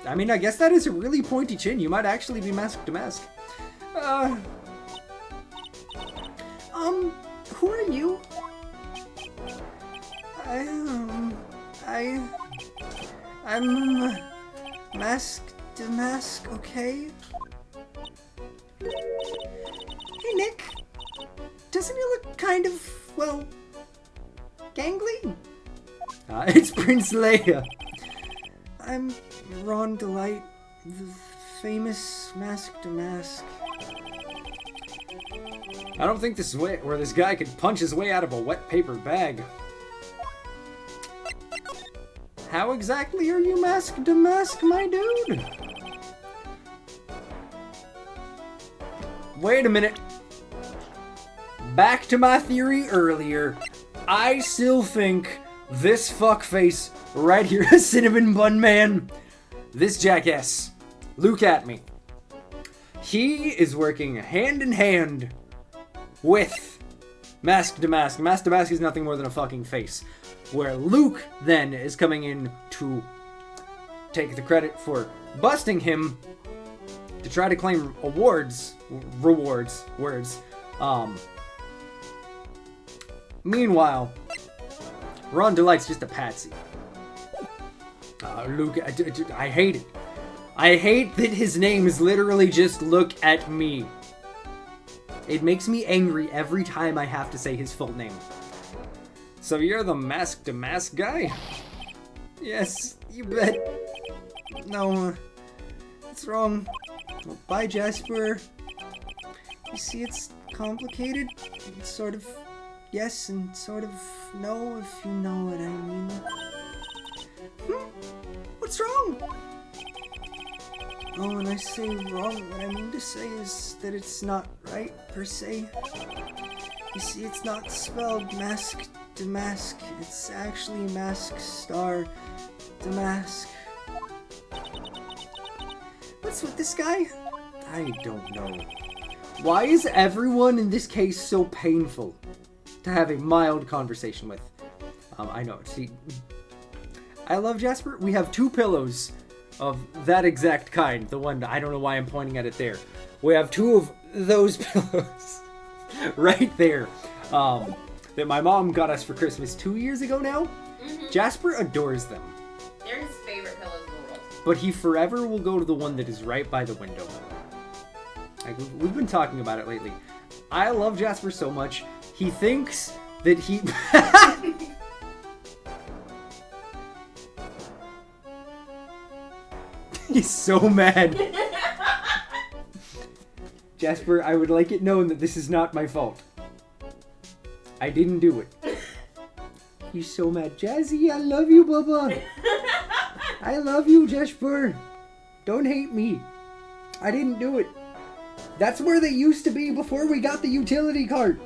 I mean, I guess that is a really pointy chin. You might actually be mask to mask. Who are you? I'm mask to mask, okay? Hey, Nick. Doesn't he look kind of, well, gangly? It's Prince Leia. I'm Ron Delight, the famous mask to mask. I don't think this is where this guy could punch his way out of a wet paper bag. How exactly are you mask to mask, my dude? Wait a minute. Back to my theory earlier. I still think this fuckface right here, Cinnamon Bun Man, this jackass, look at me. He is working hand in hand with Mask to Mask. Mask to Mask is nothing more than a fucking face. Where Luke then is coming in to take the credit for busting him to try to claim rewards. Meanwhile, Ron Delight's just a patsy. Luke, I hate it. I hate that his name is literally just look at me. It makes me angry every time I have to say his full name. So you're the mask to mask guy? Yes, you bet. No, it's wrong. Well, bye, Jasper. You see, it's complicated. It's sort of yes and sort of no, if you know what I mean. What's wrong? Oh, when I say wrong, what I mean to say is that it's not right, per se. You see, it's not spelled mask to mask. It's actually mask star to mask. What's with this guy? I don't know. Why is everyone in this case so painful to have a mild conversation with? I know. See, I love Jasper. We have 2 pillows of that exact kind. The one, I don't know why I'm pointing at it there. We have 2 of those pillows right there that my mom got us for Christmas 2 years ago now. Mm-hmm. Jasper adores them. They're his favorite pillows in the world. But he forever will go to the one that is right by the window. Like, we've been talking about it lately. I love Jasper so much. He thinks that he... He's so mad. Jasper, I would like it known that this is not my fault. I didn't do it. He's so mad. Jazzy, I love you, Bubba. I love you, Jasper. Don't hate me. I didn't do it. That's where they used to be before we got the utility cart.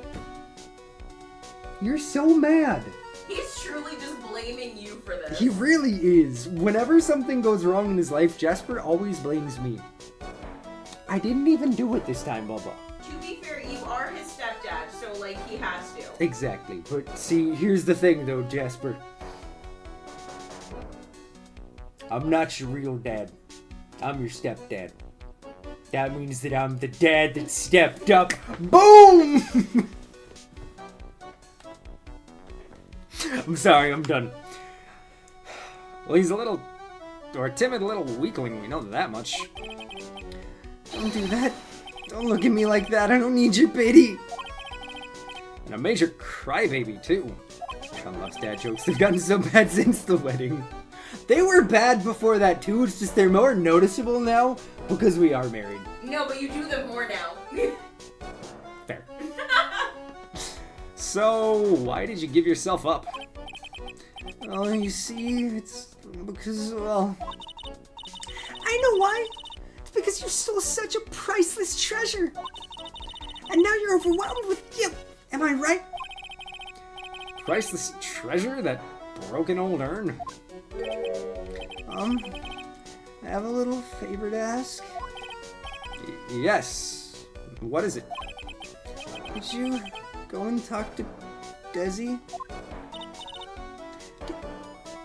You're so mad. He's truly just blaming you for this. He really is. Whenever something goes wrong in his life, Jasper always blames me. I didn't even do it this time, Bubba. To be fair, you are his stepdad, so, like, he has to. Exactly. But see, here's the thing, though, Jasper. I'm not your real dad. I'm your stepdad. That means that I'm the dad that stepped up. Boom! I'm sorry, I'm done. Well, he's a timid little weakling, we know that much. Don't do that. Don't look at me like that, I don't need your pity. And a major crybaby, too. Sean loves dad jokes, they've gotten so bad since the wedding. They were bad before that, too, it's just they're more noticeable now because we are married. No, but you do them more now. Fair. So, why did you give yourself up? Well, you see, it's because, well... I know why. It's because you're still such a priceless treasure. And now you're overwhelmed with guilt. Am I right? Priceless treasure? That broken old urn? I have a little favor to ask. Yes. What is it? Could you go and talk to Desi?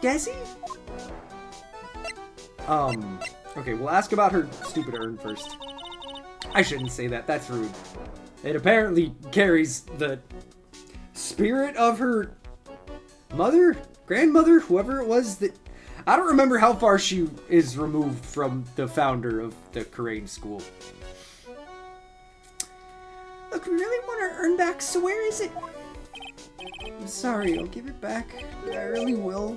Desi? Okay, we'll ask about her stupid urn first. I shouldn't say that, that's rude. It apparently carries the spirit of her mother? Grandmother? Whoever it was that... I don't remember how far she is removed from the founder of the Crane School. Look, we really want our urn back, so where is it? I'm sorry, I'll give it back. I really will.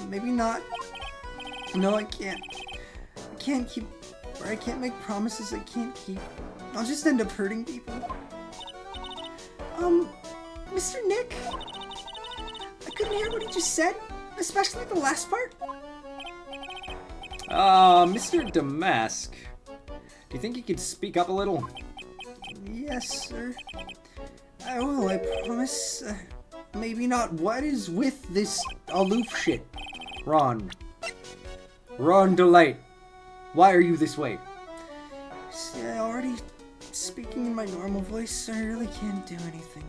Maybe not. No, I can't. I can't keep... Or I can't make promises I can't keep. I'll just end up hurting people. Mr. Nick? I couldn't hear what he just said, especially the last part. Mr. Damask, do you think you could speak up a little? Yes, sir. I will, I promise. Maybe not. What is with this aloof shit? Ron Delight, why are you this way? See, I already speaking in my normal voice, so I really can't do anything.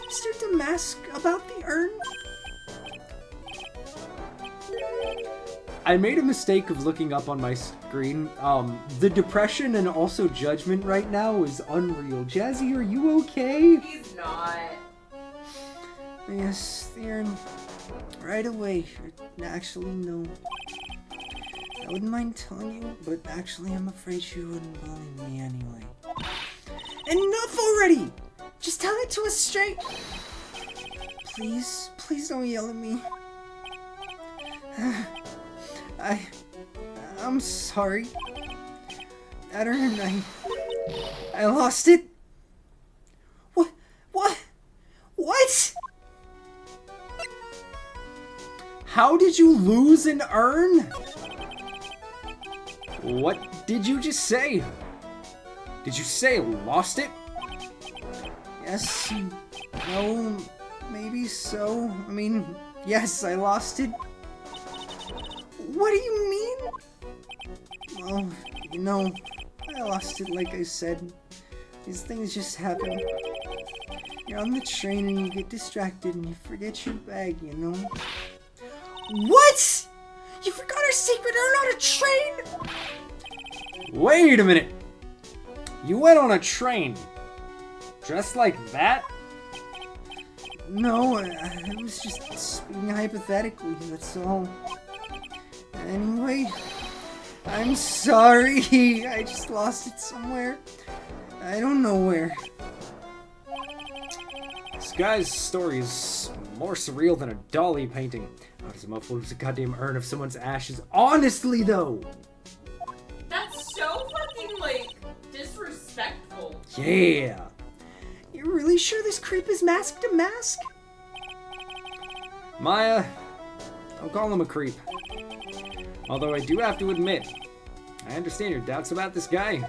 Mr. Damask, about the urn? I made a mistake of looking up on my screen. The depression and also judgment right now is unreal. Jazzy, are you okay? He's not. Yes, the urn. Right away. Actually, no. I wouldn't mind telling you, but actually I'm afraid you wouldn't believe me anyway. Enough already! Just tell it to us straight! Please don't yell at me. I'm sorry. That Ern, I lost it. What? How did you lose an urn? What did you just say? Did you say lost it? Yes, no, maybe so. I mean, yes, I lost it. What do you mean? Well, you know, I lost it like I said. These things just happen. You're on the train and you get distracted and you forget your bag, you know? What? You forgot our secret urn on a train? Wait a minute! You went on a train dressed like that? No, I was just speaking hypothetically, that's all. Anyway, I'm sorry. I just lost it somewhere. I don't know where. This guy's story is more surreal than a Dolly painting. How does a motherfucker lose a goddamn urn of someone's ashes? Honestly, though! That's so fucking, like, disrespectful. Yeah! You're really sure this creep is masked to mask? Maya, don't call him a creep. Although I do have to admit, I understand your doubts about this guy.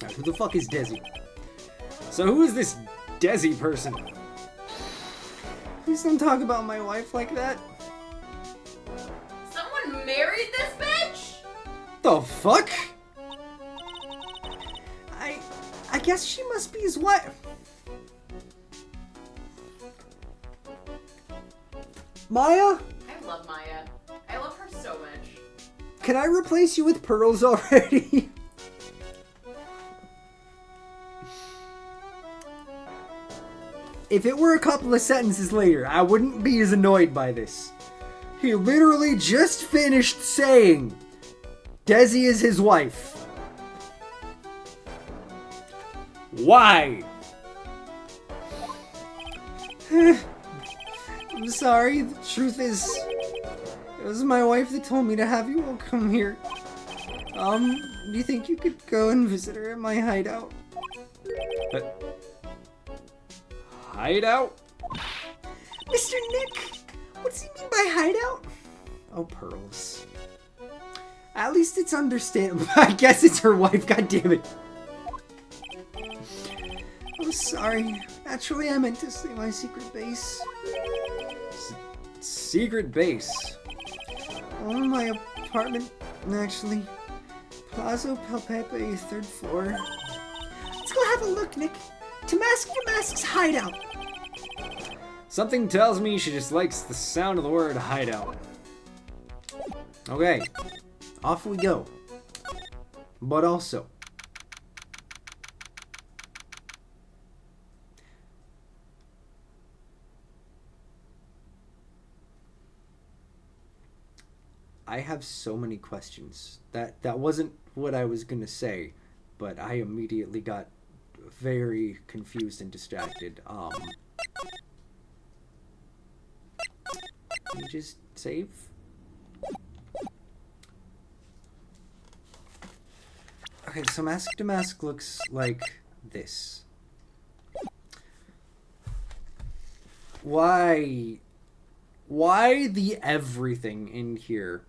Now, who the fuck is Desi? So who is this Desi person? Please don't talk about my wife like that. Someone married this bitch? The fuck? I guess she must be his wife. Maya? I love Maya. I love her so much. Can I replace you with pearls already? If it were a couple of sentences later, I wouldn't be as annoyed by this. He literally just finished saying Desi is his wife. Why? I'm sorry, the truth is, it was my wife that told me to have you all come here. Do you think you could go and visit her at my hideout? Hideout? Mr. Nick, what does he mean by hideout? Oh, pearls. At least it's understandable. I guess it's her wife, god damn it. I'm sorry. Actually, I meant to say my secret base. Secret base? Oh, my apartment, actually. Palazzo Pelpepe, 3rd floor. Let's go have a look, Nick. Mask's hideout. Something tells me she just likes the sound of the word hideout. Okay, off we go. But also, I have so many questions. That wasn't what I was gonna say, but I immediately got very confused and distracted. Can you just save? Okay, so Mask to Mask looks like this. Why the everything in here?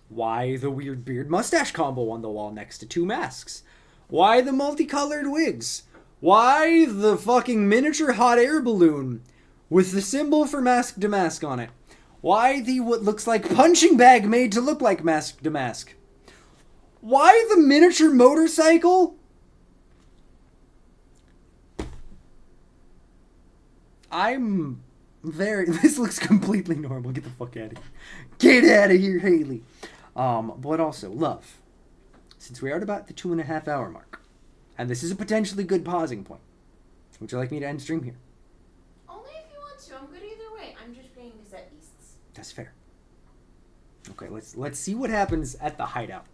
Why the weird beard mustache combo on the wall next to two masks? Why the multicolored wigs? Why the fucking miniature hot air balloon with the symbol for Mask to Mask on it? Why the what looks like punching bag made to look like Mask to Mask? Why the miniature motorcycle? I'm very... This looks completely normal. Get the fuck out of here. Get out of here, Haley. But also, love. Since we are at about the 2.5 hour mark, and this is a potentially good pausing point, would you like me to end stream here? Only if you want to. That's fair. Okay, let's see what happens at the hideout.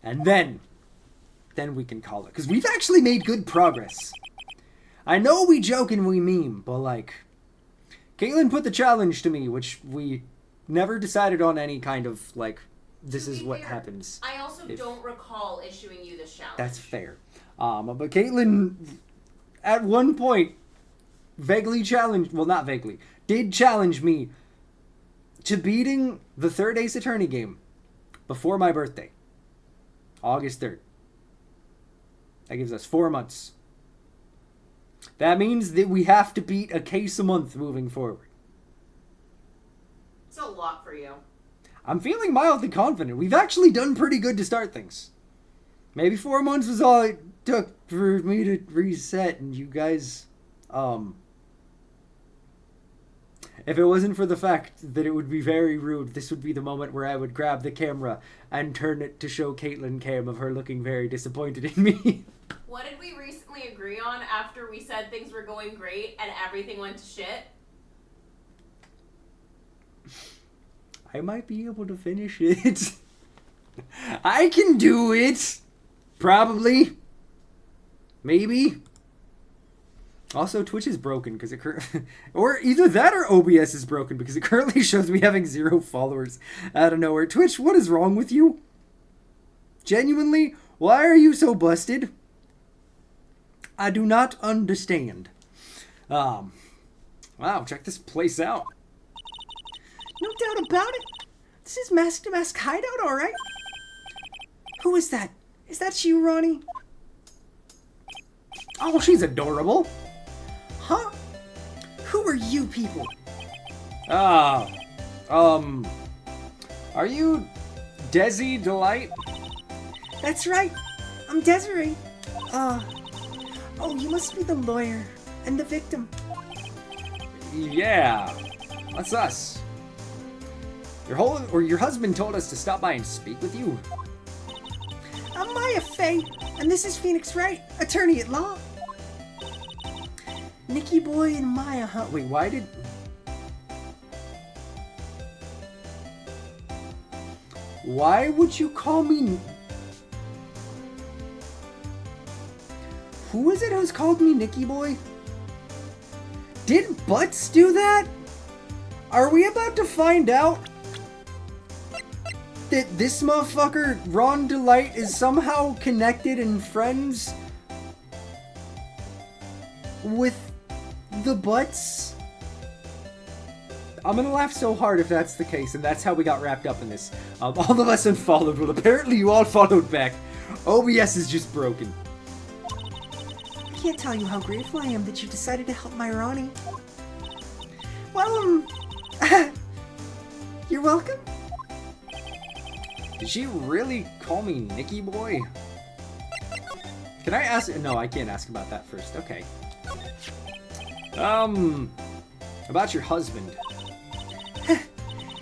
And then we can call it. Because we've actually made good progress. I know we joke and we meme, but like, Caitlin put the challenge to me, which we never decided on any kind of, like, this is what happens. I also don't recall issuing you this challenge. That's fair. But Caitlin, at one point, vaguely challenged, well, not vaguely, did challenge me to beating the third Ace Attorney game before my birthday. August 3rd. That gives us 4 months. That means that we have to beat a case a month moving forward. It's a lot for you. I'm feeling mildly confident. We've actually done pretty good to start things. Maybe 4 months was all it took for me to reset, and you guys, if it wasn't for the fact that it would be very rude, this would be the moment where I would grab the camera and turn it to show Caitlin cam of her looking very disappointed in me. What did we recently agree on after we said things were going great and everything went to shit? I might be able to finish it. I can do it. Probably. Maybe. Also, Twitch is broken because it or either that or OBS is broken because it currently shows me having 0 followers out of nowhere. Twitch, what is wrong with you? Genuinely, why are you so busted? I do not understand. Wow, check this place out. No doubt about it. This is Mask to Mask Hideout, alright? Who is that? Is that you, Ronnie? Oh, she's adorable. Huh? Who are you people? Are you Desi Delight? That's right. I'm Desiree. Oh, you must be the lawyer and the victim. Yeah, that's us. Your husband told us to stop by and speak with you. I'm Maya Faye, and this is Phoenix Wright, attorney at law. Nikki Boy and Maya, huh? Wait, why did... Why would you call me... Who is it who's called me Nikki Boy? Did Butts do that? Are we about to find out that this motherfucker, Ron Delight, is somehow connected and friends with the Butts? I'm gonna laugh so hard if that's the case, and that's how we got wrapped up in this. All of us unfollowed, well, apparently you all followed back. OBS is just broken. I can't tell you how grateful I am that you decided to help my Ronnie. Well, you're welcome. Did she really call me Nikki Boy? Can I ask? No, I can't ask about that first. Okay. About your husband.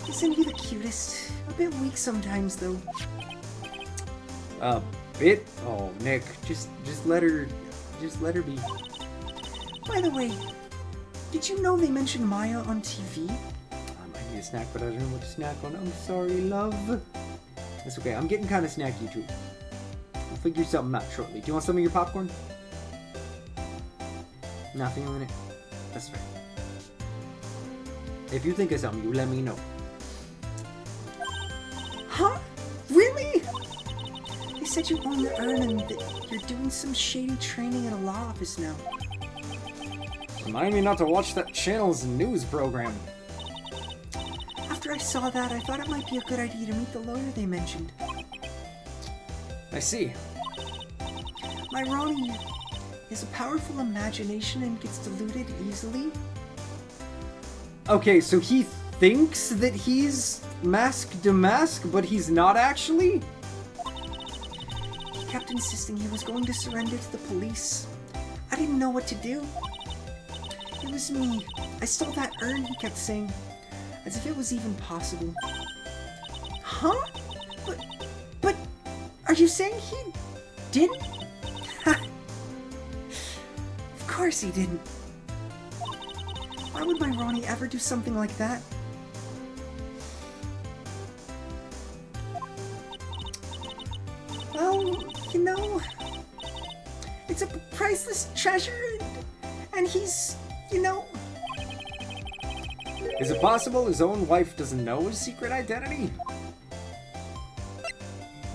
Isn't he the cutest? A bit weak sometimes, though. A bit? Oh, Nick, just let her be. By the way, did you know they mentioned Maya on TV? I might need a snack, but I don't know what to snack on. I'm sorry, love. That's okay. I'm getting kind of snacky too. We'll figure something out shortly. Do you want some of your popcorn? Not feeling it? That's fair. If you think of something, you let me know. Huh? Really? They said you own the urn and that you're doing some shady training in a law office now. Remind me not to watch that channel's news program. After I saw that, I thought it might be a good idea to meet the lawyer they mentioned. I see. My Ronnie has a powerful imagination and gets deluded easily. Okay, so he thinks that he's Mask to Mask, but he's not actually? He kept insisting he was going to surrender to the police. I didn't know what to do. It was me. I stole that urn, he kept saying. As if it was even possible. Huh? But, are you saying he didn't? Of course he didn't. Why would my Ronnie ever do something like that? Well, you know, it's a priceless treasure, and he's, you know... Is it possible his own wife doesn't know his secret identity?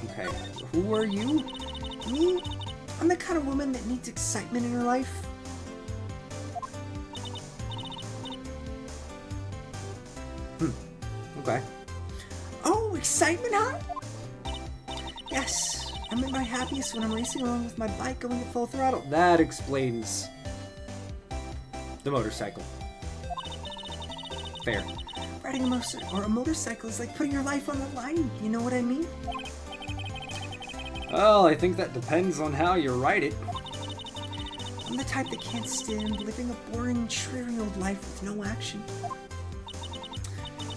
Okay, who are you? Me? I'm the kind of woman that needs excitement in her life. Okay. Oh, excitement, huh? Yes, I'm at my happiest when I'm racing along with my bike going at full throttle. That explains the motorcycle. Fair. Riding a motorcycle is like putting your life on the line, you know what I mean? Well, I think that depends on how you ride it. I'm the type that can't stand living a boring, dreary old life with no action.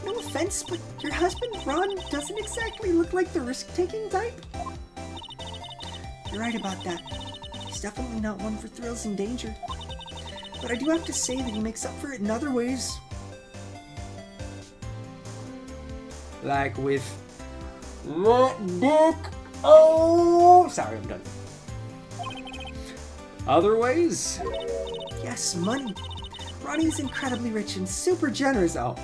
No offense, but your husband, Ron, doesn't exactly look like the risk-taking type. You're right about that. He's definitely not one for thrills and danger. But I do have to say that he makes up for it in other ways. Like with that dick. Oh, sorry, I'm done. Other ways? Yes, money. Ronnie is incredibly rich and super generous. Oh.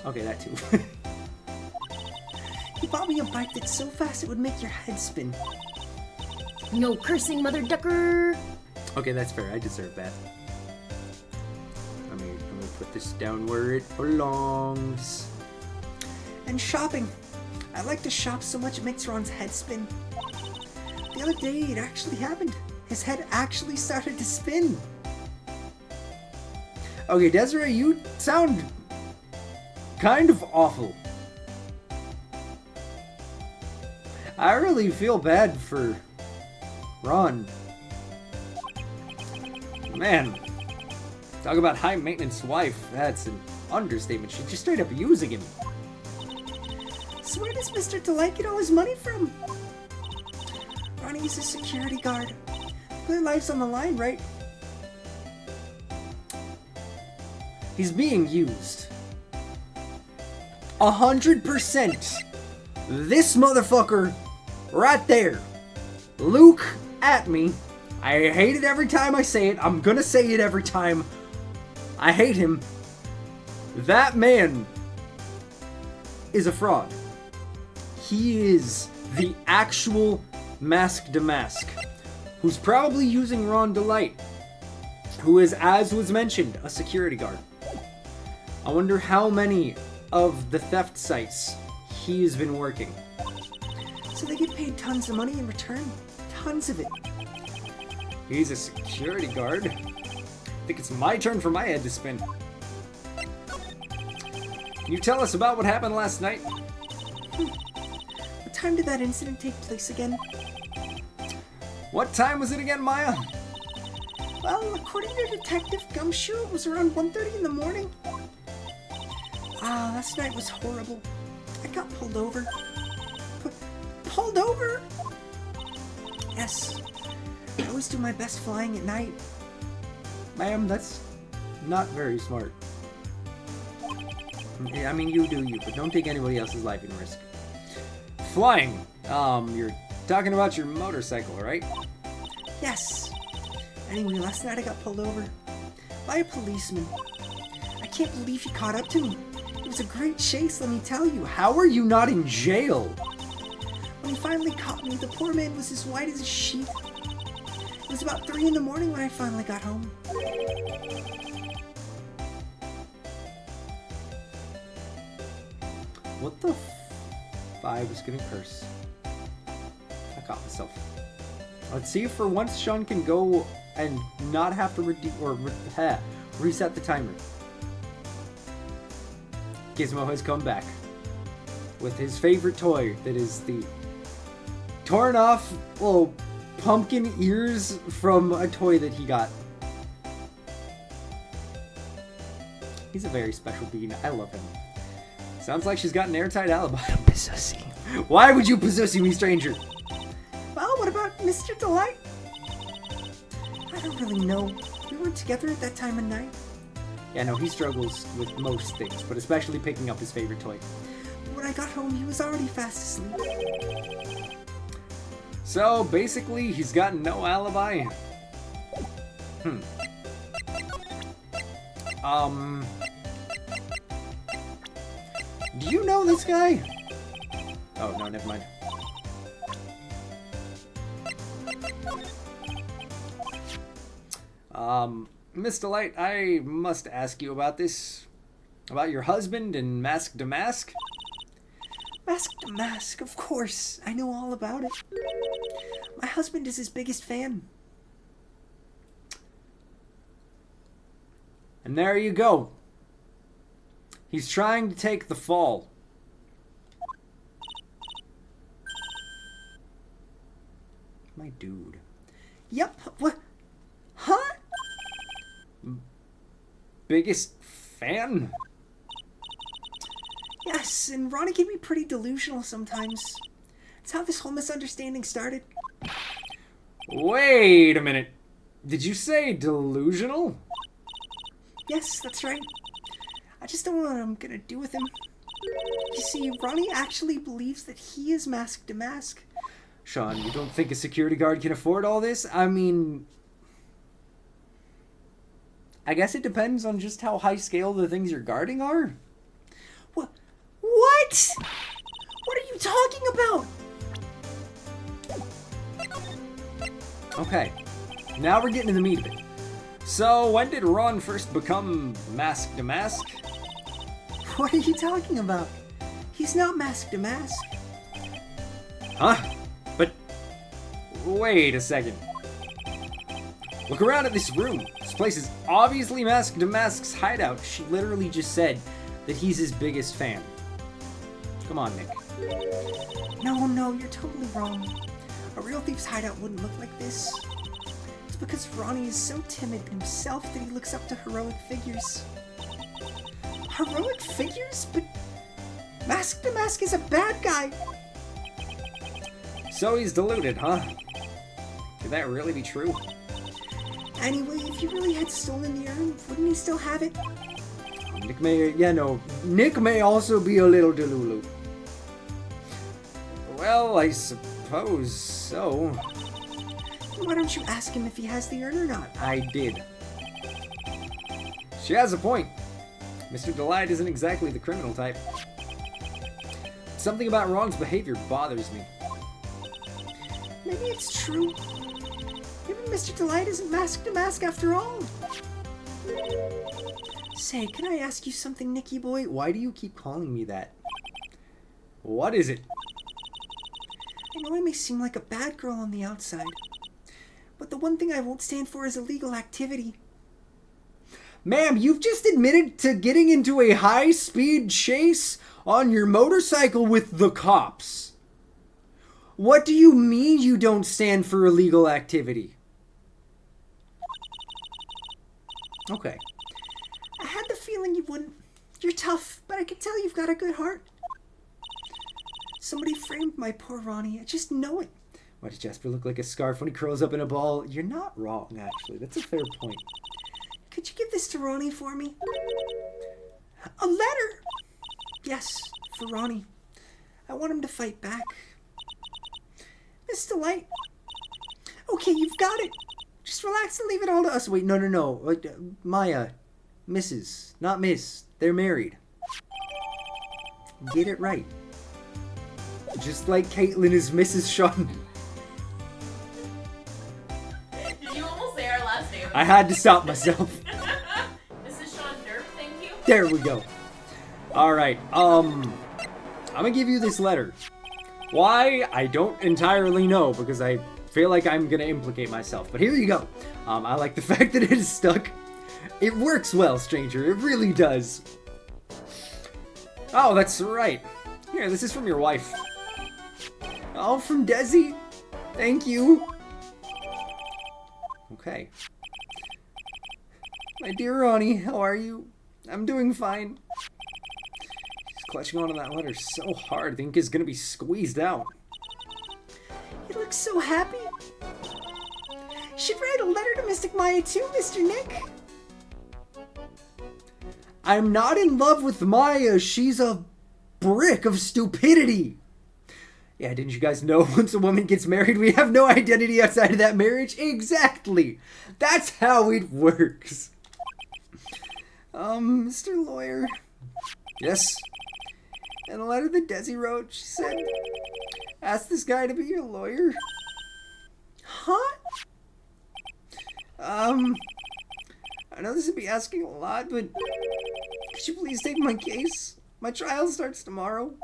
Okay, that too. He bought me a bike that's so fast it would make your head spin. No cursing, mother ducker. Okay, that's fair. I deserve that. I'm gonna put this down where it belongs. And shopping. I like to shop so much it makes Ron's head spin. The other day, it actually happened. His head actually started to spin. Okay, Desiree, you sound kind of awful. I really feel bad for Ron. Man, talk about high maintenance wife. That's an understatement. She's just straight up using him. So where does Mr. Delight get all his money from? Ronnie's a security guard. Their life's on the line, right? He's being used. 100%. This motherfucker right there. Luke at me. I hate it every time I say it. I'm gonna say it every time. I hate him. That man is a fraud. He is the actual Mask to Mask, who's probably using Ron Delight, who is, as was mentioned, a security guard. I wonder how many of the theft sites he has been working. So they get paid tons of money in return. Tons of it. He's a security guard. I think it's my turn for my head to spin. Can you tell us about what happened last night? What time did that incident take place again? What time was it again, Maya? Well, according to Detective Gumshoe, it was around 1:30 in the morning. Last night was horrible. I got pulled over. Pulled over? Yes. I always do my best flying at night. Ma'am, that's not very smart. I mean, you do you, but don't take anybody else's life in risk. Flying. You're talking about your motorcycle, right? Yes. Anyway, last night I got pulled over by a policeman. I can't believe he caught up to me. It was a great chase, let me tell you. How are you not in jail? When he finally caught me, the poor man was as white as a sheet. It was about 3 in the morning when I finally got home. What the I was gonna curse. I caught myself. Let's see if for once Sean can go and not have to reset the timer. Gizmo has come back with his favorite toy, that is the torn off little pumpkin ears from a toy that he got. He's a very special being. I love him. Sounds like she's got an airtight alibi. Pussy. Why would you possess me, stranger? Well, what about Mr. Delight? I don't really know. We weren't together at that time of night. Yeah, no, he struggles with most things, but especially picking up his favorite toy. When I got home, he was already fast asleep. So basically, he's got no alibi. Do you know this guy? Oh, no, never mind. Miss Delight, I must ask you about this. About your husband and Mask to Mask? Mask to Mask, of course. I know all about it. My husband is his biggest fan. And there you go. He's trying to take the fall. My dude. Yep. What? Huh? Biggest fan? Yes, and Ronnie can be pretty delusional sometimes. It's how this whole misunderstanding started. Wait a minute. Did you say delusional? Yes, that's right. I just don't know what I'm gonna do with him. You see, Ronnie actually believes that he is Mask to Mask. Sean, you don't think a security guard can afford all this? I mean, I guess it depends on just how high scale the things you're guarding are. What? What? What are you talking about? Okay, now we're getting to the meat of it. So, when did Ron first become Mask to Mask? What are you talking about? He's not Mask to Mask. Huh? But, wait a second. Look around at this room. This place is obviously Mask to Mask's hideout. She literally just said that he's his biggest fan. Come on, Nick. No, you're totally wrong. A real thief's hideout wouldn't look like this. It's because Ronnie is so timid himself that he looks up to heroic figures. Heroic figures? But Mask to Mask is a bad guy. So he's deluded, huh? Could that really be true? Anyway, if he really had stolen the urn, wouldn't he still have it? Nick may also be a little delulu. Well, I suppose so. Why don't you ask him if he has the urn or not? I did. She has a point. Mr. Delight isn't exactly the criminal type. Something about Ron's behavior bothers me. Maybe it's true. Maybe Mr. Delight isn't Mask to Mask after all. Say, can I ask you something, Nicky boy? Why do you keep calling me that? What is it? I know I may seem like a bad girl on the outside, but the one thing I won't stand for is illegal activity. Ma'am, you've just admitted to getting into a high-speed chase on your motorcycle with the cops. What do you mean you don't stand for illegal activity? Okay. I had the feeling you wouldn't. You're tough, but I can tell you've got a good heart. Somebody framed my poor Ronnie. I just know it. Why does Jasper look like a scarf when he curls up in a ball? You're not wrong, actually. That's a fair point. Could you give this to Ronnie for me? A letter! Yes, for Ronnie. I want him to fight back. Miss Delight. Okay, you've got it. Just relax and leave it all to us. Wait, no. Maya. Mrs. Not Miss. They're married. Get it right. Just like Caitlin is Mrs. Sean. Did you almost say our last name? I had to stop myself. Mrs. Sean Derp, thank you. There we go. Alright, I'm gonna give you this letter. Why? I don't entirely know, because I feel like I'm gonna implicate myself. But here you go. I like the fact that it is stuck. It works well, stranger. It really does. Oh, that's right. Here, this is from your wife. Oh, from Desi? Thank you. Okay. My dear Ronnie, how are you? I'm doing fine. He's clutching onto that letter so hard, the ink is gonna be squeezed out. He looks so happy. Should write a letter to Mystic Maya too, Mr. Nick. I'm not in love with Maya, she's a brick of stupidity. Yeah, didn't you guys know once a woman gets married, we have no identity outside of that marriage? Exactly. That's how it works. Mr. Lawyer. Yes? In a letter that Desi wrote, she said, ask this guy to be your lawyer. Huh? I know this would be asking a lot, but could you please take my case? My trial starts tomorrow.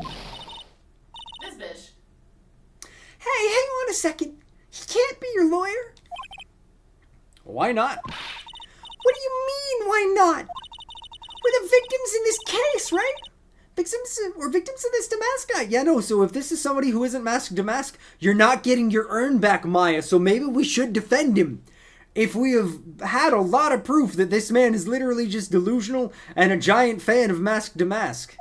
This bitch. Hey, hang on a second. He can't be your lawyer. Why not? What do you mean, why not? We're the victims in this case, right? We're victims of this Damask guy. Yeah, no, so if this is somebody who isn't masked Damask, you're not getting your urn back, Maya, so maybe we should defend him. If we have had a lot of proof that this man is literally just delusional and a giant fan of Masked Damask.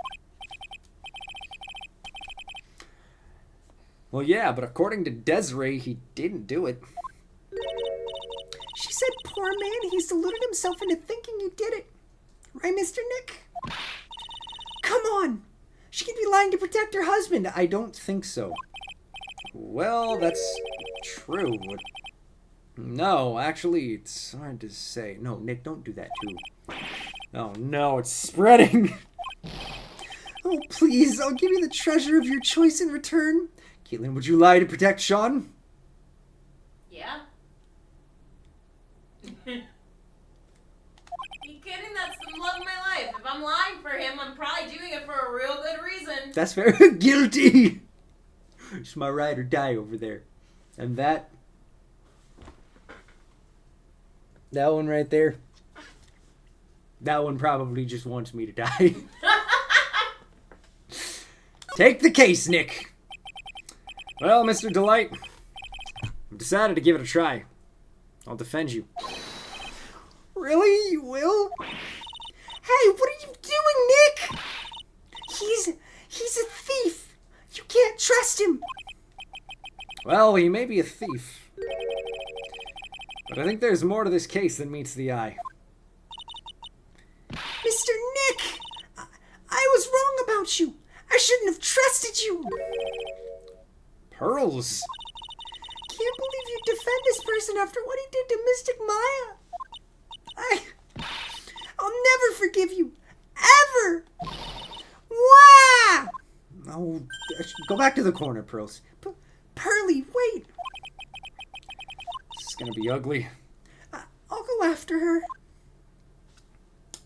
Well, yeah, but according to Desiree, he didn't do it. She said, poor man, he's deluded himself into thinking he did it. Right, Mr. Nick? Come on! She could be lying to protect her husband. I don't think so. Well, that's true. No, actually, it's hard to say. No, Nick, don't do that too. Oh no, it's spreading! Oh, please, I'll give you the treasure of your choice in return. Caitlin, would you lie to protect Sean? Yeah. You kidding? That's the love of my life. If I'm lying for him, I'm probably doing it for a real good reason. That's fair. Guilty! It's my ride or die over there. And that one right there, that one probably just wants me to die. Take the case, Nick! Well, Mr. Delight, I've decided to give it a try. I'll defend you. Really? You will? Hey, what are you doing, Nick? He's a thief. You can't trust him. Well, he may be a thief, but I think there's more to this case than meets the eye. Mr. Nick, I was wrong about you. I shouldn't have trusted you. Pearls? Can't believe you defend this person after what he did to Mystic Maya. I'll never forgive you. Ever. Wah! Oh, go back to the corner, Pearls. Pearly, wait. This is gonna be ugly. I'll go after her.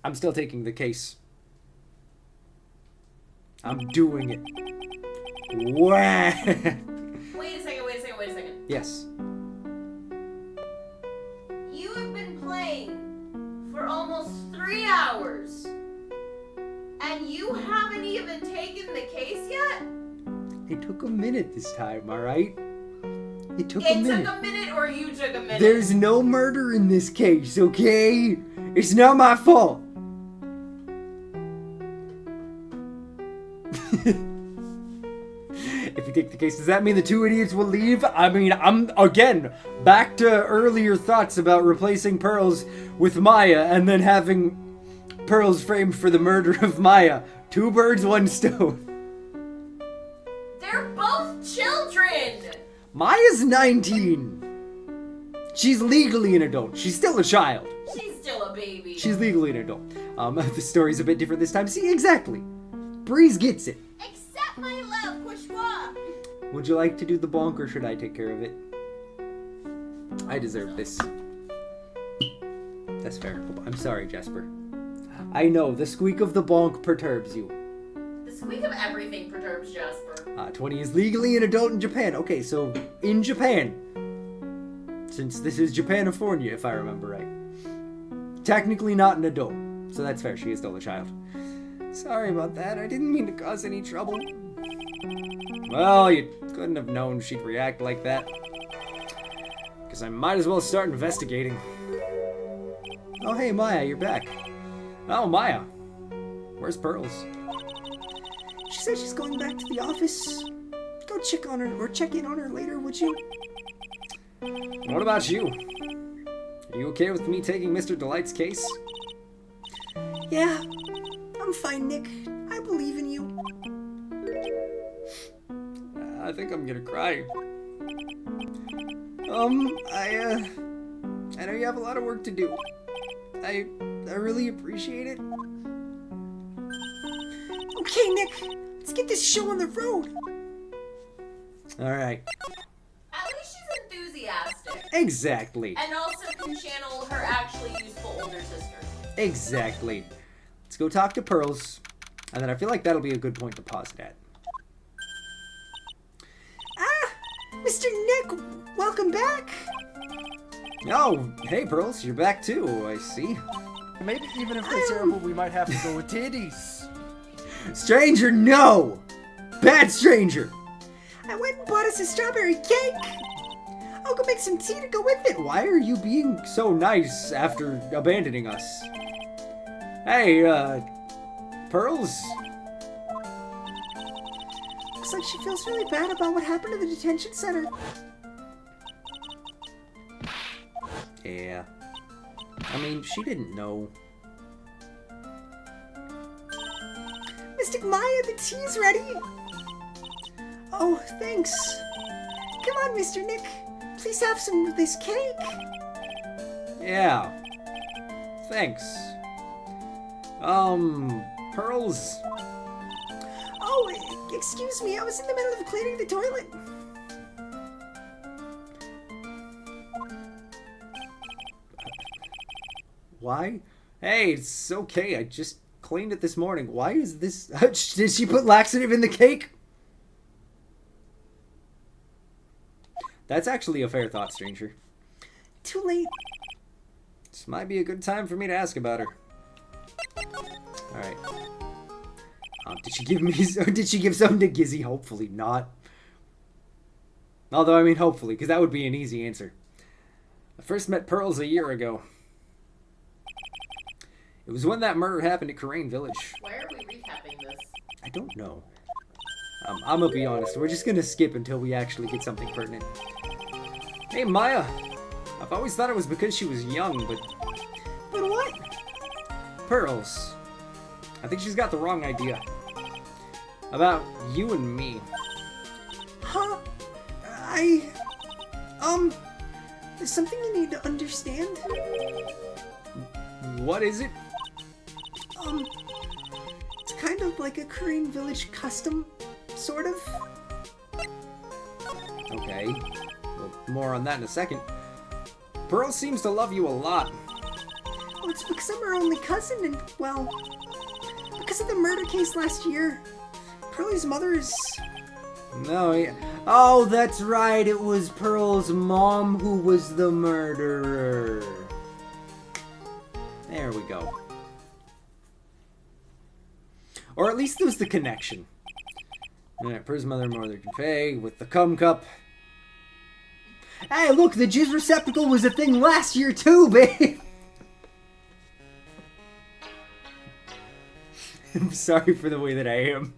I'm still taking the case. I'm doing it. Wah! Wait a second. Yes. You have been playing for almost 3 hours. And you haven't even taken the case yet? It took a minute this time, alright? It took a minute. It took a minute or you took a minute? There's no murder in this case, okay? It's not my fault. If you take the case, does that mean the two idiots will leave? I mean, I'm, again, back to earlier thoughts about replacing Pearls with Maya and then having Pearls framed for the murder of Maya. 2 birds, 1 stone. They're both children! Maya's 19. She's legally an adult. She's still a child. She's still a baby. She's legally an adult. The story's a bit different this time. See, exactly. Breeze gets it. Accept my love, bourgeois. Would you like to do the bonk or should I take care of it? I deserve this. That's fair. I'm sorry, Jasper. I know, the squeak of the bonk perturbs you. The squeak of everything perturbs Jasper. 20 is legally an adult in Japan. Okay, so in Japan, since this is Japanifornia, if I remember right, technically not an adult. So that's fair, she is still a child. Sorry about that, I didn't mean to cause any trouble. Well, you couldn't have known she'd react like that. Because I might as well start investigating. Oh hey Maya, you're back. Oh, Maya. Where's Pearls? She said she's going back to the office. Go check on her, or check in on her later, would you? What about you? Are you okay with me taking Mr. Delight's case? Yeah, I'm fine, Nick. I believe in you. I think I'm gonna cry. I know you have a lot of work to do. I really appreciate it. Okay, Nick, let's get this show on the road. Alright. At least she's enthusiastic. Exactly. And also can channel her actually useful older sister. Exactly. Let's go talk to Pearls. And then I feel like that'll be a good point to pause it at. Mr. Nick, welcome back. Oh, hey Pearls, you're back too, I see. Maybe even if they're terrible, we might have to go with titties. Stranger, no! Bad stranger! I went and bought us a strawberry cake. I'll go make some tea to go with it. Why are you being so nice after abandoning us? Hey, Pearls? Looks like she feels really bad about what happened to the detention center. Yeah. I mean, she didn't know. Mystic Maya, the tea's ready. Oh, thanks. Come on, Mr. Nick. Please have some of this cake. Yeah. Thanks. Pearls? Oh, excuse me. I was in the middle of cleaning the toilet. Why? Hey, it's okay. I just cleaned it this morning. Why is this... Did she put laxative in the cake? That's actually a fair thought, stranger. Too late. This might be a good time for me to ask about her. Alright. Did she give me... Did she give something to Gizzy? Hopefully not. Although, I mean, hopefully, because that would be an easy answer. I first met Pearls a year ago. It was when that murder happened at Karain Village. Why are we recapping this? I don't know. I'm gonna be honest. We're just gonna skip until we actually get something pertinent. Hey, Maya. I've always thought it was because she was young, but... But what? Pearls. I think she's got the wrong idea. About you and me. Huh? There's something you need to understand. What is it? It's kind of like a Korean village custom, sort of. Okay. Well, more on that in a second. Pearl seems to love you a lot. Well, it's because I'm her only cousin, and, well, because of the murder case last year. Pearlie's mother is... No, yeah. Oh, that's right. It was Pearl's mom who was the murderer. There we go. Or at least there's the connection. Alright, Pearl's mother, Mother Faye, with the cum cup. Hey, look, the jizz receptacle was a thing last year too, babe! I'm sorry for the way that I am.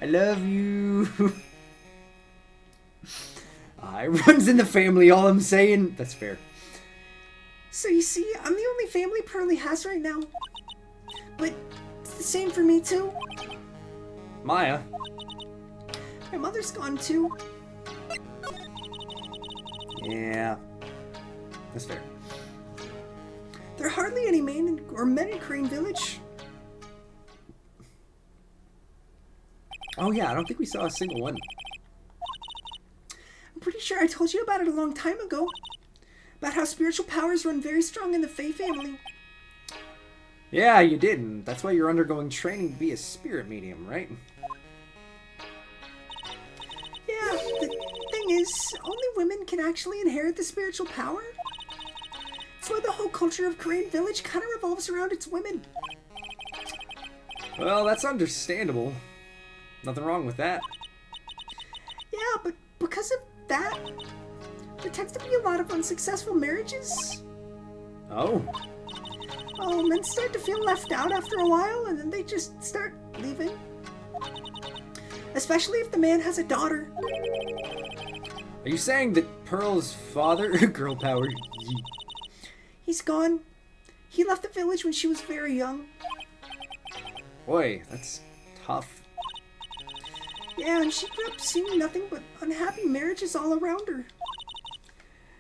I love you. It runs in the family, all I'm saying. That's fair. So you see, I'm the only family Pearlie has right now. But it's the same for me too. Maya. My mother's gone too. Yeah. That's fair. There are hardly any men in Crane Village. Oh yeah, I don't think we saw a single one. I'm pretty sure I told you about it a long time ago. About how spiritual powers run very strong in the Fae family. Yeah, you did, and that's why you're undergoing training to be a spirit medium, right? Yeah, the thing is, only women can actually inherit the spiritual power. That's why the whole culture of Crane Village kind of revolves around its women. Well, that's understandable. Nothing wrong with that. Yeah, but because of that, there tends to be a lot of unsuccessful marriages. Oh. Oh, men start to feel left out after a while, and then they just start leaving. Especially if the man has a daughter. Are you saying that Pearl's father... Girl power. He's gone. He left the village when she was very young. Boy, that's tough. Yeah, and she grew up seeing nothing but unhappy marriages all around her.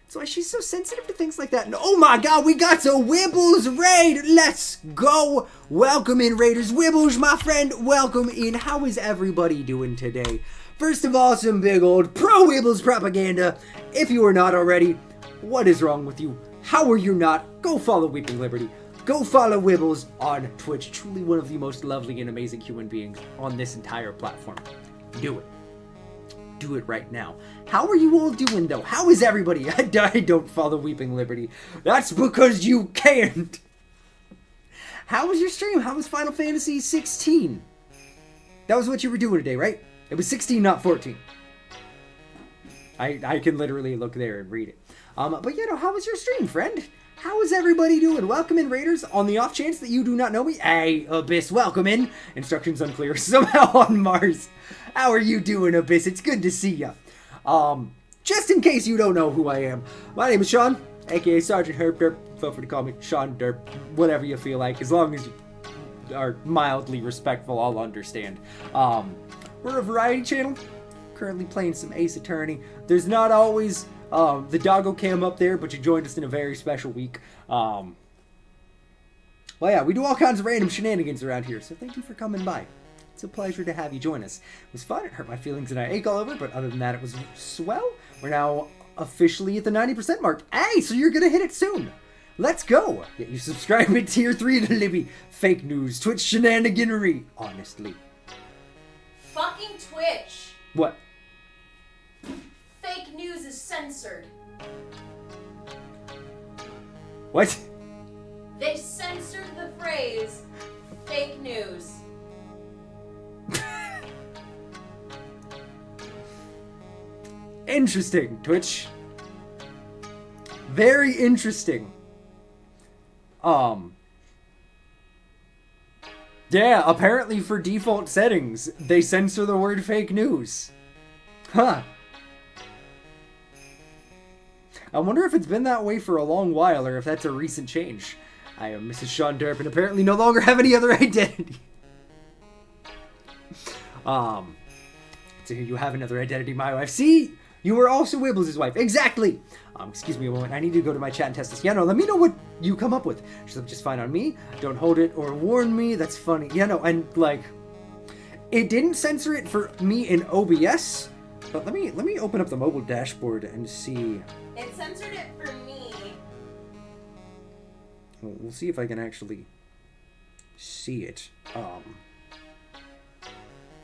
That's why she's so sensitive to things like that. And oh my god, we got a Wibbles raid! Let's go! Welcome in, Raiders. Wibbles, my friend, welcome in. How is everybody doing today? First of all, some big old pro-Wibbles propaganda. If you are not already, what is wrong with you? How are you not? Go follow Weeping Liberty. Go follow Wibbles on Twitch. Truly one of the most lovely and amazing human beings on this entire platform. Do it. Do it right now. How are you all doing, though? How is everybody? I don't follow Weeping Liberty. That's because you can't. How was your stream? How was Final Fantasy 16? That was what you were doing today, right? It was 16, not 14. I can literally look there and read it. But you know, how was your stream, friend? How is everybody doing? Welcome in, Raiders. On the off chance that you do not know me, hey, Abyss, welcome in. Instructions unclear. Somehow on Mars. How are you doing, Abyss? It's good to see ya. Just in case you don't know who I am, my name is Sean, aka Sergeant Herb Derp. Feel free to call me Sean Derp, whatever you feel like. As long as you are mildly respectful, I'll understand. We're a variety channel. Currently playing some Ace Attorney. There's not always the doggo cam up there, but you joined us in a very special week. Well, yeah, we do all kinds of random shenanigans around here, so thank you for coming by. It's a pleasure to have you join us. It was fun, it hurt my feelings and I ache all over, but other than that, it was swell. We're now officially at the 90% mark. Hey, so you're gonna hit it soon. Let's go. Get you subscribe at tier 3 to Libby. Fake news, Twitch shenaniganery, honestly. Fucking Twitch. What? Fake news is censored. What? They censored the phrase fake news. Interesting, Twitch. Very interesting. Yeah, apparently for default settings, they censor the word fake news. Huh. I wonder if it's been that way for a long while, or if that's a recent change. I am Mrs. Sean Derp, and apparently no longer have any other identity. So you have another identity, my wife. See? You were also Wibbles' wife. Exactly! Excuse me a moment. I need to go to my chat and test this. Yeah, no, let me know what you come up with. She's like, just fine on me. Don't hold it or warn me. That's funny. Yeah, no, and like, it didn't censor it for me in OBS, but let me open up the mobile dashboard and see. It censored it for me. We'll see if I can actually see it.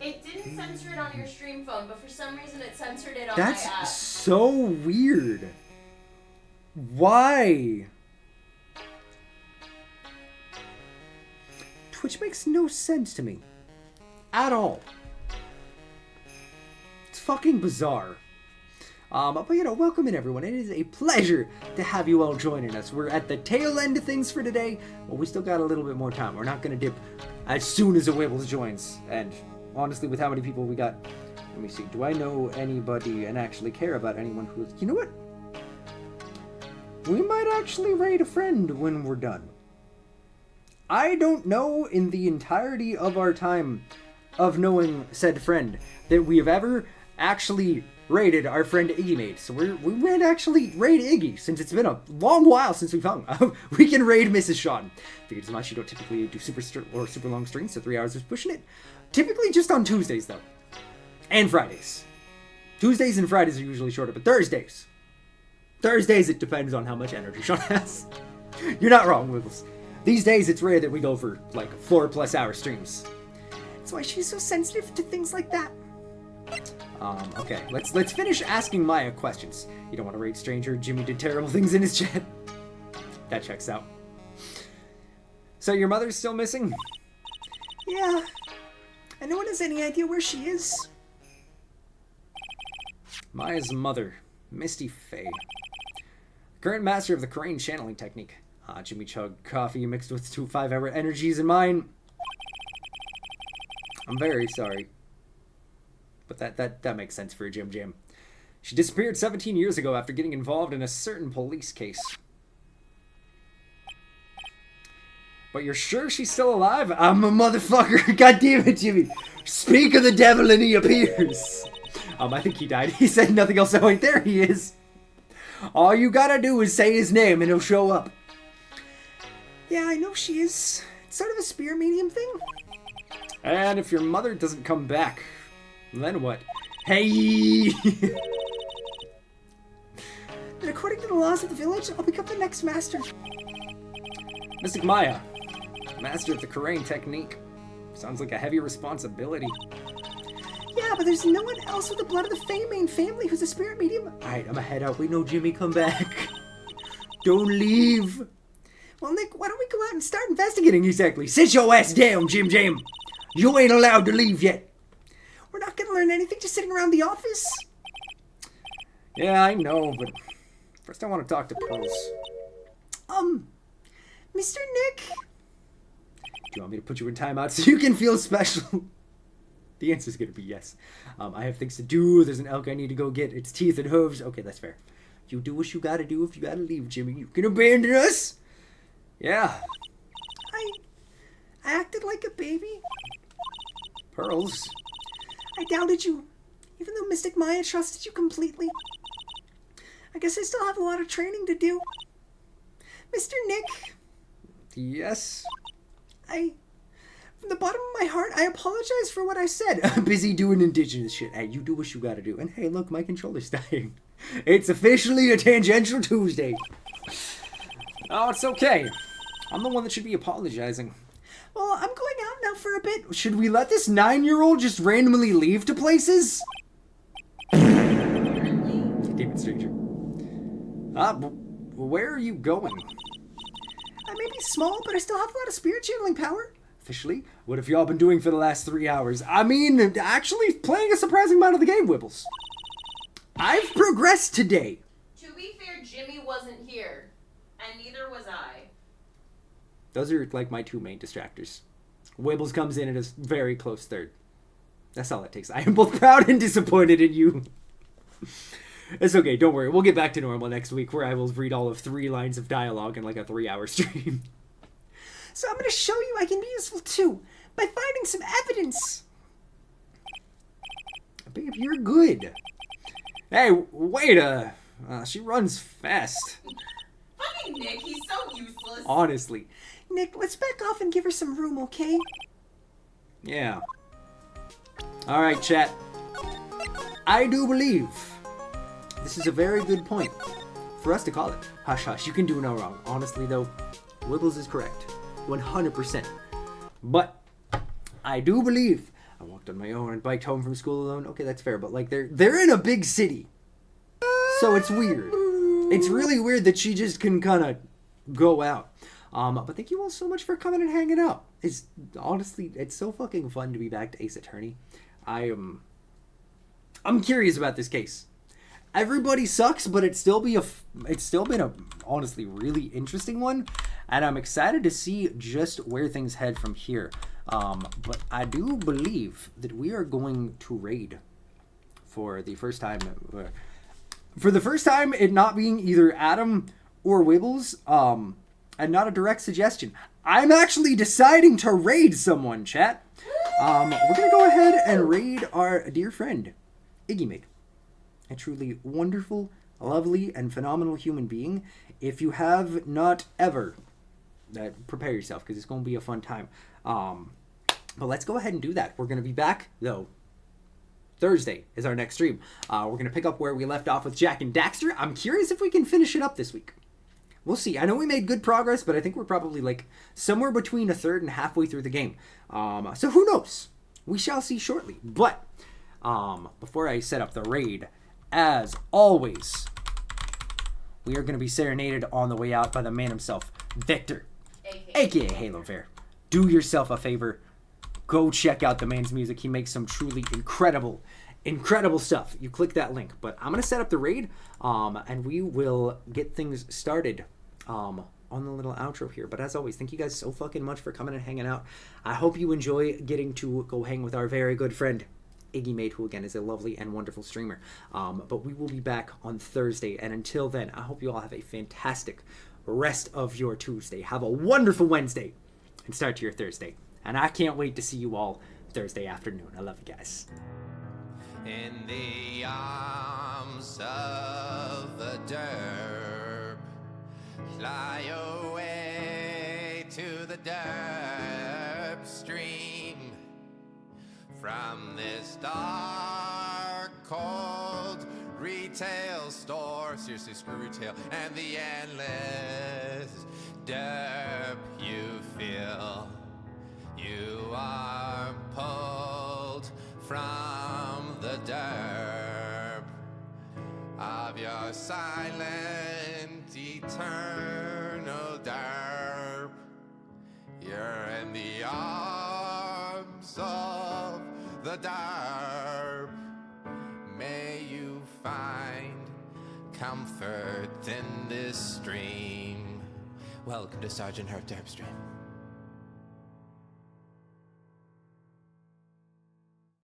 It didn't censor it on your stream phone, but for some reason it censored it on my app. That's so weird. Why? Twitch makes no sense to me. At all. It's fucking bizarre. But you know, welcome in everyone. It is a pleasure to have you all joining us. We're at the tail end of things for today, but we still got a little bit more time. We're not gonna dip as soon as a Wibbles joins. And honestly, with how many people we got, let me see. Do I know anybody and actually care about anyone who's... You know what? We might actually raid a friend when we're done. I don't know in the entirety of our time of knowing said friend that we have ever actually raided our friend Iggy made. So we might actually raid Iggy, since it's been a long while since we've hung. We can raid Mrs. Sean. Figured as much. You don't typically do super long streams, so 3 hours is pushing it. Typically just on Tuesdays, though. And Fridays. Tuesdays and Fridays are usually shorter, but Thursdays, it depends on how much energy Sean has. You're not wrong, Wibbles. These days, it's rare that we go for, like, 4+ hour streams. That's why she's so sensitive to things like that. Okay, let's finish asking Maya questions. You don't want to raid stranger. Jimmy did terrible things in his chat. That checks out. So your mother's still missing? Yeah. And no one has any idea where she is. Maya's mother, Misty Faye. Current master of the Crane channeling technique. Jimmy chugged coffee mixed with 2 5-hour energies in mine. I'm very sorry. But that makes sense for a Jim Jam. She disappeared 17 years ago after getting involved in a certain police case. But you're sure she's still alive? I'm a motherfucker. God damn it, Jimmy. Speak of the devil and he appears. I think he died. He said nothing else. Oh, wait, there he is. All you gotta do is say his name and he'll show up. Yeah, I know she is. It's sort of a spirit medium thing. And if your mother doesn't come back, then what? Hey! And according to the laws of the village, I'll become the next master. Mystic Maya, master of the Karain technique. Sounds like a heavy responsibility. Yeah, but there's no one else with the blood of the Fey family who's a spirit medium. Alright, I'ma head out. We know Jimmy come back. Don't leave. Well, Nick, why don't we go out and start investigating? Exactly. Sit your ass down, Jim Jam. You ain't allowed to leave yet. We're not gonna learn anything just sitting around the office. Yeah, I know, but first I want to talk to Pearls. Mr. Nick? Do you want me to put you in timeout so you can feel special? The answer's gonna be yes. I have things to do. There's an elk I need to go get. Its teeth and hooves. Okay, that's fair. You do what you gotta do. If you gotta leave, Jimmy, you can abandon us. Yeah. I acted like a baby. Pearls. I doubted you, even though Mystic Maya trusted you completely. I guess I still have a lot of training to do. Mr. Nick, Yes. from the bottom of my heart, I apologize for what I said. I'm busy doing indigenous shit. Hey, you do what you gotta do. And hey, look, my controller's dying. It's officially a tangential Tuesday. Oh, it's okay. I'm the one that should be apologizing. Well, I'm going out now for a bit. Should we let this 9-year-old just randomly leave to places? Damn it, stranger. Where are you going? I may be small, but I still have a lot of spirit channeling power. Officially? What have y'all been doing for the last 3 hours? I mean, actually playing a surprising amount of the game, Wibbles. I've progressed today. To be fair, Jimmy wasn't here, and neither was I. Those are like my two main distractors. Wibbles comes in at a very close third. That's all it takes. I am both proud and disappointed in you. It's okay, don't worry. We'll get back to normal next week where I will read all of 3 lines of dialogue in like a 3-hour stream. So I'm going to show you I can be useful too, by finding some evidence. Babe, you're good. Hey, wait, she runs fast. Fucking Nick, he's so useless. Honestly. Nick, let's back off and give her some room, okay? Yeah. Alright, chat. I do believe this is a very good point for us to call it. Hush, hush, you can do no wrong. Honestly, though, Wibbles is correct. 100%. But I do believe I walked on my own and biked home from school alone. Okay, that's fair, but like they're in a big city. So it's weird. It's really weird that she just can kind of go out. But thank you all so much for coming and hanging out. It's honestly, it's so fucking fun to be back to Ace Attorney. I'm curious about this case. Everybody sucks, but it's still been a honestly really interesting one, and I'm excited to see just where things head from here. But I do believe that we are going to raid for the first time. For the first time, it not being either Adam or Wibbles, and not a direct suggestion. I'm actually deciding to raid someone, chat. We're gonna go ahead and raid our dear friend, Iggy Mate. A truly wonderful, lovely, and phenomenal human being. If you have not ever, prepare yourself, because it's going to be a fun time. But let's go ahead and do that. We're going to be back, though. Thursday is our next stream. We're going to pick up where we left off with Jack and Daxter. I'm curious if we can finish it up this week. We'll see. I know we made good progress, but I think we're probably like somewhere between a third and halfway through the game. So who knows? We shall see shortly. But before I set up the raid, as always, we are going to be serenaded on the way out by the man himself, Victor, aka Halo Fair. Do yourself a favor. Go check out the man's music. He makes some truly incredible stuff. You click that link. But I'm going to set up the raid, and we will get things started on the little outro here. But as always, thank you guys so fucking much for coming and hanging out. I hope you enjoy getting to go hang with our very good friend, Iggy Mate, who again is a lovely and wonderful streamer. But we will be back on Thursday, and until then, I hope you all have a fantastic rest of your Tuesday. Have a wonderful Wednesday, and start your Thursday. And I can't wait to see you all Thursday afternoon. I love you guys. In the arms of the derp, fly away to the derp stream. From this dark, cold retail store, seriously, screw retail, and the endless derp you feel. You are pulled from the derp of your silent, eternal derp. You're in the arms of the derp. May you find comfort in this stream. Welcome to Sergeant Herp Derp Stream.